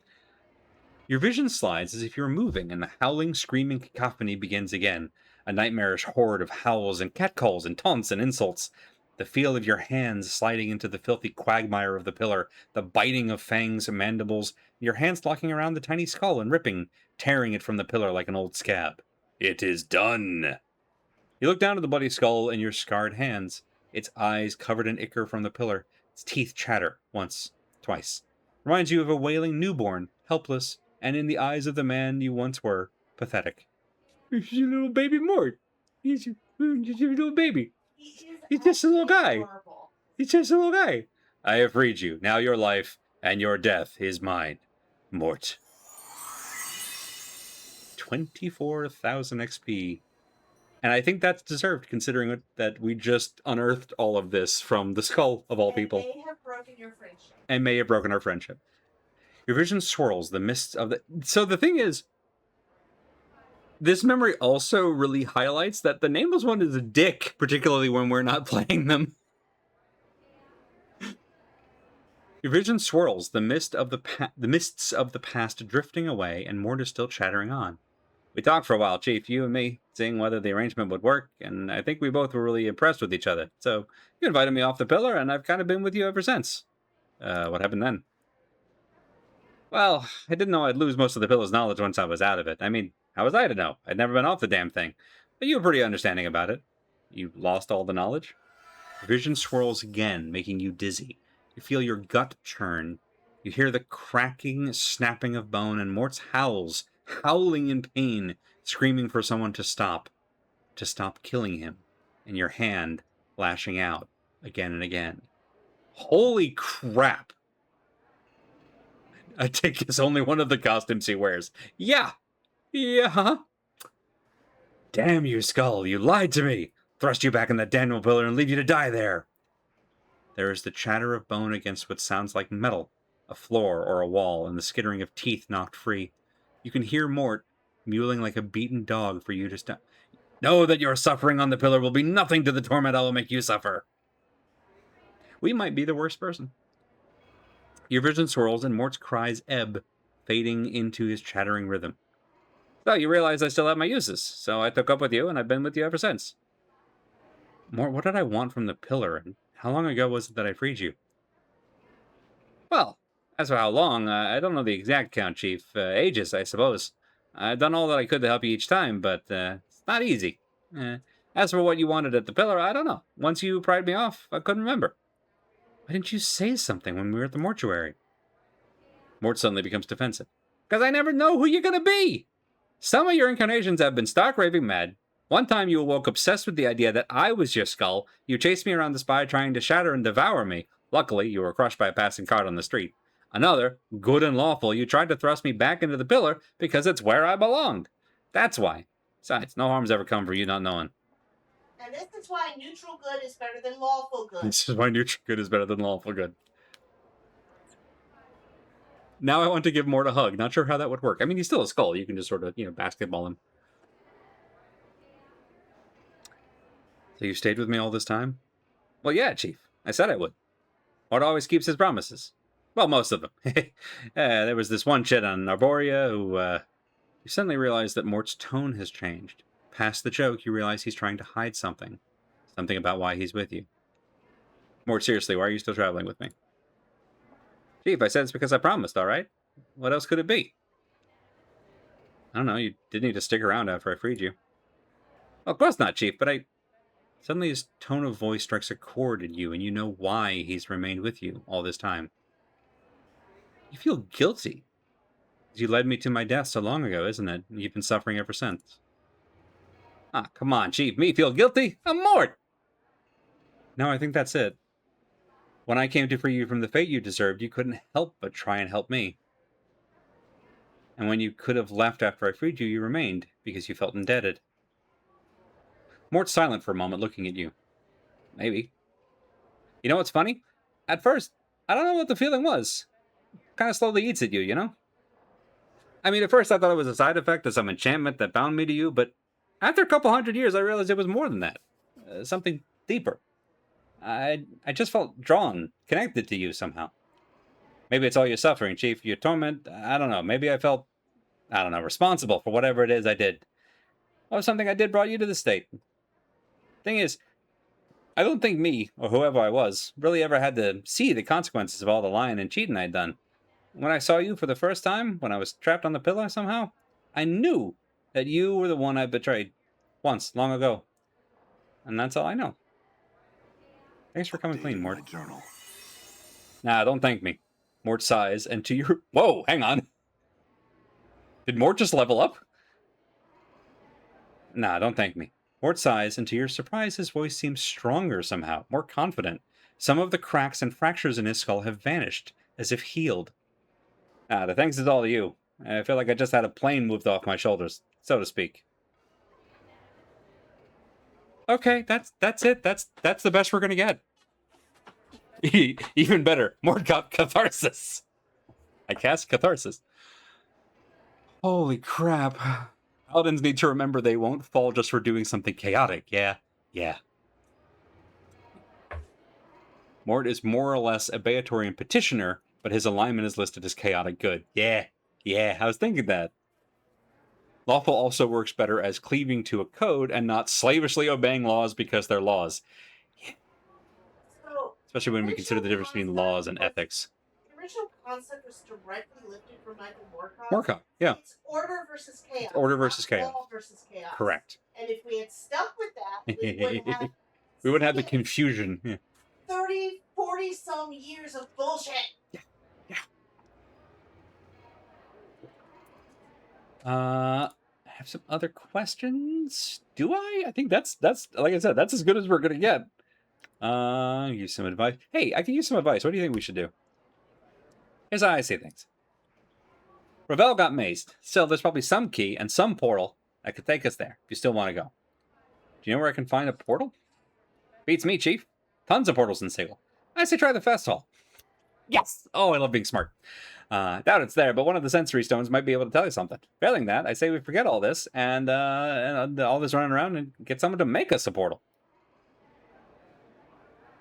Your vision slides as if you're moving, and the howling, screaming cacophony begins again. A nightmarish horde of howls and catcalls and taunts and insults. The feel of your hands sliding into the filthy quagmire of the pillar, the biting of fangs and mandibles, your hands locking around the tiny skull and ripping, tearing it from the pillar like an old scab. It is done. You look down at the bloody skull in your scarred hands, its eyes covered in ichor from the pillar, its teeth chatter once, twice. Reminds you of a wailing newborn, helpless, and in the eyes of the man you once were, pathetic. He's your little baby Mort. He's your little baby. He's just a little guy. Adorable. He's just a little guy. I have freed you. Now your life and your death is mine. Mort. 24,000 XP. And I think that's deserved, considering that we just unearthed all of this from the skull of all people. May have broken your friendship. And may have broken our friendship. Your vision swirls the mists of the... So the thing is, this memory also really highlights that the Nameless One is a dick, particularly when we're not playing them. Your vision swirls, the mists of the past drifting away, and Mort is still chattering on. We talked for a while, Chief, you and me, seeing whether the arrangement would work, and I think we both were really impressed with each other. So you invited me off the pillar, and I've kind of been with you ever since. What happened then? Well, I didn't know I'd lose most of the pillow's knowledge once I was out of it. I mean, how was I to know? I'd never been off the damn thing. But you were pretty understanding about it. You lost all the knowledge? Vision swirls again, making you dizzy. You feel your gut churn. You hear the cracking, snapping of bone, and Mort's howls, howling in pain, screaming for someone to stop killing him, and your hand lashing out again and again. Holy crap! I take it's only one of the costumes he wears. Yeah! Yeah! Damn you, Skull, you lied to me! Thrust you back in that Daniel pillar and leave you to die there! There is the chatter of bone against what sounds like metal, a floor or a wall, and the skittering of teeth knocked free. You can hear Mort mewling like a beaten dog for you to stop. Know that your suffering on the pillar will be nothing to the torment I will make you suffer. We might be the worst person. Your vision swirls and Mort's cries ebb, fading into his chattering rhythm. So you realize I still have my uses, so I took up with you and I've been with you ever since. Mort, what did I want from the pillar, and how long ago was it that I freed you? Well, as for how long, I don't know the exact count, Chief. Ages, I suppose. I've done all that I could to help you each time, but it's not easy. As for what you wanted at the pillar, I don't know. Once you pried me off, I couldn't remember. Why didn't you say something when we were at the mortuary? Mort suddenly becomes defensive. Because I never know who you're going to be! Some of your incarnations have been stark raving mad. One time you awoke obsessed with the idea that I was your skull. You chased me around the spy trying to shatter and devour me. Luckily, you were crushed by a passing cart on the street. Another, good and lawful, you tried to thrust me back into the pillar because it's where I belonged. That's why. Besides, no harm's ever come from you not knowing. And this is why neutral good is better than lawful good. This is why neutral good is better than lawful good. Now I want to give Mort a hug. Not sure how that would work. I mean, he's still a skull. You can just sort of, basketball him. So you stayed with me all this time? Well, yeah, Chief. I said I would. Mort always keeps his promises. Well, most of them. There was this one chit on Arborea who, You suddenly realize that Mort's tone has changed. Past the joke, you realize he's trying to hide something. Something about why he's with you. Mort, seriously, why are you still traveling with me? Chief, I said it's because I promised, alright? What else could it be? I don't know, you didn't need to stick around after I freed you. Well, of course not, Chief, but Suddenly his tone of voice strikes a chord in you, and you know why he's remained with you all this time. You feel guilty. You led me to my death so long ago, isn't it? You've been suffering ever since. Ah, come on, Chief. Me feel guilty? I'm Mort! No, I think that's it. When I came to free you from the fate you deserved, you couldn't help but try and help me. And when you could have left after I freed you, you remained, because you felt indebted. Mort's silent for a moment, looking at you. Maybe. You know what's funny? At first, I don't know what the feeling was. Kind of slowly eats at you, you know? I mean, at first I thought it was a side effect of some enchantment that bound me to you, but after a couple 100 years, I realized it was more than that. Something deeper. I just felt drawn, connected to you somehow. Maybe it's all your suffering, Chief, your torment. I don't know. Maybe I felt, responsible for whatever it is I did. Or something I did brought you to this state. Thing is, I don't think me, or whoever I was, really ever had to see the consequences of all the lying and cheating I'd done. When I saw you for the first time, when I was trapped on the pillar somehow, I knew that you were the one I betrayed. Once, long ago. And that's all I know. Thanks for coming clean, Mort. Journal. Nah, don't thank me. Mort sighs, and to your... Whoa, hang on. Did Mort just level up? Nah, don't thank me. Mort sighs, and to your surprise, his voice seems stronger somehow, more confident. Some of the cracks and fractures in his skull have vanished, as if healed. Ah, the thanks is all to you. I feel like I just had a plane moved off my shoulders, so to speak. Okay, that's it. That's the best we're gonna get. Even better, Mort got Catharsis. I cast Catharsis. Holy crap. Paladins need to remember they won't fall just for doing something chaotic. Yeah. Mort is more or less a Beatorian petitioner, but his alignment is listed as chaotic good. Yeah, I was thinking that. Lawful also works better as cleaving to a code and not slavishly obeying laws because they're laws. Yeah. So, Especially when we consider the difference between laws and ethics. the original concept was directly lifted from Michael Moorcock. Moorcock, yeah. It's order versus chaos. It's order versus chaos. Law versus chaos. Correct. And if we had stuck with that, we would have we wouldn't have the confusion. Yeah. 30, 40 some years of bullshit. Yeah. I have some other questions. Do I? I think that's like I said, that's as good as we're gonna get. Use some advice. Hey, I can use some advice. What do you think we should do? Here's how I say things. Ravel got maced, so there's probably some key and some portal that could take us there if you still want to go. Do you know where I can find a portal? Beats me, Chief. Tons of portals in Sigil. I say try the fest hall. Yes! Oh, I love being smart. Doubt it's there, but one of the sensory stones might be able to tell you something. Failing that, I say we forget all this and all this running around and get someone to make us a portal.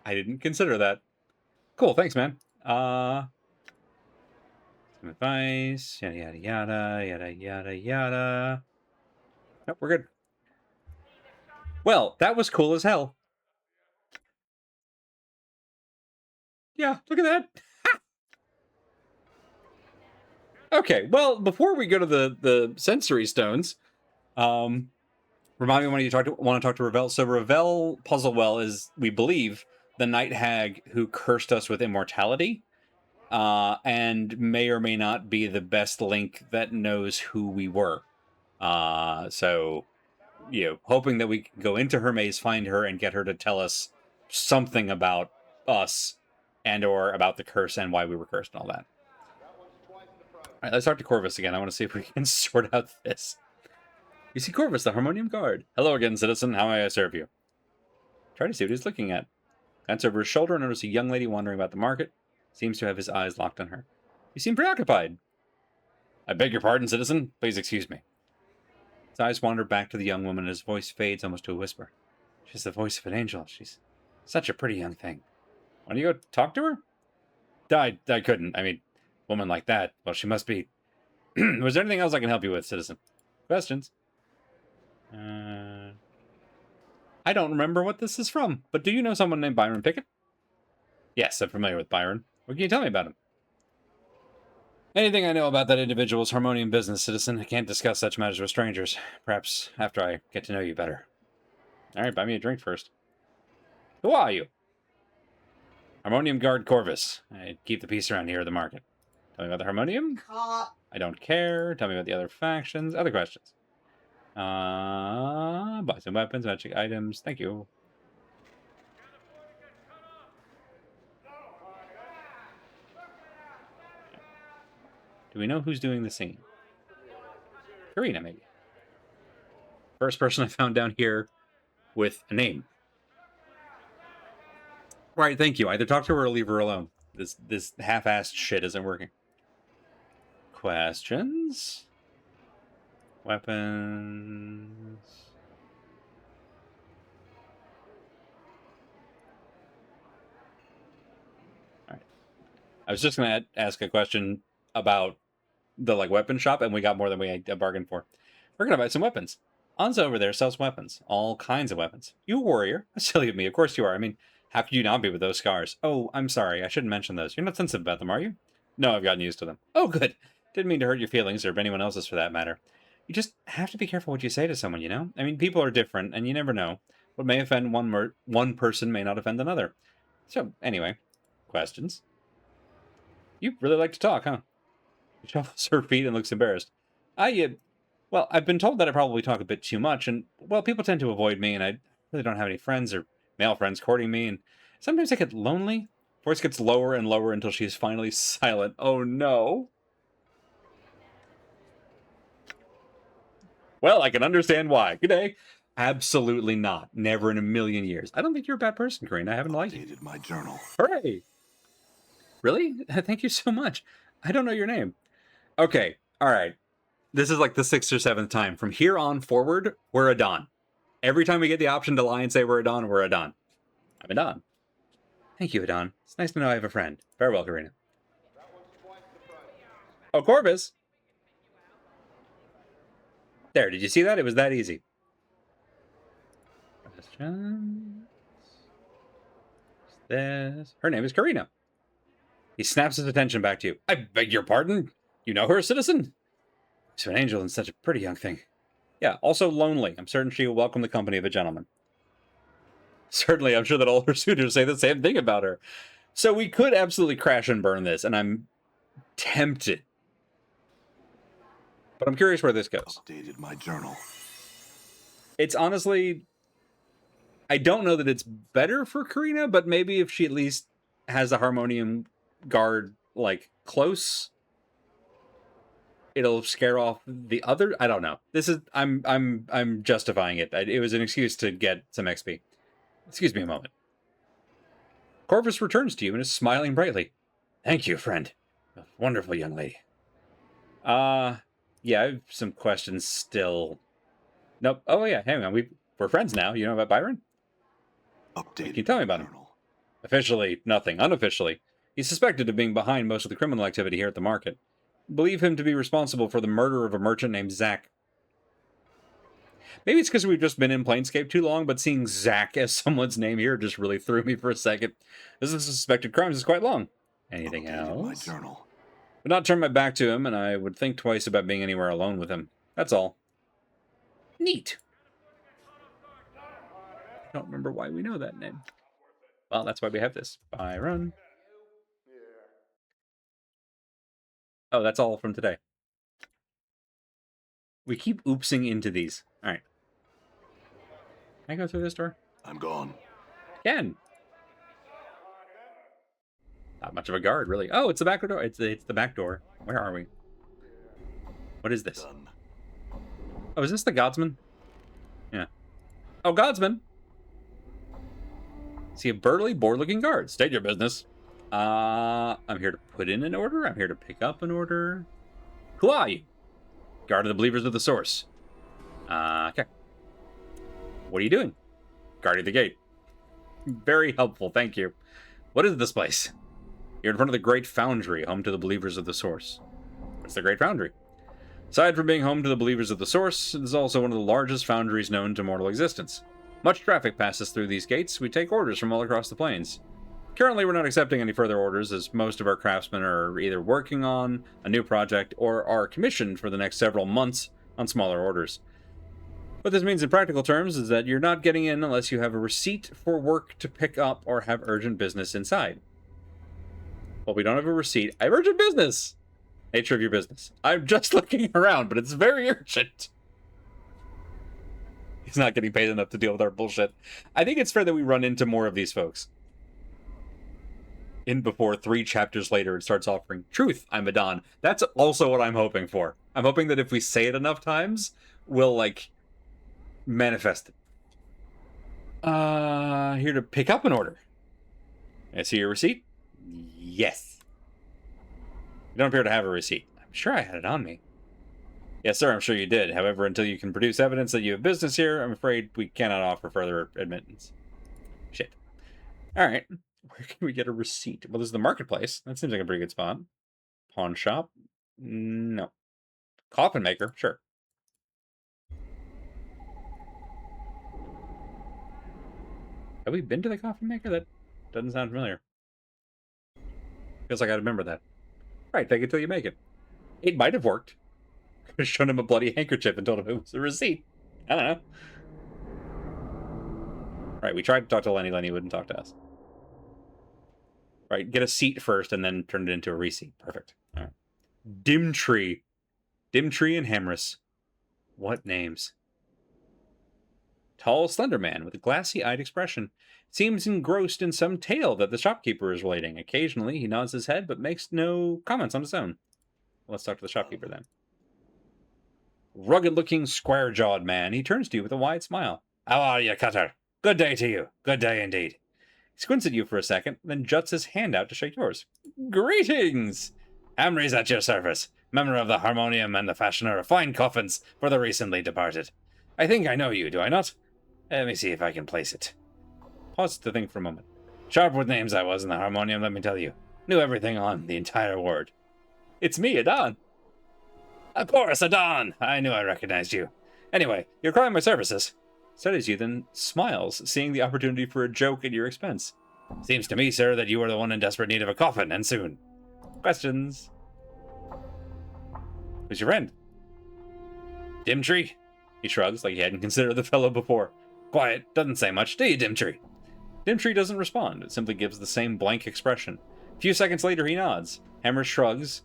I didn't consider that. Cool, thanks, man. Some advice, yada yada yada, yada yada yada. Nope, we're good. Well, that was cool as hell. Yeah, look at that. Okay, well, before we go to the sensory stones, remind me when you want to talk to Ravel. So Ravel Puzzlewell is, we believe, the night hag who cursed us with immortality, and may or may not be the best link that knows who we were. So, hoping that we can go into her maze, find her, and get her to tell us something about us and or about the curse and why we were cursed and all that. All right, let's talk to Corvus again. I want to see if we can sort out this. You see Corvus, the Harmonium Guard. Hello again, citizen. How may I serve you? Try to see what he's looking at. Glance over his shoulder and notice a young lady wandering about the market. Seems to have his eyes locked on her. You seem preoccupied. I beg your pardon, citizen. Please excuse me. His eyes wander back to the young woman and his voice fades almost to a whisper. She's the voice of an angel. She's such a pretty young thing. Want to go talk to her? I couldn't. I mean, woman like that, well, she must be... Was there anything else I can help you with, citizen? Questions? I don't remember what this is from, but do you know someone named Byron Pickett? Yes, I'm familiar with Byron. What can you tell me about him? Anything I know about that individual's Harmonium business, citizen. I can't discuss such matters with strangers. Perhaps after I get to know you better. All right, buy me a drink first. Who are you? Harmonium Guard Corvus. I keep the peace around here at the market. Tell me about the Harmonium? I don't care. Tell me about the other factions. Other questions. Buy some weapons, magic items. Thank you. Do we know who's doing the singing? Karina, maybe. First person I found down here with a name. Right, thank you. Either talk to her or leave her alone. This half-assed shit isn't working. Questions? Weapons? Alright. I was just going to ask a question about the weapon shop, and we got more than we bargained for. We're going to buy some weapons. Anza over there sells weapons. All kinds of weapons. You a warrior? Silly of me. Of course you are. I mean, how could you not be with those scars? Oh, I'm sorry. I shouldn't mention those. You're not sensitive about them, are you? No, I've gotten used to them. Oh, good. Didn't mean to hurt your feelings, or anyone else's for that matter. You just have to be careful what you say to someone, you know? I mean, people are different, and you never know. What may offend one person may not offend another. So, anyway, questions? You really like to talk, huh? She shuffles her feet and looks embarrassed. Well, I've been told that I probably talk a bit too much, and, well, people tend to avoid me, and I really don't have any friends or male friends courting me, and sometimes I get lonely. Voice gets lower and lower until she is finally silent. Oh, no. Well, I can understand why. Good day. Absolutely not. Never in a million years. I don't think you're a bad person, Karina. I haven't liked you. Updated my journal. Hooray! Really? Thank you so much. I don't know your name. Okay, all right. This is like the 6th or 7th time. From here on forward, we're Adon. Every time we get the option to lie and say we're Adon, we're Adon. I'm Adon. Thank you, Adon. It's nice to know I have a friend. Farewell, Karina. Oh, Corvus! There, did you see that? It was that easy. Questions? This. Her name is Karina. He snaps his attention back to you. I beg your pardon? You know her, citizen? She's an angel and such a pretty young thing. Yeah, also lonely. I'm certain she will welcome the company of a gentleman. Certainly, I'm sure that all her suitors say the same thing about her. So we could absolutely crash and burn this, and I'm tempted. But I'm curious where this goes. Updated my journal. It's honestly... I don't know that it's better for Karina, but maybe if she at least has a Harmonium guard, like, close, it'll scare off the other... I don't know. This is... I'm justifying it. It was an excuse to get some XP. Excuse me a moment. Corvus returns to you and is smiling brightly. Thank you, friend. A wonderful young lady. Yeah, I have some questions still. Nope. Oh, yeah, hang on. We're friends now. You know about Byron? Updated. Can you tell me about him? Officially, nothing. Unofficially, he's suspected of being behind most of the criminal activity here at the market. Believe him to be responsible for the murder of a merchant named Zach. Maybe it's because we've just been in Planescape too long, but seeing Zach as someone's name here just really threw me for a second. This is suspected crimes is quite long. Anything Updated my else? journal. Would not turn my back to him, and I would think twice about being anywhere alone with him. That's all. Neat. I don't remember why we know that name. Well, that's why we have this. Byron. Oh, that's all from today. We keep oopsing into these. All right. Can I go through this door? I'm gone. Can. Not much of a guard, really. Oh, it's the back door. It's the back door. Where are we? What is this? Done. Oh, is this the Godsman? Yeah. Oh, Godsman. See a burly, bored-looking guard. State your business. I'm here to put in an order. I'm here to pick up an order. Who are you? Guard of the Believers of the Source. Okay. What are you doing? Guarding the gate. Very helpful, thank you. What is this place? You're in front of the Great Foundry, home to the Believers of the Source. What's the Great Foundry? Aside from being home to the Believers of the Source, it is also one of the largest foundries known to mortal existence. Much traffic passes through these gates. We take orders from all across the plains. Currently, we're not accepting any further orders, as most of our craftsmen are either working on a new project or are commissioned for the next several months on smaller orders. What this means in practical terms is that you're not getting in unless you have a receipt for work to pick up or have urgent business inside. Well, we don't have a receipt. I have urgent business! Nature of your business. I'm just looking around, but it's very urgent. He's not getting paid enough to deal with our bullshit. I think it's fair that we run into more of these folks. In before 3 chapters later, it starts offering truth, I'm a Don. That's also what I'm hoping for. I'm hoping that if we say it enough times, we'll, like, manifest it. Here to pick up an order. I see your receipt? Yes. You don't appear to have a receipt. I'm sure I had it on me. Yes, sir, I'm sure you did. However, until you can produce evidence that you have business here, I'm afraid we cannot offer further admittance. Shit. Alright. Where can we get a receipt? Well, there's the marketplace. That seems like a pretty good spot. Pawn shop? No. Coffin maker? Sure. Have we been to the coffin maker? That doesn't sound familiar. Feels like I remember that. Right, fake it till you make it. It might have worked. Could have shown him a bloody handkerchief and told him it was a receipt. I don't know. Right, we tried to talk to Lenny. Lenny wouldn't talk to us. Right, get a seat first and then turn it into a receipt. Perfect. All right. Dimtree. Dimtree and Hamris. What names? Tall, slender man with a glassy-eyed expression. Seems engrossed in some tale that the shopkeeper is relating. Occasionally, he nods his head, but makes no comments on his own. Let's talk to the shopkeeper, then. Rugged-looking, square-jawed man. He turns to you with a wide smile. How are you, Cutter? Good day to you. Good day, indeed. He squints at you for a second, then juts his hand out to shake yours. Greetings! Hamry's at your service, member of the Harmonium and the fashioner of fine coffins for the recently departed. I think I know you, do I not? Let me see if I can place it. Pause to think for a moment. Sharp with names I was in the Harmonium, let me tell you. Knew everything on the entire ward. It's me, Adon. Of course, Adon! I knew I recognized you. Anyway, you're calling my services. Studies you, then smiles, seeing the opportunity for a joke at your expense. Seems to me, sir, that you are the one in desperate need of a coffin, and soon. Questions. Who's your friend? Dimtree. He shrugs like he hadn't considered the fellow before. Quiet, doesn't say much, do you, Dimtree? Dimtree doesn't respond. It simply gives the same blank expression. A few seconds later, he nods. Hammer shrugs,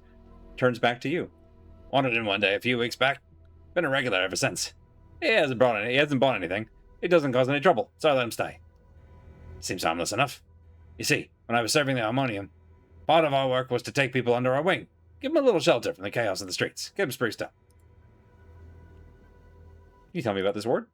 turns back to you. Wanted him one day a few weeks back. Been a regular ever since. He hasn't bought anything. It doesn't cause any trouble, so I let him stay. Seems harmless enough. You see, when I was serving the Harmonium, part of our work was to take people under our wing. Give them a little shelter from the chaos of the streets. Get them spruced up. Can you tell me about this ward?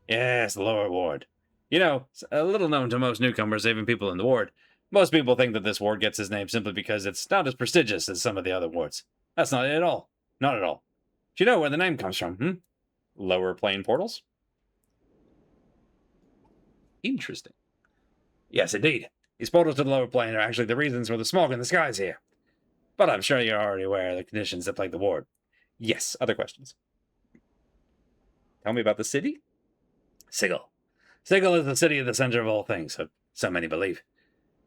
Yes, the lower ward. You know, a little known to most newcomers, even people in the ward. Most people think that this ward gets its name simply because it's not as prestigious as some of the other wards. That's not it at all. Not at all. Do you know where the name comes from, Lower plane portals? Interesting. Yes, indeed. These portals to the lower plane are actually the reasons for the smog in the skies here. But I'm sure you're already aware of the conditions that plague the ward. Yes, other questions? Tell me about the city? Sigil. Sigil is the city of the center of all things, so many believe.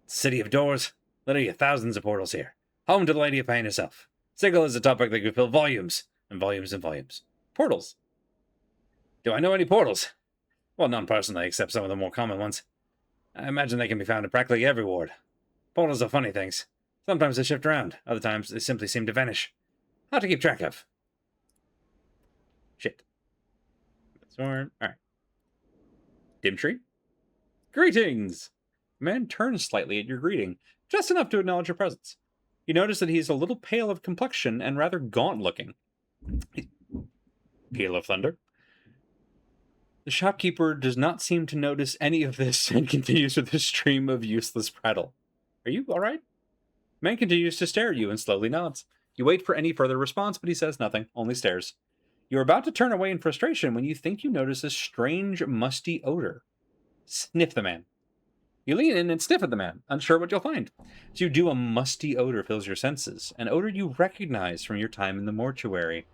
It's the city of doors, literally thousands of portals here. Home to the Lady of Pain herself. Sigil is a topic that could fill volumes and volumes and volumes. Portals. Do I know any portals? Well, none personally, except some of the more common ones. I imagine they can be found in practically every ward. Portals are funny things. Sometimes they shift around, other times they simply seem to vanish. Hard to keep track of. Shit. Alright. Dimtree? Greetings! The man turns slightly at your greeting, just enough to acknowledge your presence. You notice that he is a little pale of complexion and rather gaunt-looking. Peal of thunder. The shopkeeper does not seem to notice any of this and continues with a stream of useless prattle. Are you alright? Man continues to stare at you and slowly nods. You wait for any further response, but he says nothing, only stares. You're about to turn away in frustration when you think you notice a strange, musty odor. Sniff the man. You lean in and sniff at the man, unsure what you'll find. As you do, a musty odor fills your senses, an odor you recognize from your time in the mortuary.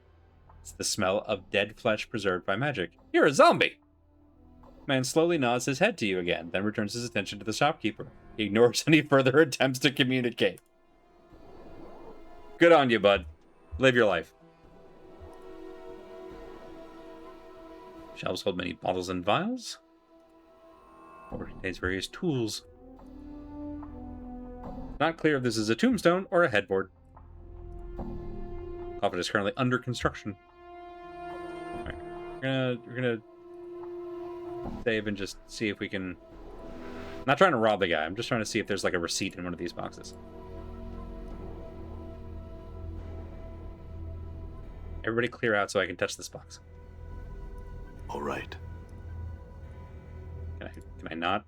It's the smell of dead flesh preserved by magic. You're a zombie! Man slowly nods his head to you again, then returns his attention to the shopkeeper. He ignores any further attempts to communicate. Good on you, bud. Live your life. Shelves hold many bottles and vials. Or contains various tools. Not clear if this is a tombstone or a headboard. Coffin is currently under construction. Alright. We're gonna save and just see if we can... I'm not trying to rob the guy. I'm just trying to see if there's like a receipt in one of these boxes. Everybody clear out so I can touch this box. All right. Can I not?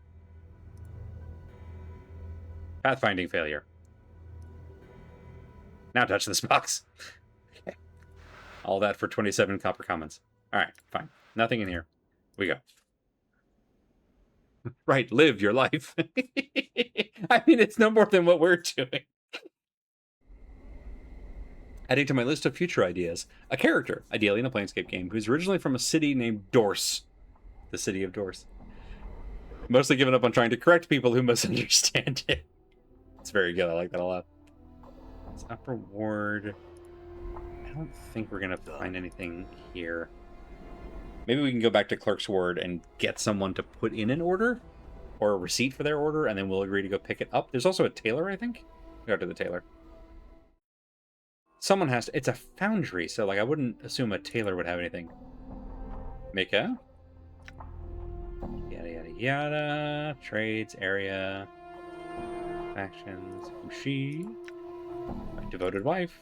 Pathfinding failure. Now touch this box. Okay. All that for 27 copper commons. Alright, fine. Nothing in here. We go. Right, live your life. I mean, it's no more than what we're doing. Adding to my list of future ideas, a character, ideally in a Planescape game, who's originally from a city named Dorse. The city of Dorse. Mostly given up on trying to correct people who misunderstand it. It's very good, I like that a lot. It's upper ward. I don't think we're gonna find anything here. Maybe we can go back to Clerk's Ward and get someone to put in an order? Or a receipt for their order, and then we'll agree to go pick it up. There's also a tailor, I think? Go to the tailor. Someone has to... It's a foundry, so like I wouldn't assume a tailor would have anything. Mika? Yada yada yada. Trades, area. Factions. Fushi. My devoted wife.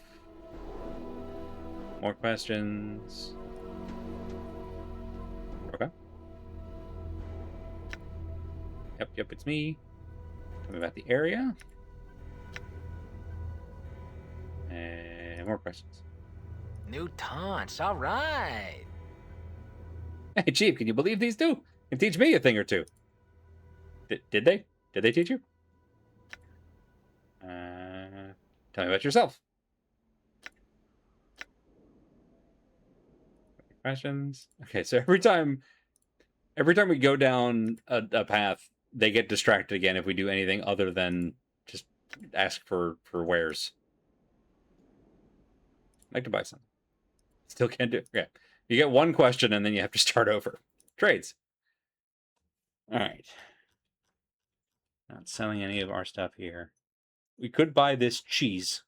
More questions. Okay. Yep, it's me. Tell me about the area. And more questions. New taunts, all right. Hey, Chief, can you believe these two? Can teach me a thing or two. Did they? Did they teach you? Tell me about yourself. Questions? Okay, so every time we go down a path, they get distracted again if we do anything other than just ask for wares. Like to buy some. Still can't do it. Okay. You get one question and then you have to start over. Trades. All right. Not selling any of our stuff here. We could buy this cheese.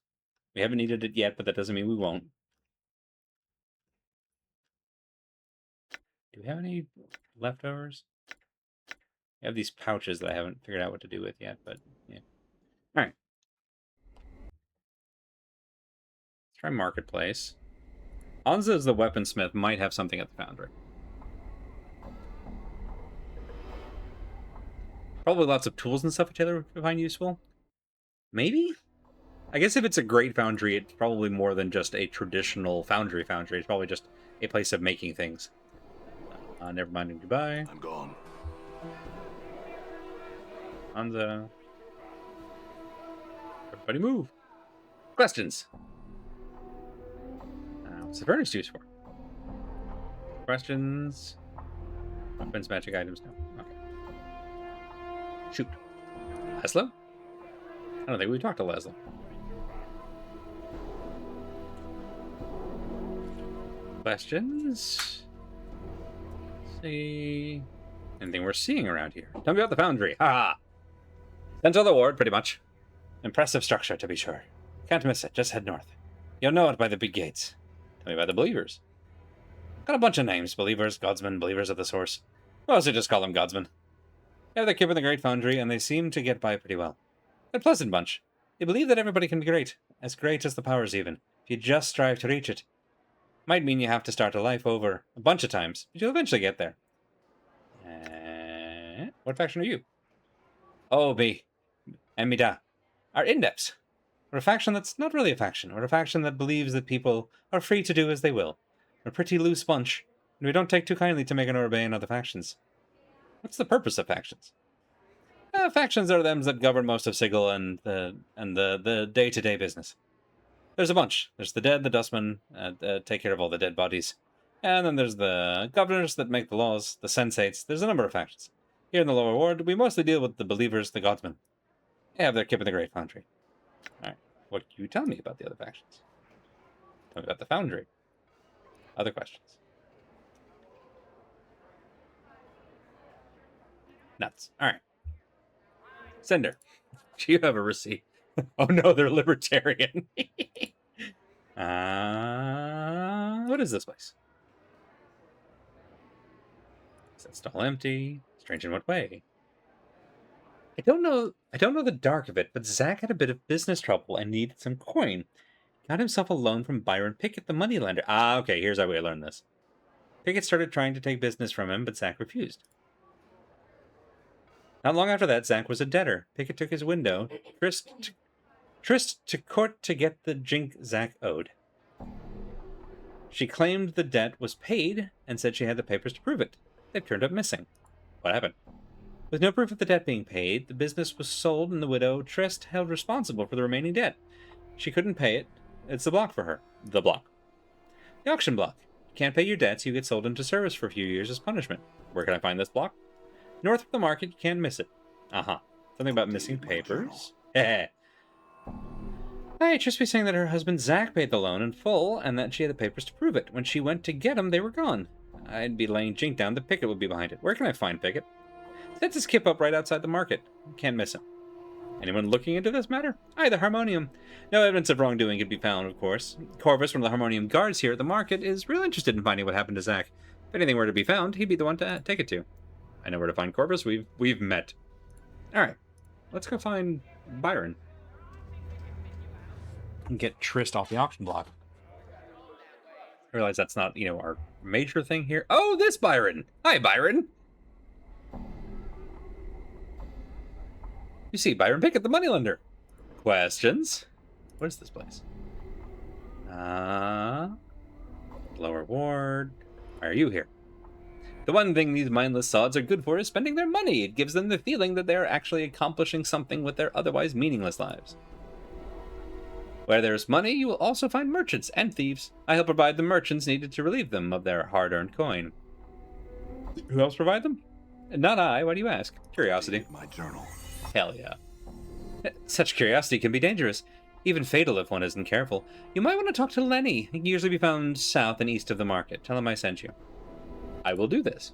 We haven't needed it yet, but that doesn't mean we won't. Do we have any leftovers? I have these pouches that I haven't figured out what to do with yet, but yeah. All right. Let's try Marketplace. Anza as the weaponsmith might have something at the foundry. Probably lots of tools and stuff Taylor would find useful. Maybe? I guess if it's a great foundry, it's probably more than just a traditional foundry. It's probably just a place of making things. Never mind in Dubai. I'm gone. Anza. Everybody move. Questions. What's the furnace used for? Questions. Weapons, magic items. No. Okay. Shoot. Laszlo? I don't think we talked to Laszlo. Questions? Let's see. Anything we're seeing around here? Tell me about the foundry. Ha! Center of the ward, pretty much. Impressive structure, to be sure. Can't miss it. Just head north. You'll know it by the big gates. Tell me about the believers. Got a bunch of names. Believers, godsmen, believers of the source. Well, so just call them godsmen. They have their kip in the Great Foundry, and they seem to get by pretty well. They're a pleasant bunch. They believe that everybody can be great as the powers even, if you just strive to reach it. Might mean you have to start a life over a bunch of times, but you'll eventually get there. What faction are you? Oh, B. And Mida. Our Indeps. We're a faction that's not really a faction. We're a faction that believes that people are free to do as they will. We're a pretty loose bunch, and we don't take too kindly to making or obeying other factions. What's the purpose of factions? Factions are them that govern most of Sigil and the day-to-day business. There's a bunch. There's the dead, the dustmen, take care of all the dead bodies. And then there's the governors that make the laws, the sensates. There's a number of factions. Here in the lower ward, we mostly deal with the believers, the godsmen. They have their kip in the Great Foundry. Alright, what can you tell me about the other factions? Tell me about the Foundry. Other questions? Nuts. Alright. Sender. Do you have a receipt? Oh no, they're libertarian. What is this place? Is that stall empty? Strange in what way? I don't know the dark of it, but Zach had a bit of business trouble and needed some coin. Got himself a loan from Byron Pickett, the moneylender. Okay, here's how we learn this. Pickett started trying to take business from him, but Zach refused. Not long after that, Zach was a debtor. Pickett took his window, tryst to court to get the jink Zach owed. She claimed the debt was paid and said she had the papers to prove it. They've turned up missing. What happened? With no proof of the debt being paid, the business was sold and the widow Trist held responsible for the remaining debt. She couldn't pay it. It's the block for her. The block. The auction block. You can't pay your debts, you get sold into service for a few years as punishment. Where can I find this block? North of the market, you can't miss it. Something about missing papers? Hey, Trist was saying that her husband Zach paid the loan in full and that she had the papers to prove it. When she went to get them, they were gone. I'd be laying jink down that Pickett would be behind it. Where can I find Pickett? Sets his kip up right outside the market. Can't miss him. Anyone looking into this matter? Aye, the Harmonium. No evidence of wrongdoing could be found, of course. Corvus, one of the Harmonium guards here at the market, is real interested in finding what happened to Zach. If anything were to be found, he'd be the one to take it to. I know where to find Corvus. We've met. Alright. Let's go find Byron. And get Trist off the auction block. I realize that's not, our major thing here. Oh, this Byron! Hi, Byron! You see Byron Pickett, the moneylender. Questions? What is this place? Lower ward. Why are you here? The one thing these mindless sods are good for is spending their money. It gives them the feeling that they are actually accomplishing something with their otherwise meaningless lives. Where there's money, you will also find merchants and thieves. I help provide the merchants needed to relieve them of their hard-earned coin. Who else provide them? Not I. Why do you ask? Curiosity. My journal. Hell yeah. Such curiosity can be dangerous. Even fatal if one isn't careful. You might want to talk to Lenny. He can usually be found south and east of the market. Tell him I sent you. I will do this.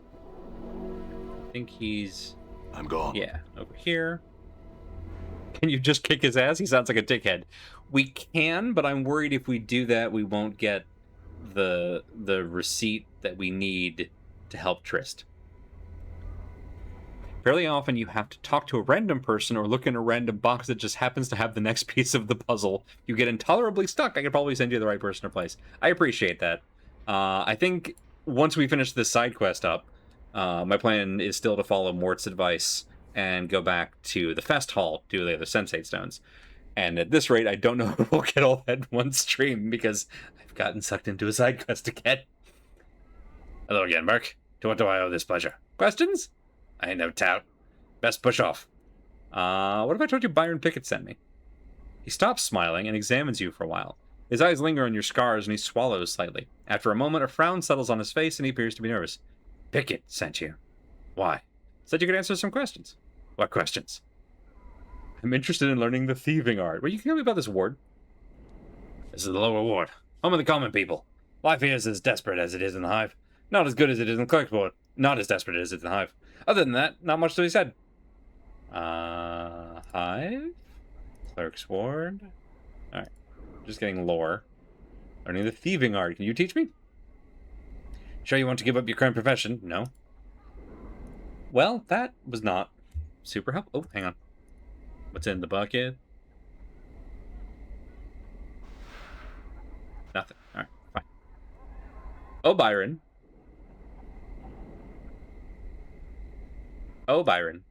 I think he's... I'm gone. Yeah, over here. Can you just kick his ass? He sounds like a dickhead. We can, but I'm worried if we do that, we won't get the receipt that we need to help Trist. Fairly often you have to talk to a random person or look in a random box that just happens to have the next piece of the puzzle. You get intolerably stuck. I could probably send you the right person or place. I appreciate that. I think once we finish this side quest up, my plan is still to follow Mort's advice and go back to the Fest Hall, do the other Sensate Stones. And at this rate, I don't know if we'll get all that in one stream, because I've gotten sucked into a side quest again. Hello again, Merc. To what do I owe this pleasure? Questions? I ain't no tout. Best push off. What if I told you Byron Pickett sent me? He stops smiling and examines you for a while. His eyes linger on your scars and he swallows slightly. After a moment, a frown settles on his face and he appears to be nervous. Pickett sent you. Why? Said you could answer some questions. What questions? I'm interested in learning the thieving art. Well, you can tell me about this ward. This is the lower ward. Home of the common people. Life here is as desperate as it is in the hive. Not as good as it is in the clerk's ward. Not as desperate as it is in the hive. Other than that, not much to be said. Hive? Clerk's ward? Alright. Just getting lore. Learning the thieving art. Can you teach me? Sure you want to give up your current profession? No. Well, that was not super helpful. Oh, hang on. What's in the bucket? Nothing. Alright, fine. Oh, Byron. Oh, Byron.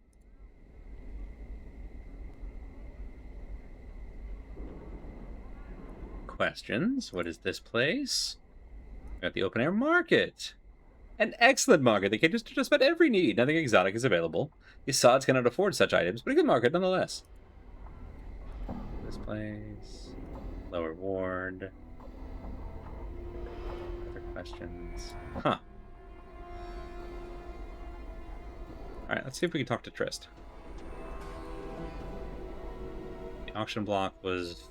Questions? What is this place? We got the open air market. An excellent market that caters to just about every need. Nothing exotic is available. The sods cannot afford such items, but a good market nonetheless. This place. Lower ward. Other questions. Huh. Alright, let's see if we can talk to Trist. The auction block was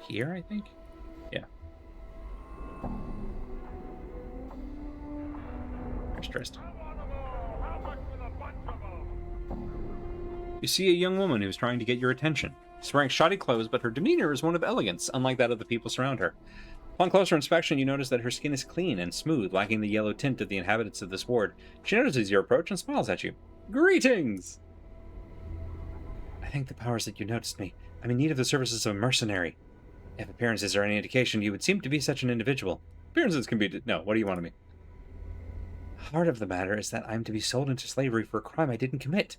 here, I think? Yeah. There's Trist. You see a young woman who's trying to get your attention. She's wearing shoddy clothes, but her demeanor is one of elegance, unlike that of the people surround her. Upon closer inspection, you notice that her skin is clean and smooth, lacking the yellow tint of the inhabitants of this ward. She notices your approach and smiles at you. Greetings! I thank the powers that you noticed me. I'm in need of the services of a mercenary. If appearances are any indication, you would seem to be such an individual. Appearances can be... No, what do you want of me? Heart of the matter is that I'm to be sold into slavery for a crime I didn't commit.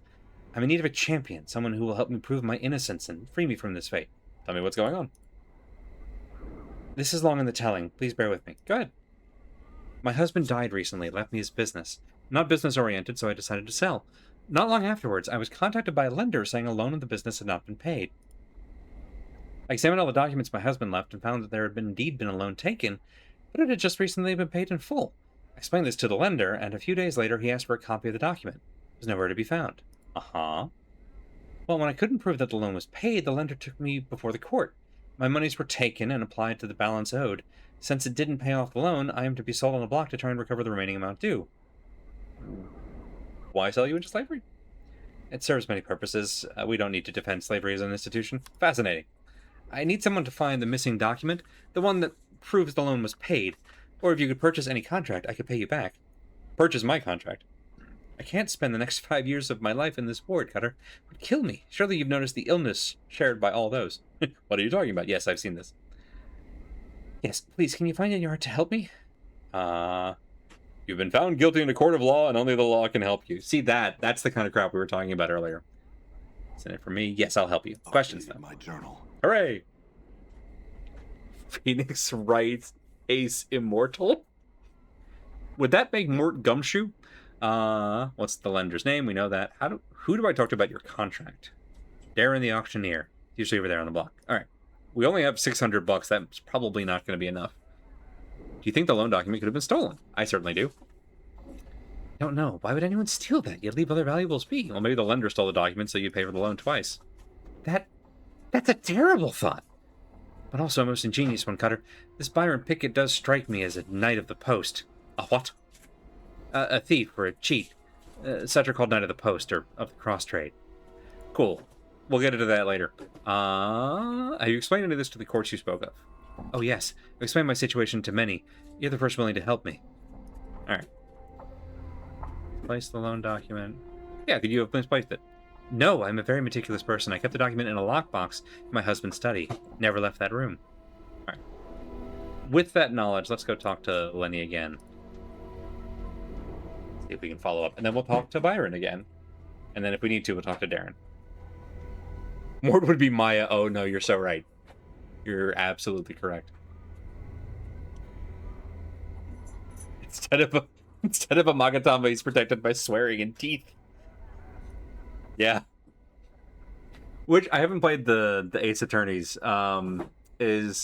I'm in need of a champion, someone who will help me prove my innocence and free me from this fate. Tell me what's going on. This is long in the telling. Please bear with me. Go ahead. My husband died recently, left me his business. Not business-oriented, so I decided to sell. Not long afterwards, I was contacted by a lender saying a loan of the business had not been paid. I examined all the documents my husband left and found that there had indeed been a loan taken, but it had just recently been paid in full. I explained this to the lender, and a few days later he asked for a copy of the document. It was nowhere to be found. Uh-huh. Well, when I couldn't prove that the loan was paid, the lender took me before the court. My monies were taken and applied to the balance owed. Since it didn't pay off the loan, I am to be sold on a block to try and recover the remaining amount due. Why sell you into slavery? It serves many purposes. We don't need to defend slavery as an institution. Fascinating. I need someone to find the missing document, the one that proves the loan was paid. Or if you could purchase any contract, I could pay you back. Purchase my contract. I can't spend the next 5 years of my life in this ward, Cutter. It would kill me. Surely you've noticed the illness shared by all those. What are you talking about? Yes, I've seen this. Yes, please, can you find in your heart to help me? You've been found guilty in a court of law, and only the law can help you. See that? That's the kind of crap we were talking about earlier. Is it for me? Yes, I'll help you. Questions, then. My journal. Hooray! Phoenix Wright Ace Immortal? Would that make Mort Gumshoe? What's the lender's name? We know that. Who do I talk to about your contract? Darren the auctioneer. Usually over there on the block. Alright. We only have $600. That's probably not going to be enough. Do you think the loan document could have been stolen? I certainly do. I don't know. Why would anyone steal that? You'd leave other valuables be. Well, maybe the lender stole the document so you'd pay for the loan twice. That That's a terrible thought, but also a most ingenious one, Cutter. This Byron Pickett does strike me as a knight of the post. A what? A thief or a cheat. Such are called knight of the post, or of the cross trade. Cool. We'll get into that later. Have you explained any of this to the courts you spoke of? Oh, yes. I've explained my situation to many. You're the first willing to help me. Alright. Place the loan document. Yeah, could you have misplaced it? No, I'm a very meticulous person. I kept the document in a lockbox in my husband's study. Never left that room. Alright. With that knowledge, let's go talk to Lenny again. See if we can follow up. And then we'll talk to Byron again. And then if we need to, we'll talk to Darren. Mort would be Maya. Oh, no, you're so right. You're absolutely correct. Instead of a Magatama, he's protected by swearing and teeth. Yeah. Which I haven't played the Ace Attorneys. Maya is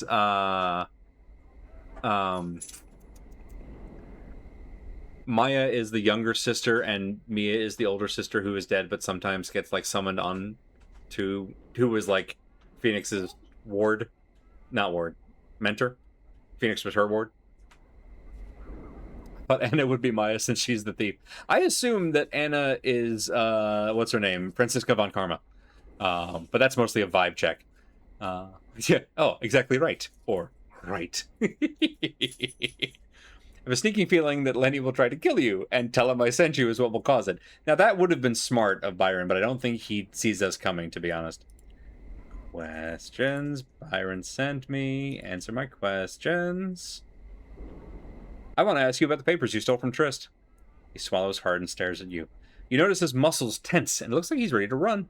the younger sister, and Mia is the older sister who is dead, but sometimes gets like summoned on to who was like Phoenix's ward, not ward, mentor. Phoenix was her ward. But Anna would be Maya since she's the thief. I assume that Anna is what's her name? Francisca von Karma. But that's mostly a vibe check. Yeah. Oh, exactly right. Or right. I have a sneaking feeling that Lenny will try to kill you, and tell him I sent you is what will cause it. Now, that would have been smart of Byron, but I don't think he sees us coming, to be honest. Questions. Byron sent me. Answer my questions. I want to ask you about the papers you stole from Trist. He swallows hard and stares at you. You notice his muscles tense, and it looks like he's ready to run.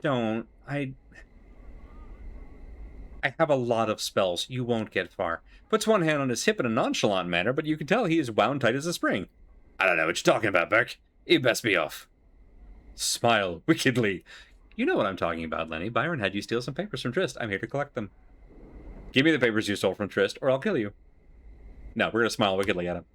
Don't. I have a lot of spells. You won't get far. Puts one hand on his hip in a nonchalant manner, but you can tell he is wound tight as a spring. I don't know what you're talking about, Burke. You best be off. Smile wickedly. You know what I'm talking about, Lenny. Byron had you steal some papers from Trist. I'm here to collect them. Give me the papers you stole from Trist, or I'll kill you. No, we're going to smile wickedly at him.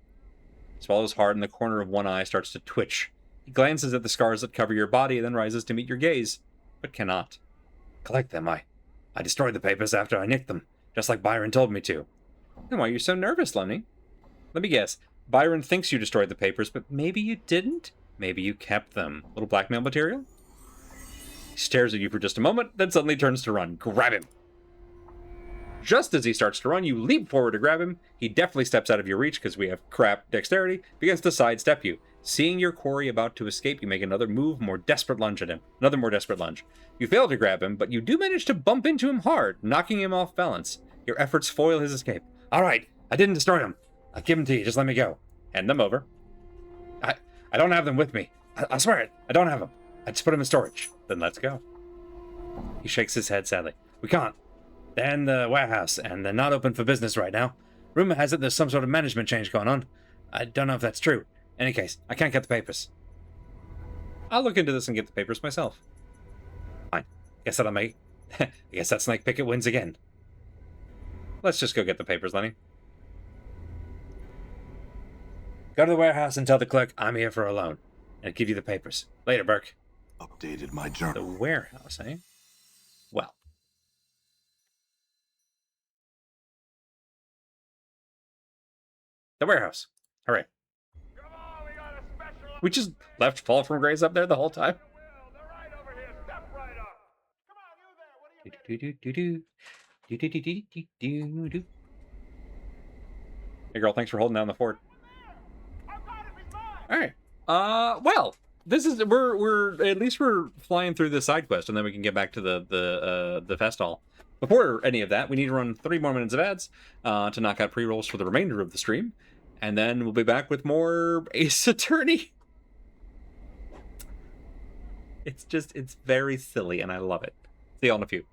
Swallows hard, and the corner of one eye starts to twitch. He glances at the scars that cover your body, and then rises to meet your gaze, but cannot. Collect them, I destroyed the papers after I nicked them, just like Byron told me to. Then why are you so nervous, Lenny? Let me guess. Byron thinks you destroyed the papers, but maybe you didn't? Maybe you kept them. Little blackmail material? He stares at you for just a moment, then suddenly turns to run. Grab him! Just as he starts to run, you leap forward to grab him. He definitely steps out of your reach because we have crap dexterity, begins to sidestep you. Seeing your quarry about to escape, you make another move, more desperate lunge at him. Another more desperate lunge. You fail to grab him, but you do manage to bump into him hard, knocking him off balance. Your efforts foil his escape. All right, I didn't destroy them. I'll give them to you, just let me go. Hand them over. I don't have them with me. I swear it, I don't have them. I just put them in storage. Then let's go. He shakes his head sadly. We can't. They're in the warehouse, and they're not open for business right now. Rumor has it there's some sort of management change going on. I don't know if that's true. In any case, I can't get the papers. I'll look into this and get the papers myself. Fine. Guess that'll make... I guess that Snake Pickett wins again. Let's just go get the papers, Lenny. Go to the warehouse and tell the clerk I'm here for a loan. And give you the papers. Later, Burke. Updated my The journal. warehouse, eh? Well. The warehouse. Hooray. We just left Fall from Grace up there the whole time. Hey girl, thanks for holding down the fort. Alright. Well, this is we're at least we're flying through the side quest, and then we can get back to the fest hall. Before any of that, we need to run 3 more minutes of ads to knock out pre-rolls for the remainder of the stream. And then we'll be back with more Ace Attorney. It's very silly, and I love it. See y'all in a few.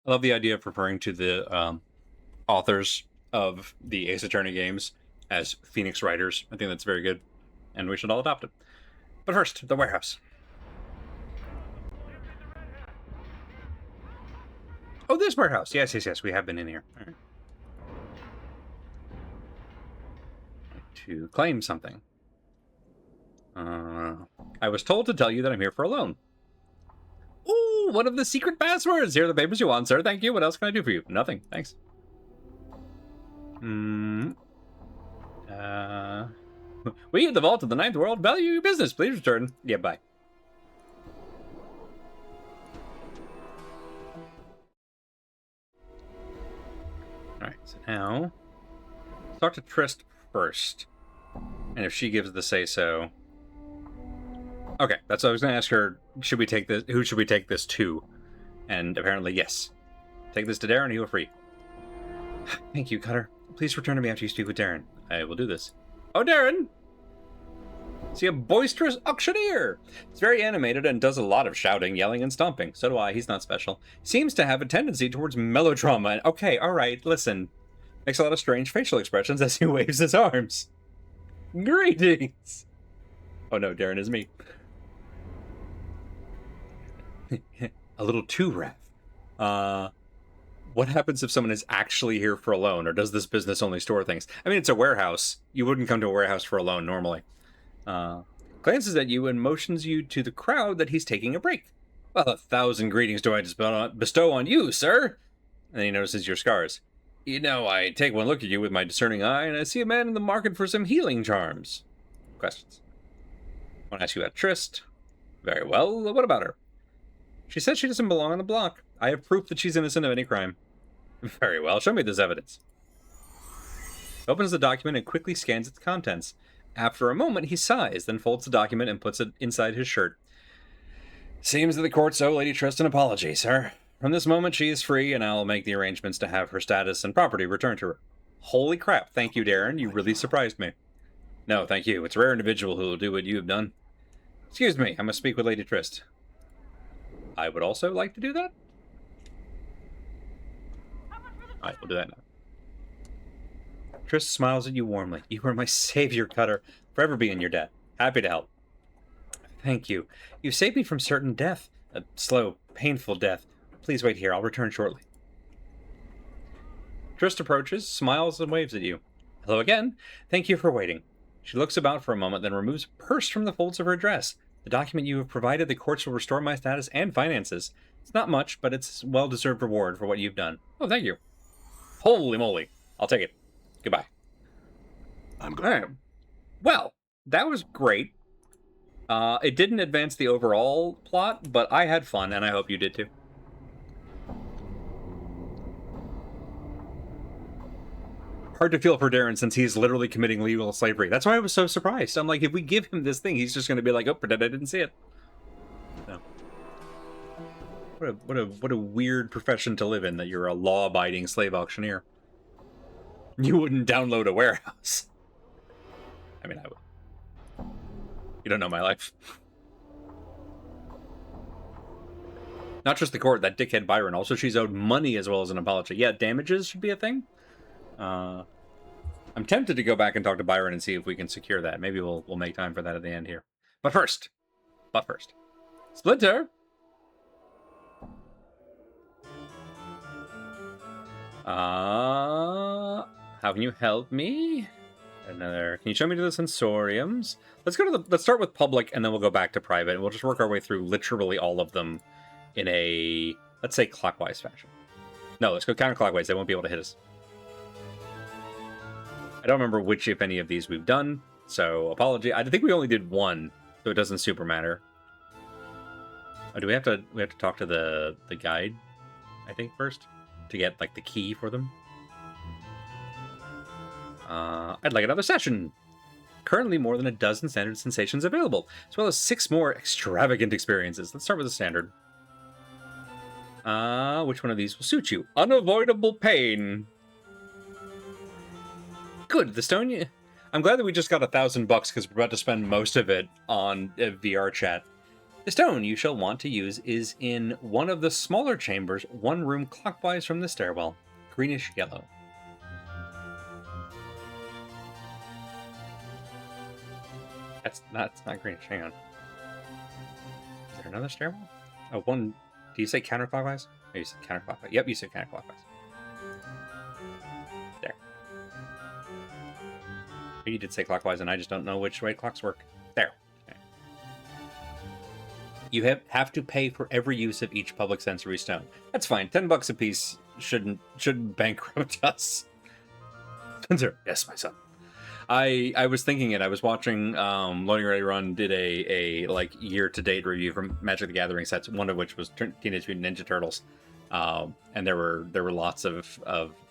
I love the idea of referring to the authors of the Ace Attorney games as Phoenix writers. I think that's very good, and we should all adopt it. But first, the warehouse. Oh, this warehouse. Yes, yes, yes. We have been in here. All right. To claim something. I was told to tell you that I'm here for a loan. Ooh, one of the secret passwords. Here are the papers you want, sir. Thank you. What else can I do for you? Nothing. Thanks. We at the Vault of the Ninth World value your business. Please return. Yeah, bye. Alright, so now talk to Trist first. And if she gives the say-so... Okay, that's what I was going to ask her. Should we take this? Who should we take this to? And apparently, yes. Take this to Darren, and he will free. Thank you, Cutter. Please return to me after you speak with Darren. I will do this. Oh, Darren! See, a boisterous auctioneer! He's very animated and does a lot of shouting, yelling, and stomping. So do I. He's not special. Seems to have a tendency towards melodrama. Okay, alright, listen. Makes a lot of strange facial expressions as he waves his arms. Greetings! Oh no, Darren is me. A little too rough. What happens if someone is actually here for a loan, or does this business only store things? I mean, it's a warehouse. You wouldn't come to a warehouse for a loan normally. Glances at you and motions you to the crowd that he's taking a break. Well, 1,000 greetings do I bestow on you, sir. And then he notices your scars. You know, I take one look at you with my discerning eye, and I see a man in the market for some healing charms. Questions? I want to ask you about Trist. Very well. What about her? She says she doesn't belong on the block. I have proof that she's innocent of any crime. Very well. Show me this evidence. He opens the document and quickly scans its contents. After a moment, he sighs, then folds the document and puts it inside his shirt. Seems that the courts owe Lady Trist an apology, sir. From this moment, she is free, and I'll make the arrangements to have her status and property returned to her. Holy crap. Thank you, Darren. You really surprised me. No, thank you. It's a rare individual who will do what you have done. Excuse me. I must speak with Lady Trist. I would also like to do that. Alright, we'll do that now. Trist smiles at you warmly. You are my savior, Cutter. Forever be in your debt. Happy to help. Thank you. You saved me from certain death. A slow, painful death. Please wait here. I'll return shortly. Trist approaches, smiles, and waves at you. Hello again. Thank you for waiting. She looks about for a moment, then removes a purse from the folds of her dress. The document you have provided the courts will restore my status and finances. It's not much, but it's a well-deserved reward for what you've done. Oh, thank you. Holy moly. I'll take it. Goodbye. I'm good. All right. Well, that was great. It didn't advance the overall plot, but I had fun, and I hope you did too. Hard to feel for Darren since he's literally committing legal slavery. That's why I was so surprised. I'm like, if we give him this thing, he's just going to be like, oh, pretend I didn't see it. So, what a weird profession to live in, that you're a law-abiding slave auctioneer. You wouldn't download a warehouse. I mean, I would. You don't know my life. Not just the court, that dickhead Byron. Also, she's owed money as well as an apology. Yeah, damages should be a thing. I'm tempted to go back and talk to Byron and see if we can secure that. Maybe we'll make time for that at the end here. But first. Splinter! How can you help me? Can you show me to the sensoriums? Let's start with public, and then we'll go back to private, and we'll just work our way through literally all of them in a, let's say, clockwise fashion. No, let's go counterclockwise. They won't be able to hit us. I don't remember which, if any, of these we've done, so apology. I think we only did one, so it doesn't super matter. Oh, do we have to talk to the guide, I think, first? To get, like, the key for them? I'd like another session. Currently more than a dozen standard sensations available, as well as 6 more extravagant experiences. Let's start with the standard. Which one of these will suit you? Unavoidable pain. Good, the stone... I'm glad that we just got $1,000 because we're about to spend most of it on VR chat. The stone you shall want to use is in one of the smaller chambers, one room clockwise from the stairwell. Greenish yellow. That's not greenish. Hang on. Is there another stairwell? Oh, one. Do you say counterclockwise? Oh, you said counterclockwise. Yep, you said counterclockwise. There. You did say clockwise, and I just don't know which way clocks work. There. Okay. You have to pay for every use of each public sensory stone. That's fine. $10 a piece shouldn't bankrupt us. Spencer, yes, my son. I was thinking it. I was watching Loading Ready Run did a like year-to-date review from Magic the Gathering sets, one of which was Teenage Mutant Ninja Turtles. And there were lots of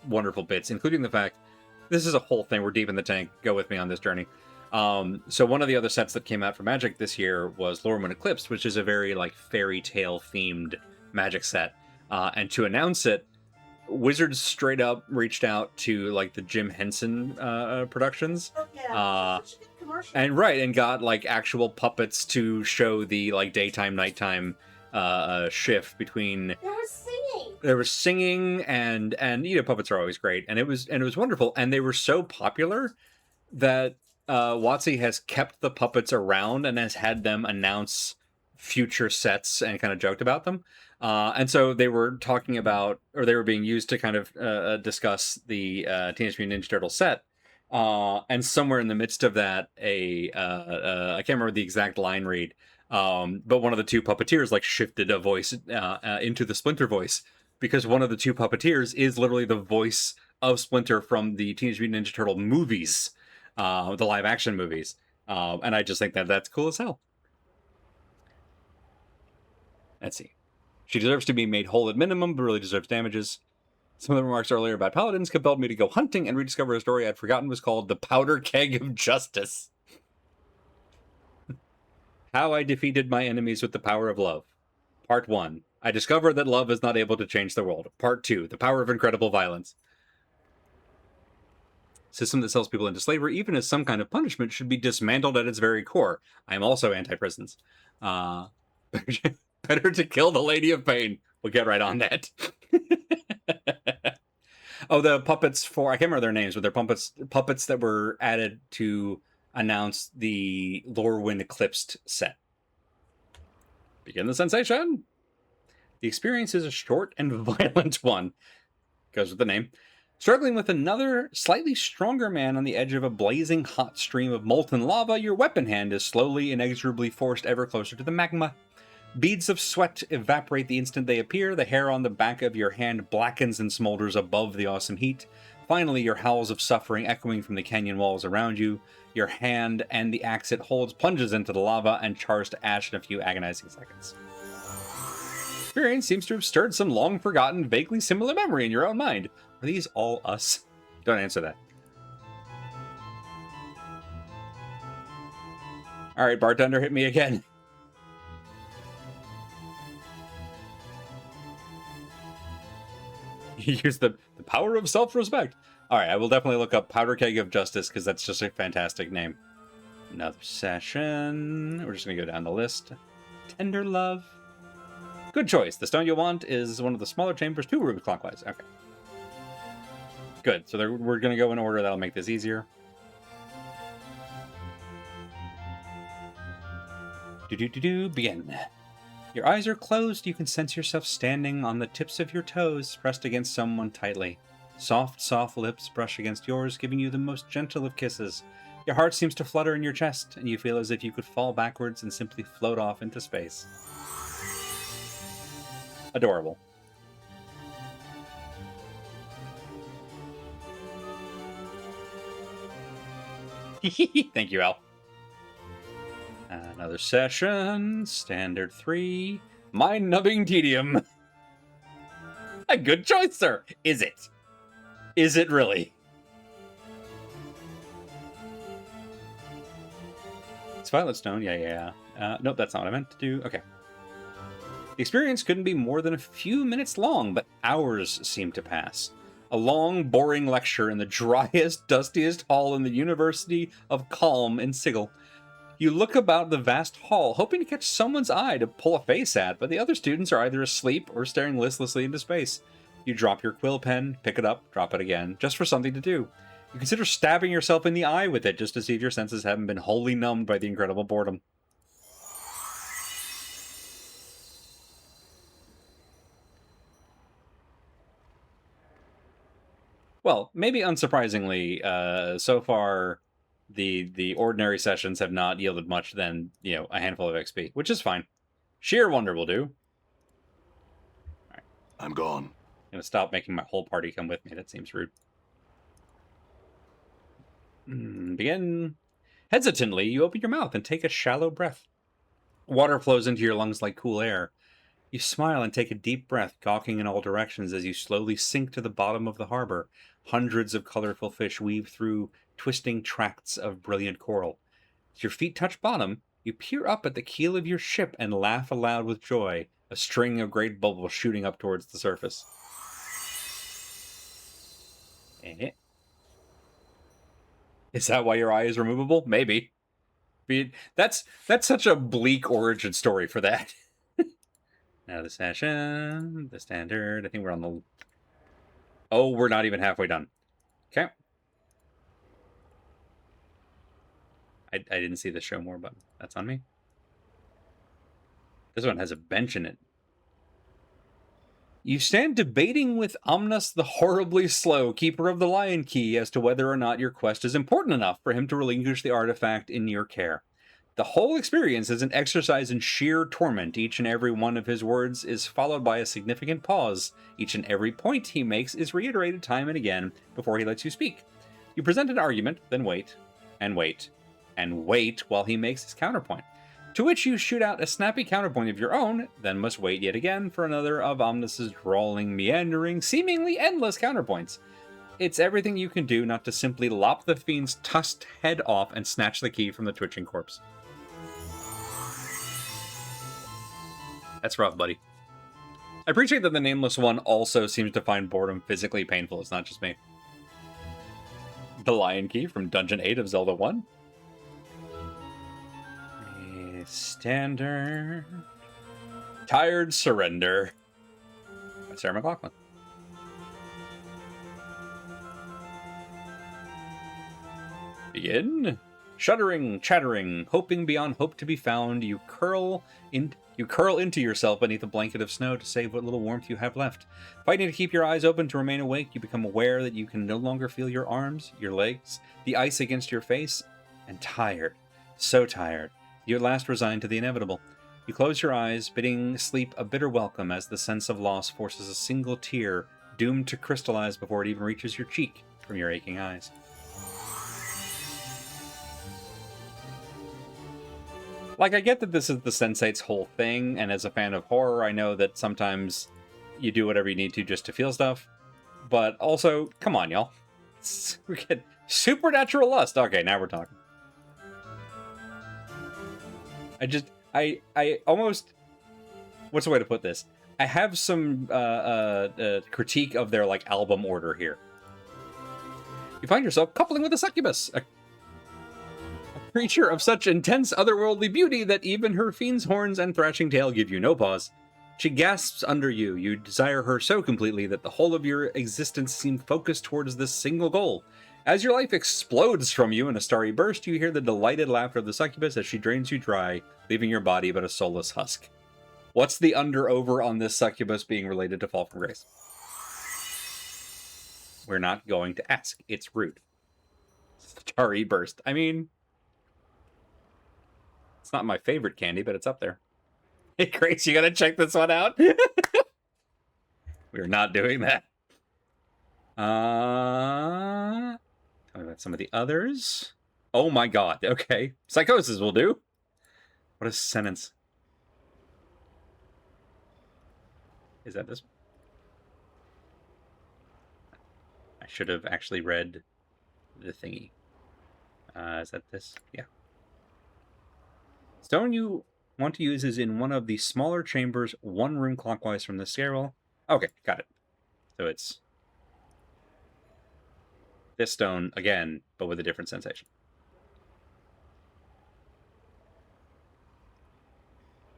wonderful bits, including the fact this is a whole thing. We're deep in the tank. Go with me on this journey. So one of the other sets that came out for Magic this year was Lorwyn Eclipsed, which is a very like fairy tale themed Magic set. And to announce it, Wizards straight up reached out to like the Jim Henson productions. Oh, yeah. Such a good commercial. And got like actual puppets to show the like daytime nighttime shift between. There was singing and puppets are always great, and it was wonderful, and they were so popular that WotC has kept the puppets around and has had them announce future sets and kind of joked about them. And so they were talking about, or they were being used to kind of discuss the Teenage Mutant Ninja Turtle set. And somewhere in the midst of that, I can't remember the exact line read, but one of the two puppeteers like shifted a voice into the Splinter voice, because one of the two puppeteers is literally the voice of Splinter from the Teenage Mutant Ninja Turtle movies, the live action movies. And I just think that that's cool as hell. Let's see. She deserves to be made whole at minimum, but really deserves damages. Some of the remarks earlier about paladins compelled me to go hunting and rediscover a story I'd forgotten was called The Powder Keg of Justice. How I defeated my enemies with the power of love. Part 1. I discovered that love is not able to change the world. Part 2. The power of incredible violence. System that sells people into slavery, even as some kind of punishment, should be dismantled at its very core. I am also anti-prisons. Better to kill the Lady of Pain. We'll get right on that. Oh, the puppets for... I can't remember their names, but they're puppets that were added to announce the Lorwyn Eclipsed set. Begin the sensation! The experience is a short and violent one. Goes with the name. Struggling with another, slightly stronger man on the edge of a blazing hot stream of molten lava, your weapon hand is slowly, inexorably forced ever closer to the magma. Beads of sweat evaporate the instant they appear. The hair on the back of your hand blackens and smolders above the awesome heat. Finally, your howls of suffering echoing from the canyon walls around you. Your hand and the axe it holds plunges into the lava and chars to ash in a few agonizing seconds. Experience seems to have stirred some long-forgotten, vaguely similar memory in your own mind. Are these all us? Don't answer that. Alright, bartender, hit me again. Use the power of self-respect. Alright, I will definitely look up Powder Keg of Justice, because that's just a fantastic name. Another session. We're just going to go down the list. Tender Love. Good choice. The stone you'll want is one of the smaller chambers, 2 rooms clockwise. Okay. Good. So we're going to go in order. That'll make this easier. Begin. Your eyes are closed. You can sense yourself standing on the tips of your toes, pressed against someone tightly. Soft, soft lips brush against yours, giving you the most gentle of kisses. Your heart seems to flutter in your chest, and you feel as if you could fall backwards and simply float off into space. Adorable. Thank you, Al. Another session. Standard 3. Mind-numbing tedium. A good choice, sir. Is it? Is it really? It's Violet Stone. Yeah. Nope, that's not what I meant to do. Okay. The experience couldn't be more than a few minutes long, but hours seemed to pass. A long, boring lecture in the driest, dustiest hall in the University of Calm in Sigil. You look about the vast hall, hoping to catch someone's eye to pull a face at, but the other students are either asleep or staring listlessly into space. You drop your quill pen, pick it up, drop it again, just for something to do. You consider stabbing yourself in the eye with it, just to see if your senses haven't been wholly numbed by the incredible boredom. Well, maybe unsurprisingly, so far the ordinary sessions have not yielded much than, a handful of XP, which is fine. Sheer wonder will do. I'm gone. I'm gonna stop making my whole party come with me. That seems rude. Begin. Hesitantly, you open your mouth and take a shallow breath. Water flows into your lungs like cool air. You smile and take a deep breath, gawking in all directions as you slowly sink to the bottom of the harbor. Hundreds of colorful fish weave through twisting tracts of brilliant coral. As your feet touch bottom, you peer up at the keel of your ship and laugh aloud with joy, a string of great bubbles shooting up towards the surface. Is that why your eye is removable? Maybe. That's such a bleak origin story for that. Now the session, the standard. I think we're on the... Oh, we're not even halfway done. Okay. I didn't see the show more button. That's on me. This one has a bench in it. You stand debating with Omnus the horribly slow, keeper of the Lion Key, as to whether or not your quest is important enough for him to relinquish the artifact in your care. The whole experience is an exercise in sheer torment. Each and every one of his words is followed by a significant pause. Each and every point he makes is reiterated time and again before he lets you speak. You present an argument, then wait, and wait, and wait while he makes his counterpoint. To which you shoot out a snappy counterpoint of your own, then must wait yet again for another of Omnus's drawling, meandering, seemingly endless counterpoints. It's everything you can do not to simply lop the fiend's tusked head off and snatch the key from the twitching corpse. That's rough, buddy. I appreciate that the Nameless One also seems to find boredom physically painful. It's not just me. The Lion Key from Dungeon 8 of Zelda 1. Standard. Tired Surrender by Sarah McLachlan. Begin. Shuddering, chattering, hoping beyond hope to be found, you curl into yourself beneath a blanket of snow to save what little warmth you have left. Fighting to keep your eyes open to remain awake, you become aware that you can no longer feel your arms, your legs, the ice against your face, and tired, so tired, you at last resign to the inevitable. You close your eyes, bidding sleep a bitter welcome as the sense of loss forces a single tear, doomed to crystallize before it even reaches your cheek from your aching eyes. Like, I get that this is the Sensate's whole thing, and as a fan of horror, I know that sometimes you do whatever you need to just to feel stuff. But also, come on, y'all. We get supernatural lust. Okay, now we're talking. I almost... What's the way to put this? I have some critique of their, album order here. You find yourself coupling with a succubus, a creature of such intense otherworldly beauty that even her fiend's horns and thrashing tail give you no pause. She gasps under you. You desire her so completely that the whole of your existence seems focused towards this single goal. As your life explodes from you in a starry burst, you hear the delighted laughter of the succubus as she drains you dry, leaving your body but a soulless husk. What's the under-over on this succubus being related to Fall from Grace? We're not going to ask. It's rude. Starry burst. I mean... It's not my favorite candy, but it's up there. Hey, Grace, you gotta check this one out. We're not doing that. Tell me about some of the others. Oh my god, okay. Psychosis will do. What a sentence. Is that this one? I should have actually read the thingy. Is that this? Yeah. Stone you want to use is in one of the smaller chambers, one room clockwise from the stairwell. Okay, got it. So it's this stone again, but with a different sensation.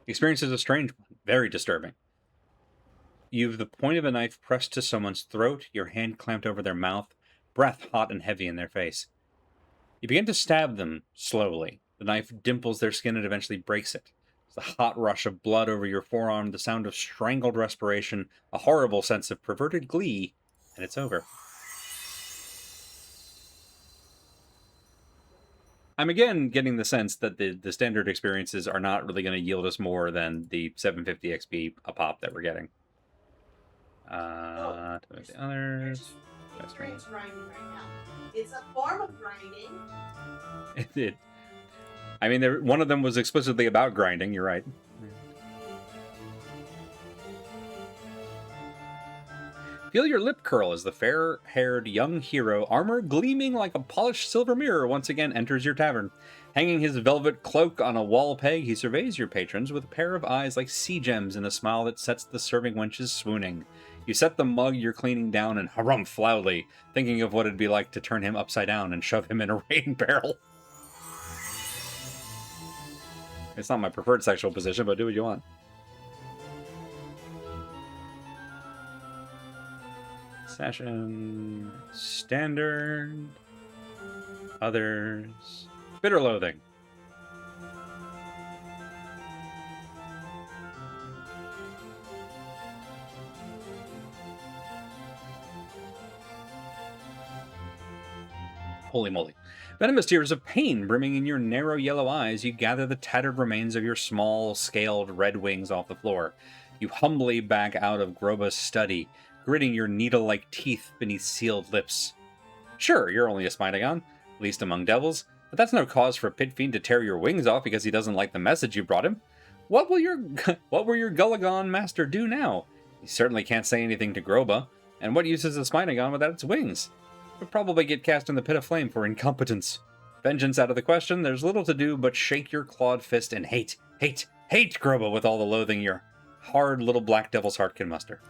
The experience is a strange one, very disturbing. You've the point of a knife pressed to someone's throat, your hand clamped over their mouth, breath hot and heavy in their face. You begin to stab them slowly. The knife dimples their skin and eventually breaks it. The hot rush of blood over your forearm, the sound of strangled respiration, a horrible sense of perverted glee, and it's over. I'm again getting the sense that the standard experiences are not really going to yield us more than the 750 XP a pop that we're getting. No, To move the you're others. just experience grinding right now. It's a form of grinding. I mean, one of them was explicitly about grinding. You're right. Feel your lip curl as the fair-haired young hero, armor gleaming like a polished silver mirror, once again enters your tavern. Hanging his velvet cloak on a wall peg, he surveys your patrons with a pair of eyes like sea gems and a smile that sets the serving wenches swooning. You set the mug you're cleaning down and harumph loudly, thinking of what it'd be like to turn him upside down and shove him in a rain barrel. It's not my preferred sexual position, but do what you want. Session, standard, others, bitter loathing. Holy moly. Venomous tears of pain brimming in your narrow yellow eyes, you gather the tattered remains of your small, scaled red wings off the floor. You humbly back out of Groba's study, gritting your needle-like teeth beneath sealed lips. Sure, you're only a Spidagon, at least among devils, but that's no cause for a pit fiend to tear your wings off because he doesn't like the message you brought him. What will your Gulagon master do now? He certainly can't say anything to Groba, and what use is a Spidagon without its wings? Would probably get cast in the pit of flame for incompetence. Vengeance out of the question, there's little to do but shake your clawed fist and hate Groba with all the loathing your hard little black devil's heart can muster.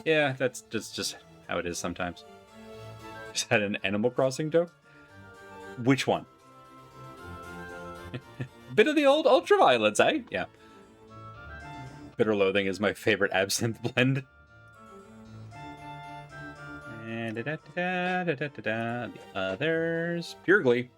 Yeah, that's just how it is sometimes. Is that an Animal Crossing joke? Which one? Bit of the old ultraviolets, eh? Yeah. Bitter Loathing is my favorite absinthe blend. And the others. Pure Glee.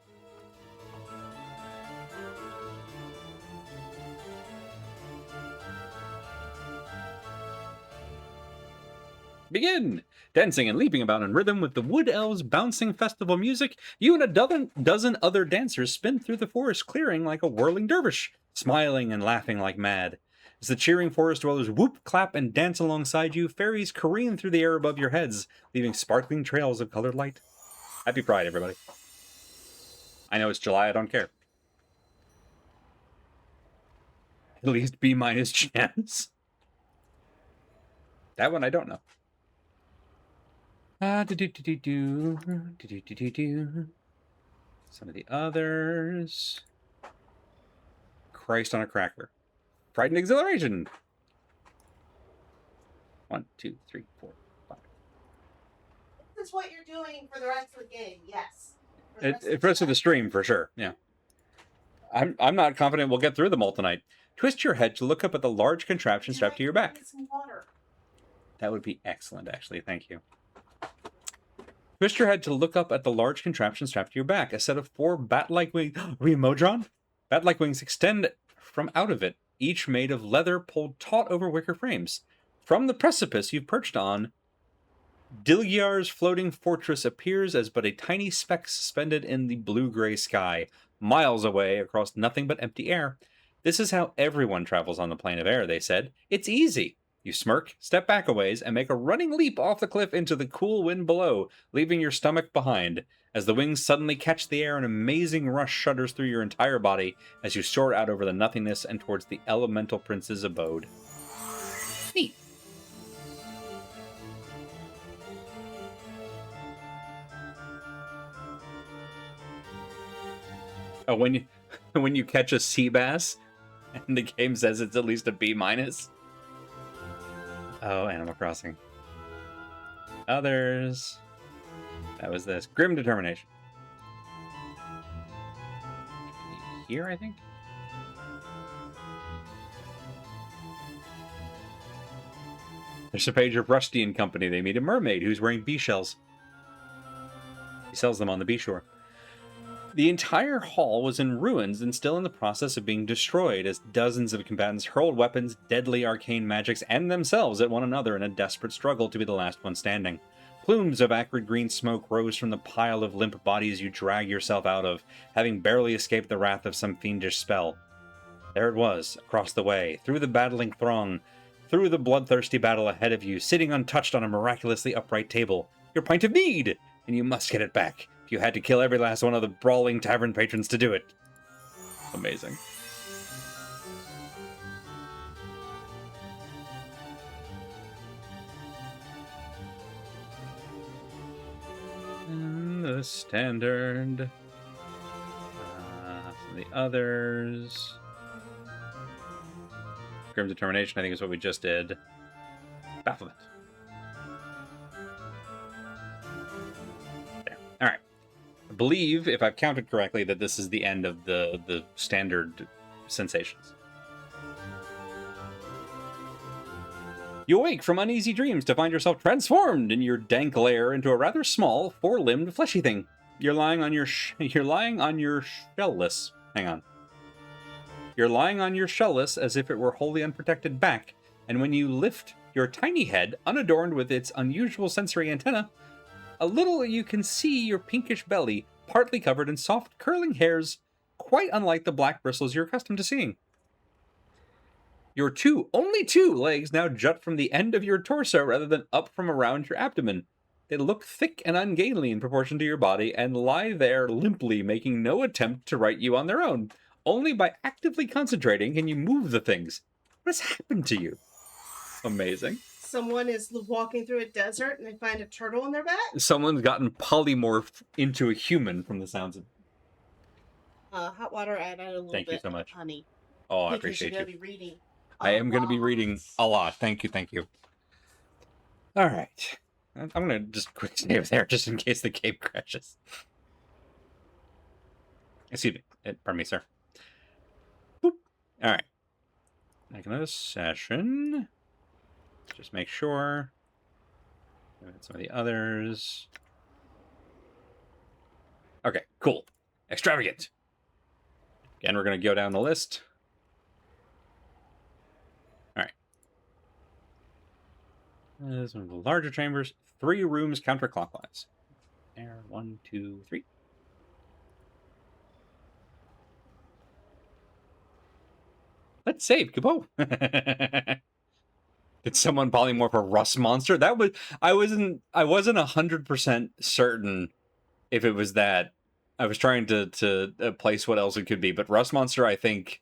Begin! Dancing and leaping about in rhythm with the wood elves' bouncing festival music, you and a dozen other dancers spin through the forest clearing like a whirling dervish, smiling and laughing like mad. As the cheering forest dwellers whoop, clap, and dance alongside you, fairies careen through the air above your heads, leaving sparkling trails of colored light. Happy Pride, everybody. I know it's July, I don't care. At least B- chance. That one I don't know. Some of the others. Christ on a cracker. Pride and Exhilaration. 1, 2, 3, 4, 5. This is what you're doing for the rest of the game, yes. For the rest of the stream, for sure, yeah. I'm not confident we'll get through them all tonight. Twist your head to look up at the large contraption strapped to your back. That would be excellent, actually. Thank you. Twist your head to look up at the large contraption strapped to your back. A set of 4 bat-like wings. Remodron? Bat-like wings extend from out of it, each made of leather pulled taut over wicker frames. From the precipice you've perched on, Dilgyar's floating fortress appears as but a tiny speck suspended in the blue-gray sky, miles away across nothing but empty air. This is how everyone travels on the plane of air, they said. It's easy. You smirk, step back a ways, and make a running leap off the cliff into the cool wind below, leaving your stomach behind. As the wings suddenly catch the air, an amazing rush shudders through your entire body as you soar out over the nothingness and towards the elemental prince's abode. Neat. Oh, when you catch a sea bass, and the game says it's at least a B-. Oh, Animal Crossing. Others. That was this. Grim Determination. Here, I think? There's a page of Rusty and Company. They meet a mermaid who's wearing bee shells. He sells them on the beachshore. The entire hall was in ruins and still in the process of being destroyed as dozens of combatants hurled weapons, deadly arcane magics, and themselves at one another in a desperate struggle to be the last one standing. Plumes of acrid green smoke rose from the pile of limp bodies you drag yourself out of, having barely escaped the wrath of some fiendish spell. There it was, across the way, through the battling throng, through the bloodthirsty battle ahead of you, sitting untouched on a miraculously upright table. Your pint of mead! And you must get it back. You had to kill every last one of the brawling tavern patrons to do it. Amazing. And the standard. Some of the others. Grim Determination, I think, is what we just did. Bafflement. There. All right. I believe, if I've counted correctly, that this is the end of the standard sensations. You awake from uneasy dreams to find yourself transformed in your dank lair into a rather small, four-limbed, fleshy thing. You're lying on your shellless. Hang on. You're lying on your shellless as if it were wholly unprotected back, and when you lift your tiny head, unadorned with its unusual sensory antenna, a little you can see your pinkish belly, partly covered in soft, curling hairs, quite unlike the black bristles you're accustomed to seeing. Your only two legs now jut from the end of your torso rather than up from around your abdomen. They look thick and ungainly in proportion to your body and lie there limply, making no attempt to right you on their own. Only by actively concentrating can you move the things. What has happened to you? Amazing. Someone is walking through a desert and they find a turtle on their back. Someone's gotten polymorphed into a human from the sounds of... Hot water, add a little bit. Thank you so much. Of honey. Oh, I Because appreciate you're you. going to be reading. I am going to be reading a lot. Thank you, thank you. All right. I'm going to just quick save there just in case the cape crashes. Excuse me. Pardon me, sir. Boop. All right. Make another session. Just make sure. Some of the others. Okay, cool. Extravagant. Again, we're going to go down the list. All right. This is one of the larger chambers. 3 rooms counterclockwise. There, 1, 2, 3. Let's save, Kaboom. Did someone polymorph a rust monster? That was I wasn't 100% certain if it was that. I was trying to place what else it could be, but rust monster, I think,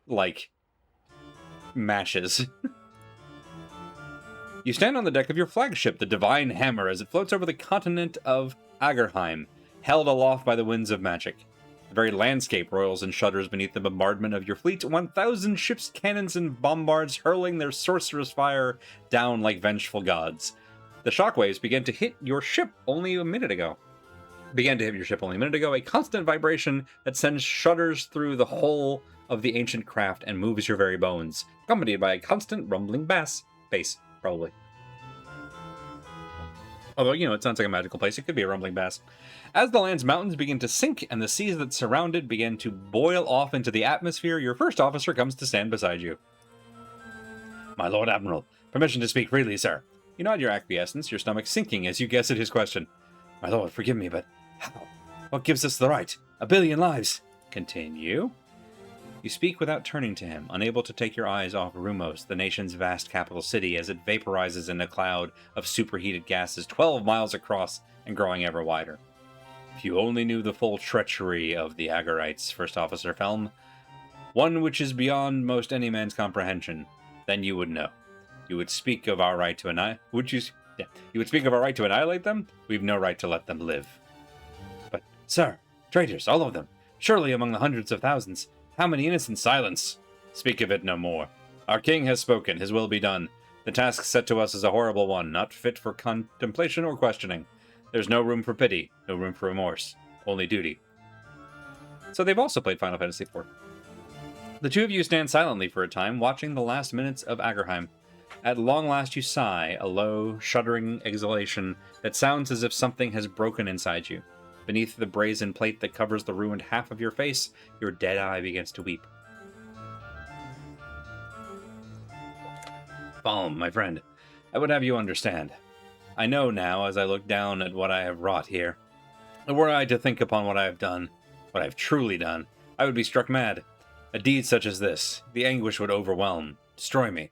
like, matches. You stand on the deck of your flagship, the Divine Hammer, as it floats over the continent of Agerheim, held aloft by the winds of magic. The very landscape roils and shudders beneath the bombardment of your fleet, 1,000 ships, cannons, and bombards hurling their sorcerous fire down like vengeful gods. The shockwaves began to hit your ship only a minute ago. A constant vibration that sends shudders through the whole of the ancient craft and moves your very bones, accompanied by a constant rumbling bass, probably. Although, it sounds like a magical place. It could be a rumbling bass. As the land's mountains begin to sink and the seas that surround it begin to boil off into the atmosphere, your first officer comes to stand beside you. My Lord Admiral, permission to speak freely, sir. You nod your acquiescence, your stomach sinking as you guess at his question. My lord, forgive me, but how? What gives us the right? 1 billion lives. Continue. You speak without turning to him, unable to take your eyes off Rumos, the nation's vast capital city, as it vaporizes in a cloud of superheated gases 12 miles across and growing ever wider. If you only knew the full treachery of the Agarites, First Officer Felm, one which is beyond most any man's comprehension, then you would know. You would speak of our right to annihilate. You would speak of our right to annihilate them? We've no right to let them live. But, sir, traitors, all of them, surely among the hundreds of thousands. How many innocent? Silence! Speak of it no more. Our king has spoken, his will be done. The task set to us is a horrible one, not fit for contemplation or questioning. There's no room for pity, no room for remorse, only duty. So they've also played Final Fantasy IV. The two of you stand silently for a time, watching the last minutes of Agerheim. At long last you sigh, a low, shuddering exhalation that sounds as if something has broken inside you. Beneath the brazen plate that covers the ruined half of your face, your dead eye begins to weep. Balm, my friend, I would have you understand. I know now, as I look down at what I have wrought here. Were I to think upon what I have done, what I have truly done, I would be struck mad. A deed such as this, the anguish would overwhelm, destroy me.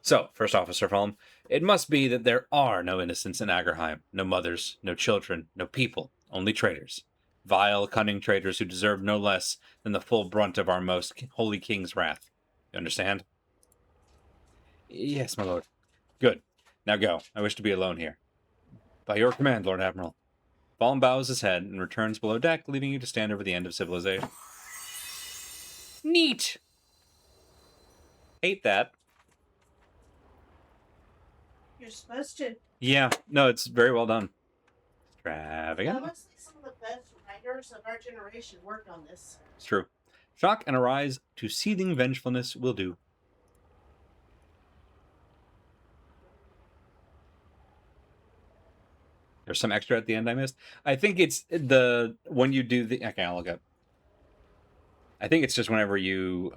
So, First Officer Falm, it must be that there are no innocents in Agerheim, no mothers, no children, no people, only traitors. Vile, cunning traitors who deserve no less than the full brunt of our most holy king's wrath. You understand? Yes, my lord. Good. Now go. I wish to be alone here. By your command, Lord Admiral. Falm bows his head and returns below deck, leaving you to stand over the end of civilization. Neat! Hate that. You're supposed to. Yeah, no, it's very well done. Extravagant. Honestly, some of the best writers of our generation worked on this. It's true. Shock and a rise to seething vengefulness will do. There's some extra at the end I missed. I think it's when you do the... Okay, I'll look up. I think it's just whenever you...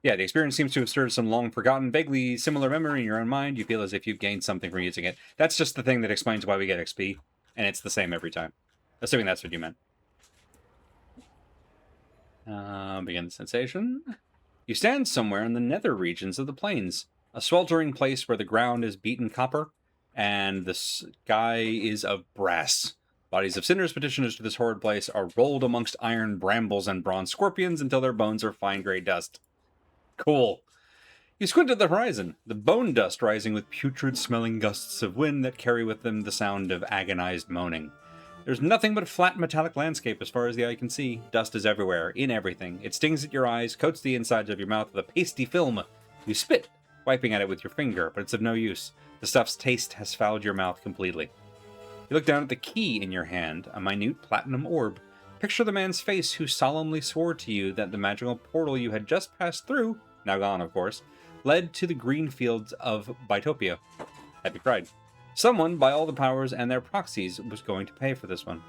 Yeah, the experience seems to have stirred some long-forgotten, vaguely similar memory in your own mind. You feel as if you've gained something from using it. That's just the thing that explains why we get XP, and it's the same every time. Assuming that's what you meant. Begin the sensation. You stand somewhere in the nether regions of the plains. A sweltering place where the ground is beaten copper, and the sky is of brass. Bodies of sinners petitioners to this horrid place are rolled amongst iron brambles and bronze scorpions until their bones are fine gray dust. Cool. You squint at the horizon, the bone dust rising with putrid-smelling gusts of wind that carry with them the sound of agonized moaning. There's nothing but flat metallic landscape as far as the eye can see. Dust is everywhere, in everything. It stings at your eyes, coats the insides of your mouth with a pasty film. You spit, wiping at it with your finger, but it's of no use. The stuff's taste has fouled your mouth completely. You look down at the key in your hand, a minute platinum orb. Picture the man's face who solemnly swore to you that the magical portal you had just passed through, now gone of course, led to the green fields of Bytopia. Happy Pride. Someone, by all the powers and their proxies, was going to pay for this one.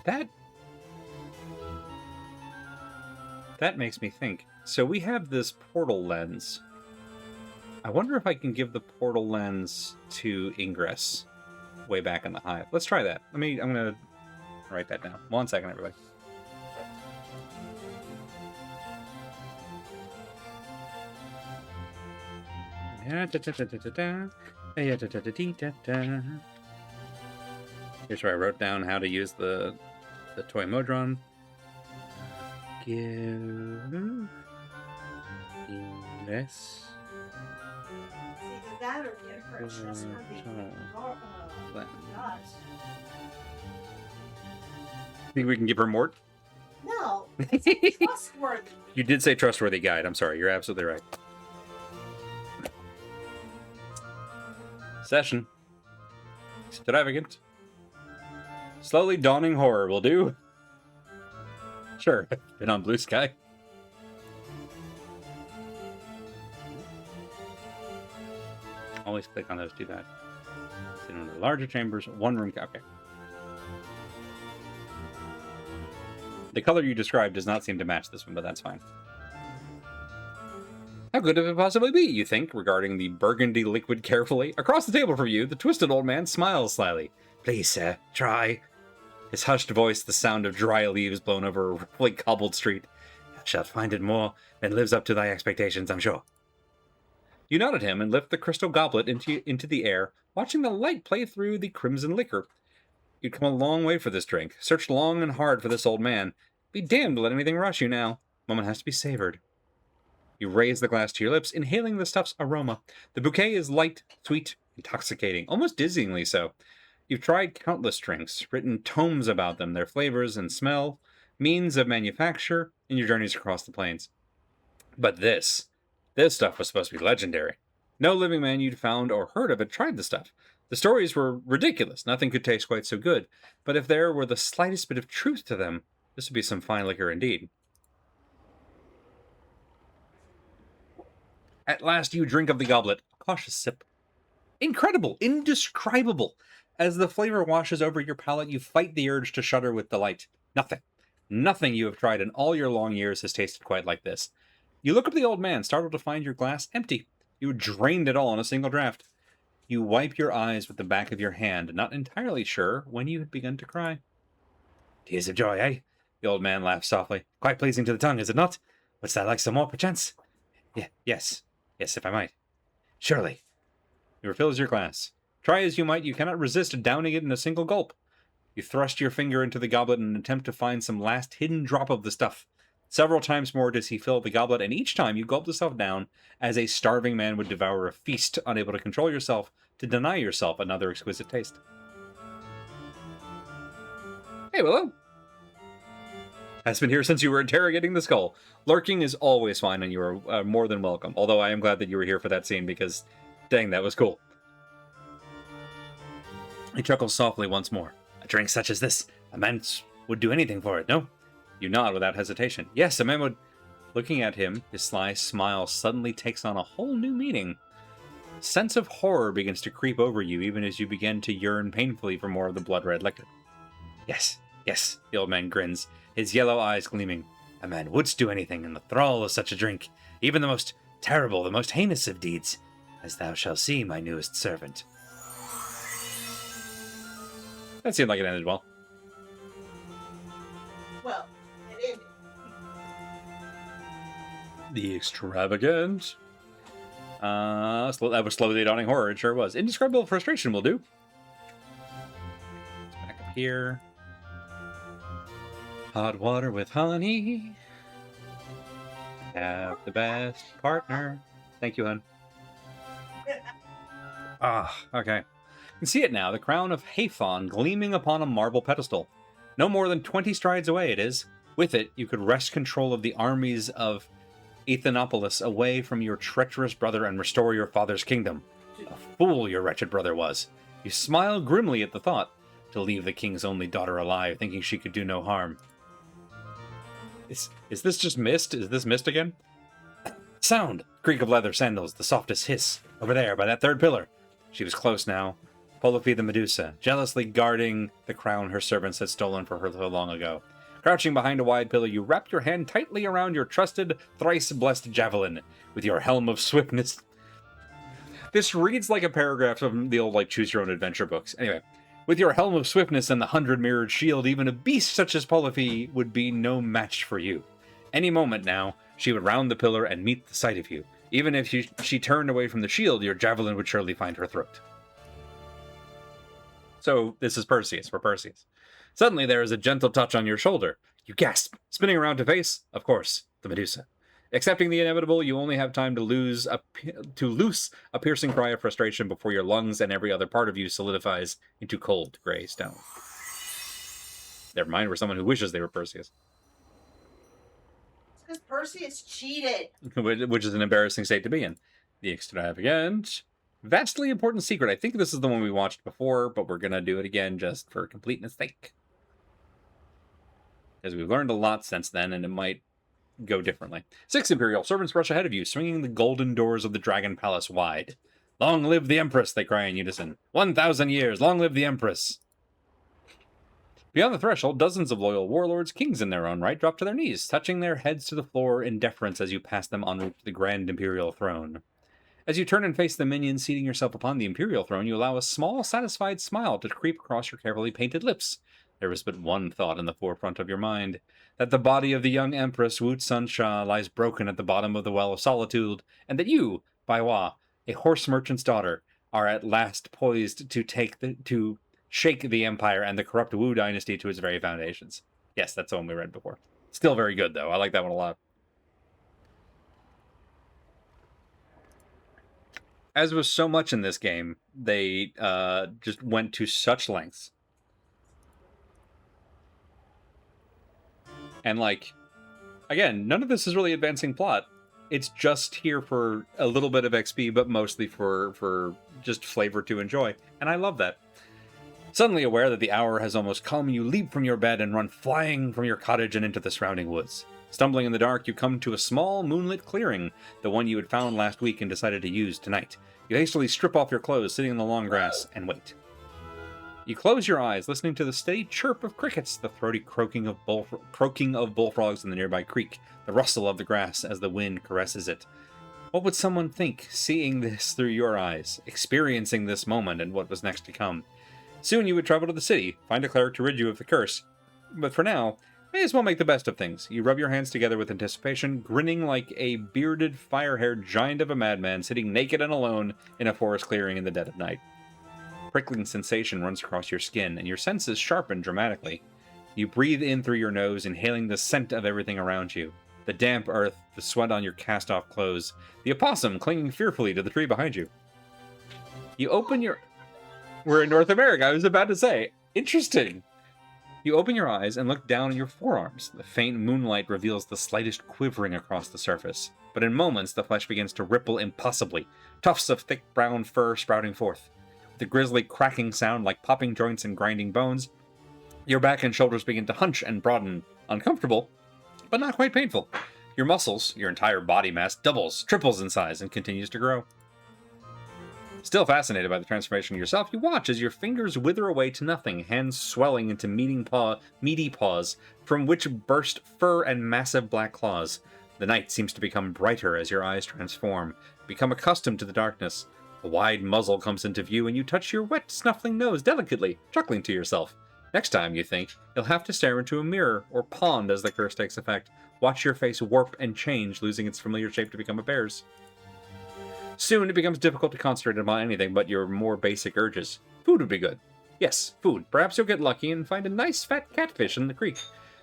That makes me think. So we have this portal lens. I wonder if I can give the portal lens to Ingress way back in the hive. Let's try that. I'm gonna write that down. 1 second, everybody. Here's where I wrote down how to use the toy Modron. Give Ingress. Either that or get her a trustworthy God. Think we can give her Mort? No, it's trustworthy. You did say trustworthy guide. I'm sorry. You're absolutely right. Session. Extravagant. Slowly dawning horror will do. Sure. Been on Blue Sky. Always click on those two guys. It's in one of the larger chambers, one room. Okay. The color you described does not seem to match this one, but that's fine. How could it possibly be, you think, regarding the burgundy liquid carefully? Across the table from you, the twisted old man smiles slyly. Please, sir, try. His hushed voice, the sound of dry leaves blown over a roughly cobbled street. Thou shalt find it more than lives up to thy expectations, I'm sure. You nod at him and lift the crystal goblet into the air, watching the light play through the crimson liquor. You'd come a long way for this drink, searched long and hard for this old man. Be damned to let anything rush you now. Moment has to be savored. You raise the glass to your lips, inhaling the stuff's aroma. The bouquet is light, sweet, intoxicating, almost dizzyingly so. You've tried countless drinks, written tomes about them, their flavors and smell, means of manufacture, in your journeys across the plains. But this stuff was supposed to be legendary. No living man you'd found or heard of had tried the stuff. The stories were ridiculous. Nothing could taste quite so good. But if there were the slightest bit of truth to them, This would be some fine liquor indeed. At last you drink of the goblet. A cautious sip. Incredible, indescribable. As the flavor washes over your palate, you fight the urge to shudder with delight. Nothing you have tried in all your long years has tasted quite like this. You look up at the old man, startled to find your glass empty. You drained it all in a single draught. You wipe your eyes with the back of your hand, not entirely sure when you had begun to cry. Tears of joy, eh? The old man laughed softly. Quite pleasing to the tongue, is it not? Wouldst thou like some more, perchance? Yes, if I might. Surely. He refills your glass. Try as you might, you cannot resist downing it in a single gulp. You thrust your finger into the goblet in an attempt to find some last hidden drop of the stuff. Several times more does he fill the goblet, and each time you gulp the stuff down as a starving man would devour a feast, unable to control yourself, to deny yourself another exquisite taste. Hey, Willow. Has been here since you were interrogating the skull. Lurking is always fine, and you are more than welcome. Although I am glad that you were here for that scene, because, dang, that was cool. He chuckles softly once more. A drink such as this, a man would do anything for it, no? You nod without hesitation. Yes, a man would... Looking at him, his sly smile suddenly takes on a whole new meaning. A sense of horror begins to creep over you, even as you begin to yearn painfully for more of the blood-red liquor. Yes, the old man grins, his yellow eyes gleaming. A man wouldst do anything in the thrall of such a drink, even the most terrible, the most heinous of deeds, as thou shalt see, my newest servant. That seemed like it ended well. Well, it ended. The extravagant. That was slowly dawning horror, it sure was. Indescribable frustration will do. Back up here. Hot water with honey. Have the best partner. Thank you, hon. Okay. You can see it now, the crown of Hathon gleaming upon a marble pedestal. No more than 20 strides away it is. With it, you could wrest control of the armies of Aethanopolis away from your treacherous brother and restore your father's kingdom. A fool your wretched brother was. You smile grimly at the thought, to leave the king's only daughter alive, thinking she could do no harm. Is this just mist? Is this mist again? Sound! Creak of leather sandals, the softest hiss. Over there, by that third pillar. She was close now. Polyphe the Medusa, jealously guarding the crown her servants had stolen for her so long ago. Crouching behind a wide pillar, you wrap your hand tightly around your trusted, thrice-blessed javelin, with your helm of swiftness. This reads like a paragraph from the old, choose-your-own-adventure books. Anyway, with your helm of swiftness and the 100-mirrored shield, even a beast such as Polyphe would be no match for you. Any moment now, she would round the pillar and meet the sight of you. Even if she turned away from the shield, your javelin would surely find her throat. So, this is Perseus, for Perseus. Suddenly, there is a gentle touch on your shoulder. You gasp, spinning around to face, of course, the Medusa. Accepting the inevitable, you only have time to loose a piercing cry of frustration before your lungs and every other part of you solidifies into cold gray stone. Never mind, we're someone who wishes they were Perseus. It's because Perseus cheated. Which is an embarrassing state to be in. The extravagant, vastly important secret. I think this is the one we watched before, but we're going to do it again just for completeness sake. Because we've learned a lot since then, and it might go differently. 6 Imperial servants rush ahead of you, swinging the golden doors of the Dragon Palace wide. Long live the Empress, they cry in unison. 1,000 years, long live the Empress. Beyond the threshold, dozens of loyal warlords, kings in their own right, drop to their knees, touching their heads to the floor in deference as you pass them en route to the grand Imperial throne. As you turn and face the minions seating yourself upon the Imperial throne, you allow a small, satisfied smile to creep across your carefully painted lips. There is but one thought in the forefront of your mind, that the body of the young Empress Woot Sun Sha lies broken at the bottom of the Well of Solitude, and that you, Baiwa, a horse merchant's daughter, are at last poised to shake the Empire and the corrupt Wu dynasty to its very foundations. Yes, that's the one we read before. Still very good, though. I like that one a lot. As with so much in this game, they just went to such lengths. And, again, none of this is really advancing plot. It's just here for a little bit of XP, but mostly for just flavor to enjoy. And I love that. Suddenly aware that the hour has almost come, you leap from your bed and run flying from your cottage and into the surrounding woods. Stumbling in the dark, you come to a small moonlit clearing, the one you had found last week and decided to use tonight. You hastily strip off your clothes, sitting in the long grass, and wait. You close your eyes, listening to the steady chirp of crickets, the throaty croaking of bullfrogs in the nearby creek, the rustle of the grass as the wind caresses it. What would someone think, seeing this through your eyes, experiencing this moment and what was next to come? Soon you would travel to the city, find a cleric to rid you of the curse. But for now, may as well make the best of things. You rub your hands together with anticipation, grinning like a bearded, fire-haired giant of a madman sitting naked and alone in a forest clearing in the dead of night. Prickling sensation runs across your skin, and your senses sharpen dramatically. You breathe in through your nose, inhaling the scent of everything around you. The damp earth, the sweat on your cast-off clothes, the opossum clinging fearfully to the tree behind you. You open your... We're in North America, I was about to say. Interesting. You open your eyes and look down at your forearms. The faint moonlight reveals the slightest quivering across the surface. But in moments, the flesh begins to ripple impossibly, tufts of thick brown fur sprouting forth. With a grisly cracking sound like popping joints and grinding bones, your back and shoulders begin to hunch and broaden. Uncomfortable, but not quite painful. Your muscles, your entire body mass, doubles, triples in size, and continues to grow. Still fascinated by the transformation yourself, you watch as your fingers wither away to nothing, hands swelling into meaty paws, from which burst fur and massive black claws. The night seems to become brighter as your eyes transform, become accustomed to the darkness. A wide muzzle comes into view, and you touch your wet, snuffling nose delicately, chuckling to yourself. Next time, you think, you'll have to stare into a mirror or pond as the curse takes effect. Watch your face warp and change, losing its familiar shape to become a bear's. Soon it becomes difficult to concentrate upon anything but your more basic urges. Food would be good. Yes, food. Perhaps you'll get lucky and find a nice fat catfish in the creek.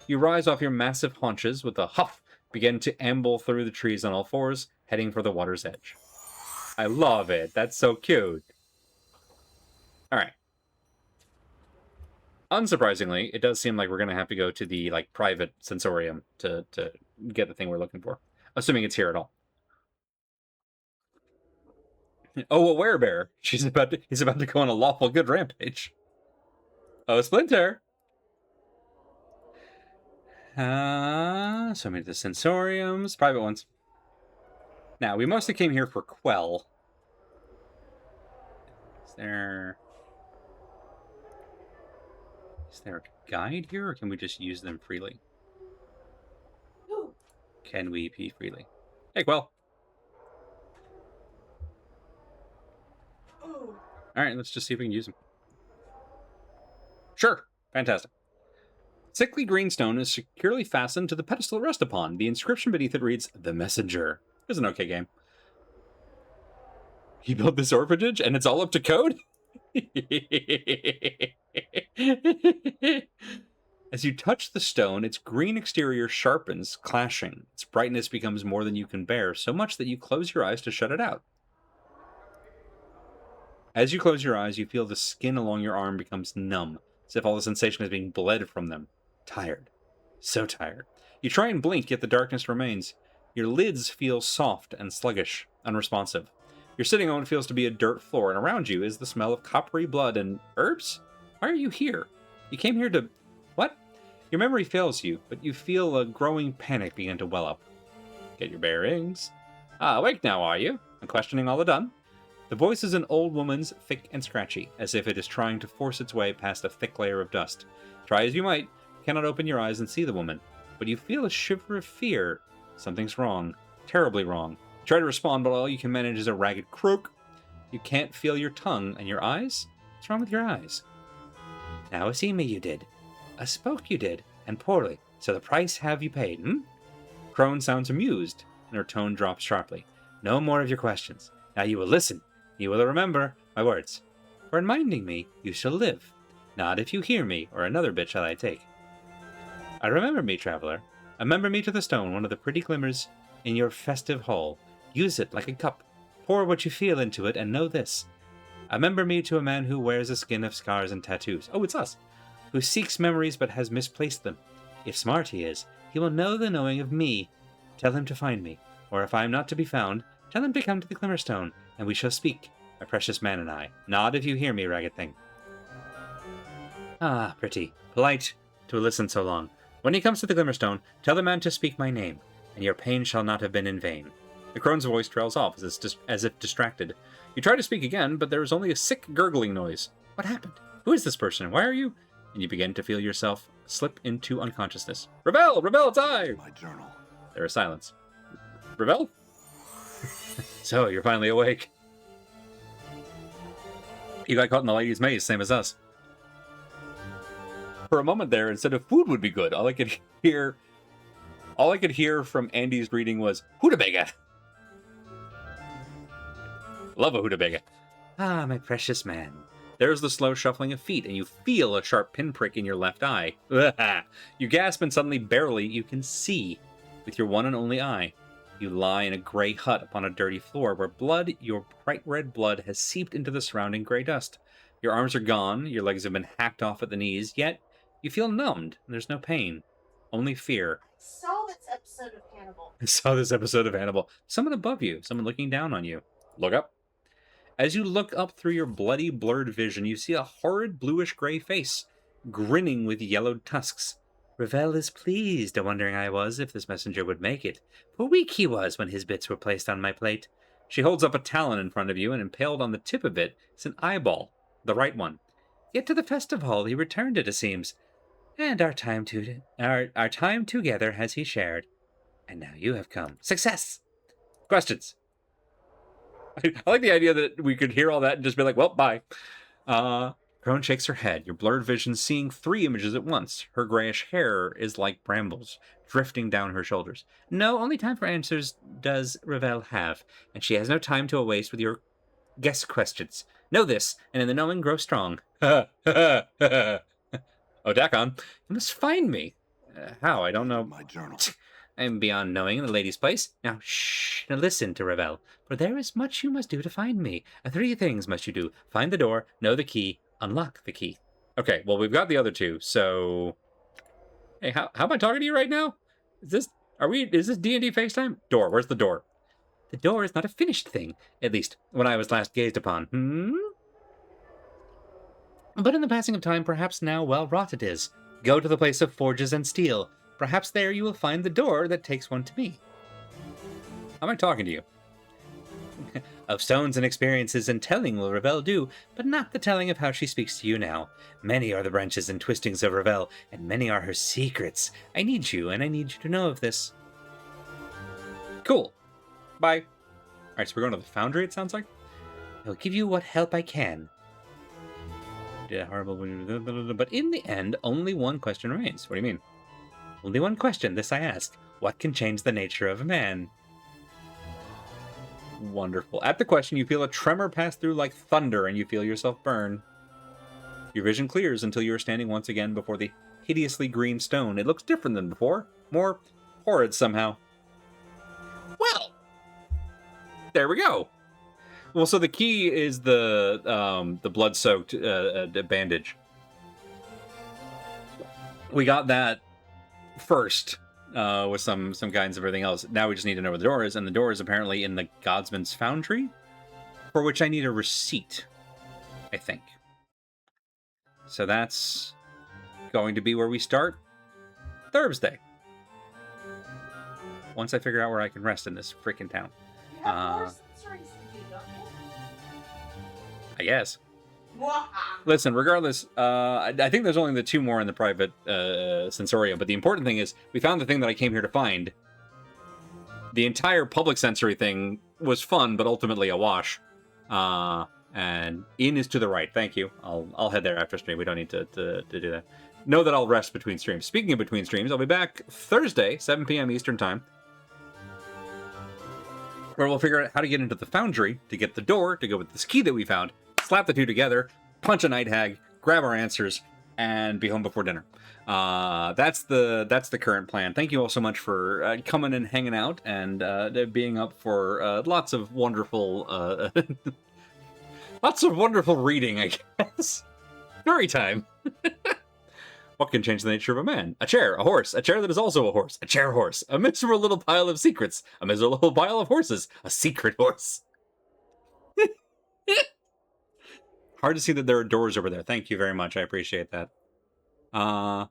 You rise off your massive haunches with a huff, begin to amble through the trees on all fours, heading for the water's edge. I love it. That's so cute. Alright. Unsurprisingly, it does seem like we're going to have to go to the private sensorium to get the thing we're looking for. Assuming it's here at all. Oh, a werebear. He's about to go on a lawful good rampage. Oh, Splinter. So many of the sensoriums, private ones. Now, we mostly came here for Quell. Is there a guide here, or can we just use them freely? Ooh. Can we pee freely? Hey, Quell. Alright, let's just see if we can use them. Sure. Fantastic. Sickly greenstone is securely fastened to the pedestal it rests upon. The inscription beneath it reads, The Messenger. It's an okay game. He built this orphanage, and it's all up to code? As you touch the stone, its green exterior sharpens, clashing. Its brightness becomes more than you can bear, so much that you close your eyes to shut it out. As you close your eyes, you feel the skin along your arm becomes numb, as if all the sensation is being bled from them. Tired. So tired. You try and blink, yet the darkness remains. Your lids feel soft and sluggish, unresponsive. You're sitting on what feels to be a dirt floor, and around you is the smell of coppery blood and herbs? Why are you here? You came here to... What? Your memory fails you, but you feel a growing panic begin to well up. Get your bearings. Awake now, are you? And questioning all done? The voice is an old woman's, thick and scratchy, as if it is trying to force its way past a thick layer of dust. Try as you might, you cannot open your eyes and see the woman, but you feel a shiver of fear. Something's wrong. Terribly wrong. You try to respond, but all you can manage is a ragged croak. You can't feel your tongue, and your eyes? What's wrong with your eyes? Now see me you did. Spoke you did, and poorly, so the price have you paid, Crone sounds amused, and her tone drops sharply. No more of your questions. Now you will listen. You will remember my words. For in minding me, you shall live. Not if you hear me, or another bit shall I take. I remember me, traveler. Remember me to the stone, one of the pretty glimmers in your festive hall. Use it like a cup. Pour what you feel into it, and know this. Remember me to a man who wears a skin of scars and tattoos. Oh, it's us. Who seeks memories but has misplaced them. If smart he is, he will know the knowing of me. Tell him to find me. Or if I am not to be found, tell him to come to the Glimmerstone, and we shall speak, my precious man and I. Nod if you hear me, ragged thing. Ah, pretty. Polite to listen so long. When he comes to the Glimmerstone, tell the man to speak my name, and your pain shall not have been in vain. The crone's voice trails off as if distracted. You try to speak again, but there is only a sick gurgling noise. What happened? Who is this person? Why are you? And you begin to feel yourself slip into unconsciousness. Ravel! Ravel, it's I! My journal. There is silence. Ravel? So, you're finally awake. You got caught in the lady's maze, same as us. For a moment there, instead of food would be good, all I could hear from Andy's reading was Hootabega. Love a Hootabega. Ah, my precious man. There's the slow shuffling of feet, and you feel a sharp pinprick in your left eye. You gasp, and suddenly, barely, you can see with your one and only eye. You lie in a gray hut upon a dirty floor where blood, your bright red blood, has seeped into the surrounding gray dust. Your arms are gone, your legs have been hacked off at the knees, yet you feel numbed, and there's no pain. Only fear. Saw this episode of Hannibal. I saw this episode of Hannibal. Someone above you, someone looking down on you. Look up. As you look up through your bloody, blurred vision, you see a horrid bluish-gray face, grinning with yellowed tusks. Ravel is pleased, wondering I was if this messenger would make it, for weak he was when his bits were placed on my plate. She holds up a talon in front of you, and impaled on the tip of it is an eyeball, the right one. Yet to the festive hall he returned it seems, and our time together has he shared. And now you have come. Success! Questions? I like the idea that we could hear all that and just be like, well, bye. Crone shakes her head, your blurred vision seeing 3 images at once. Her grayish hair is like brambles, drifting down her shoulders. No, only time for answers does Ravel have, and she has no time to waste with your guess questions. Know this, and in the knowing grow strong. Oh, Dakon, you must find me. How? I don't know. My journal. I am beyond knowing the lady's place. Now, shh. Now listen to Ravel, for there is much you must do to find me. 3 things must you do. Find the door, know the key, unlock the key. Okay, well, we've got the other 2, so... Hey, how am I talking to you right now? Is this D&D FaceTime? Door, where's the door? The door is not a finished thing, at least when I was last gazed upon. But in the passing of time, perhaps now well wrought it is. Go to the place of forges and steel. Perhaps there you will find the door that takes one to me. How am I talking to you? Of stones and experiences and telling will Ravel do, but not the telling of how she speaks to you now. Many are the branches and twistings of Ravel, and many are her secrets. I need you, and I need you to know of this. Cool. Bye. Alright, so we're going to the foundry, it sounds like? I'll give you what help I can. Horrible, but in the end, only one question remains. What do you mean? Only one question, this I ask. What can change the nature of a man? Wonderful. At the question, you feel a tremor pass through like thunder, and you feel yourself burn. Your vision clears until you are standing once again before the hideously green stone. It looks different than before. More horrid somehow. Well, there we go. Well, so the key is the blood-soaked bandage. We got that first with some guidance of everything else. Now we just need to know where the door is, and the door is apparently in the Godsman's Foundry, for which I need a receipt, I think. So that's going to be where we start Thursday. Once I figure out where I can rest in this freaking town. You have more sensories to do, don't you? I guess. Listen, regardless, I think there's only the 2 more in the private sensorium, but the important thing is we found the thing that I came here to find. The entire public sensory thing was fun, but ultimately a wash. And in is to the right. Thank you. I'll head there after stream. We don't need to do that. Know that I'll rest between streams. Speaking of between streams, I'll be back Thursday, 7 p.m. Eastern Time, where we'll figure out how to get into the foundry, to get the door, to go with this key that we found, slap the 2 together, punch a night hag, grab our answers, and be home before dinner. That's the current plan. Thank you all so much for coming and hanging out and being up for lots of wonderful reading, I guess. Story time. What can change the nature of a man? A chair, a horse, a chair that is also a horse, a chair horse, a miserable little pile of secrets, a miserable little pile of horses, a secret horse. Hard to see that there are doors over there. Thank you very much. I appreciate that. I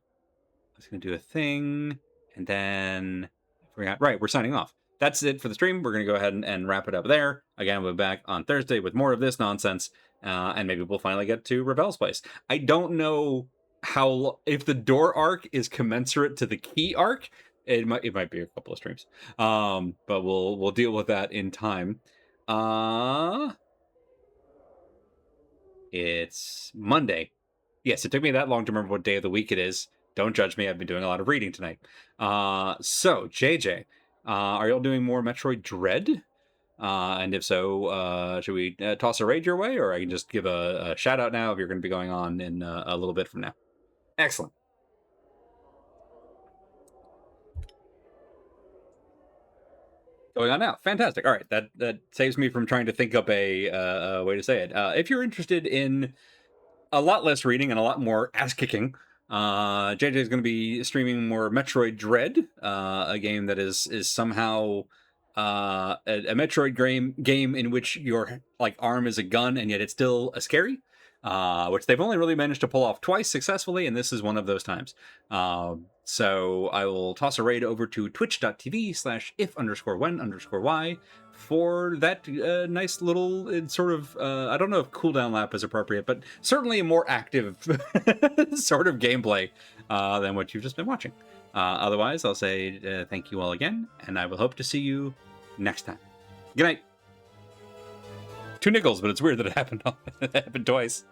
was going to do a thing, and then we're signing off. That's it for the stream. We're going to go ahead and wrap it up there. Again, we'll be back on Thursday with more of this nonsense, and maybe we'll finally get to Ravel's place. I don't know if the door arc is commensurate to the key arc. It might be a couple of streams, but we'll deal with that in time. It's Monday. Yes, it took me that long to remember what day of the week it is. Don't judge me. I've been doing a lot of reading tonight. So, JJ, are y'all doing more Metroid Dread? And if so, should we toss a raid your way, or I can just give a shout out now if you're going to be going on in a little bit from now? Excellent. Going on now. Fantastic. All right, that saves me from trying to think up a way to say it. If you're interested in a lot less reading and a lot more ass kicking, JJ is going to be streaming more Metroid Dread, a game that is somehow a Metroid game in which your arm is a gun and yet it's still a scary, which they've only really managed to pull off twice successfully, and this is one of those times. So I will toss a raid over to twitch.tv/if_when_y for that nice little sort of, I don't know if cooldown lap is appropriate, but certainly a more active sort of gameplay than what you've just been watching. Otherwise, I'll say thank you all again, and I will hope to see you next time. Good night. 2 nickels, but it's weird that it happened twice.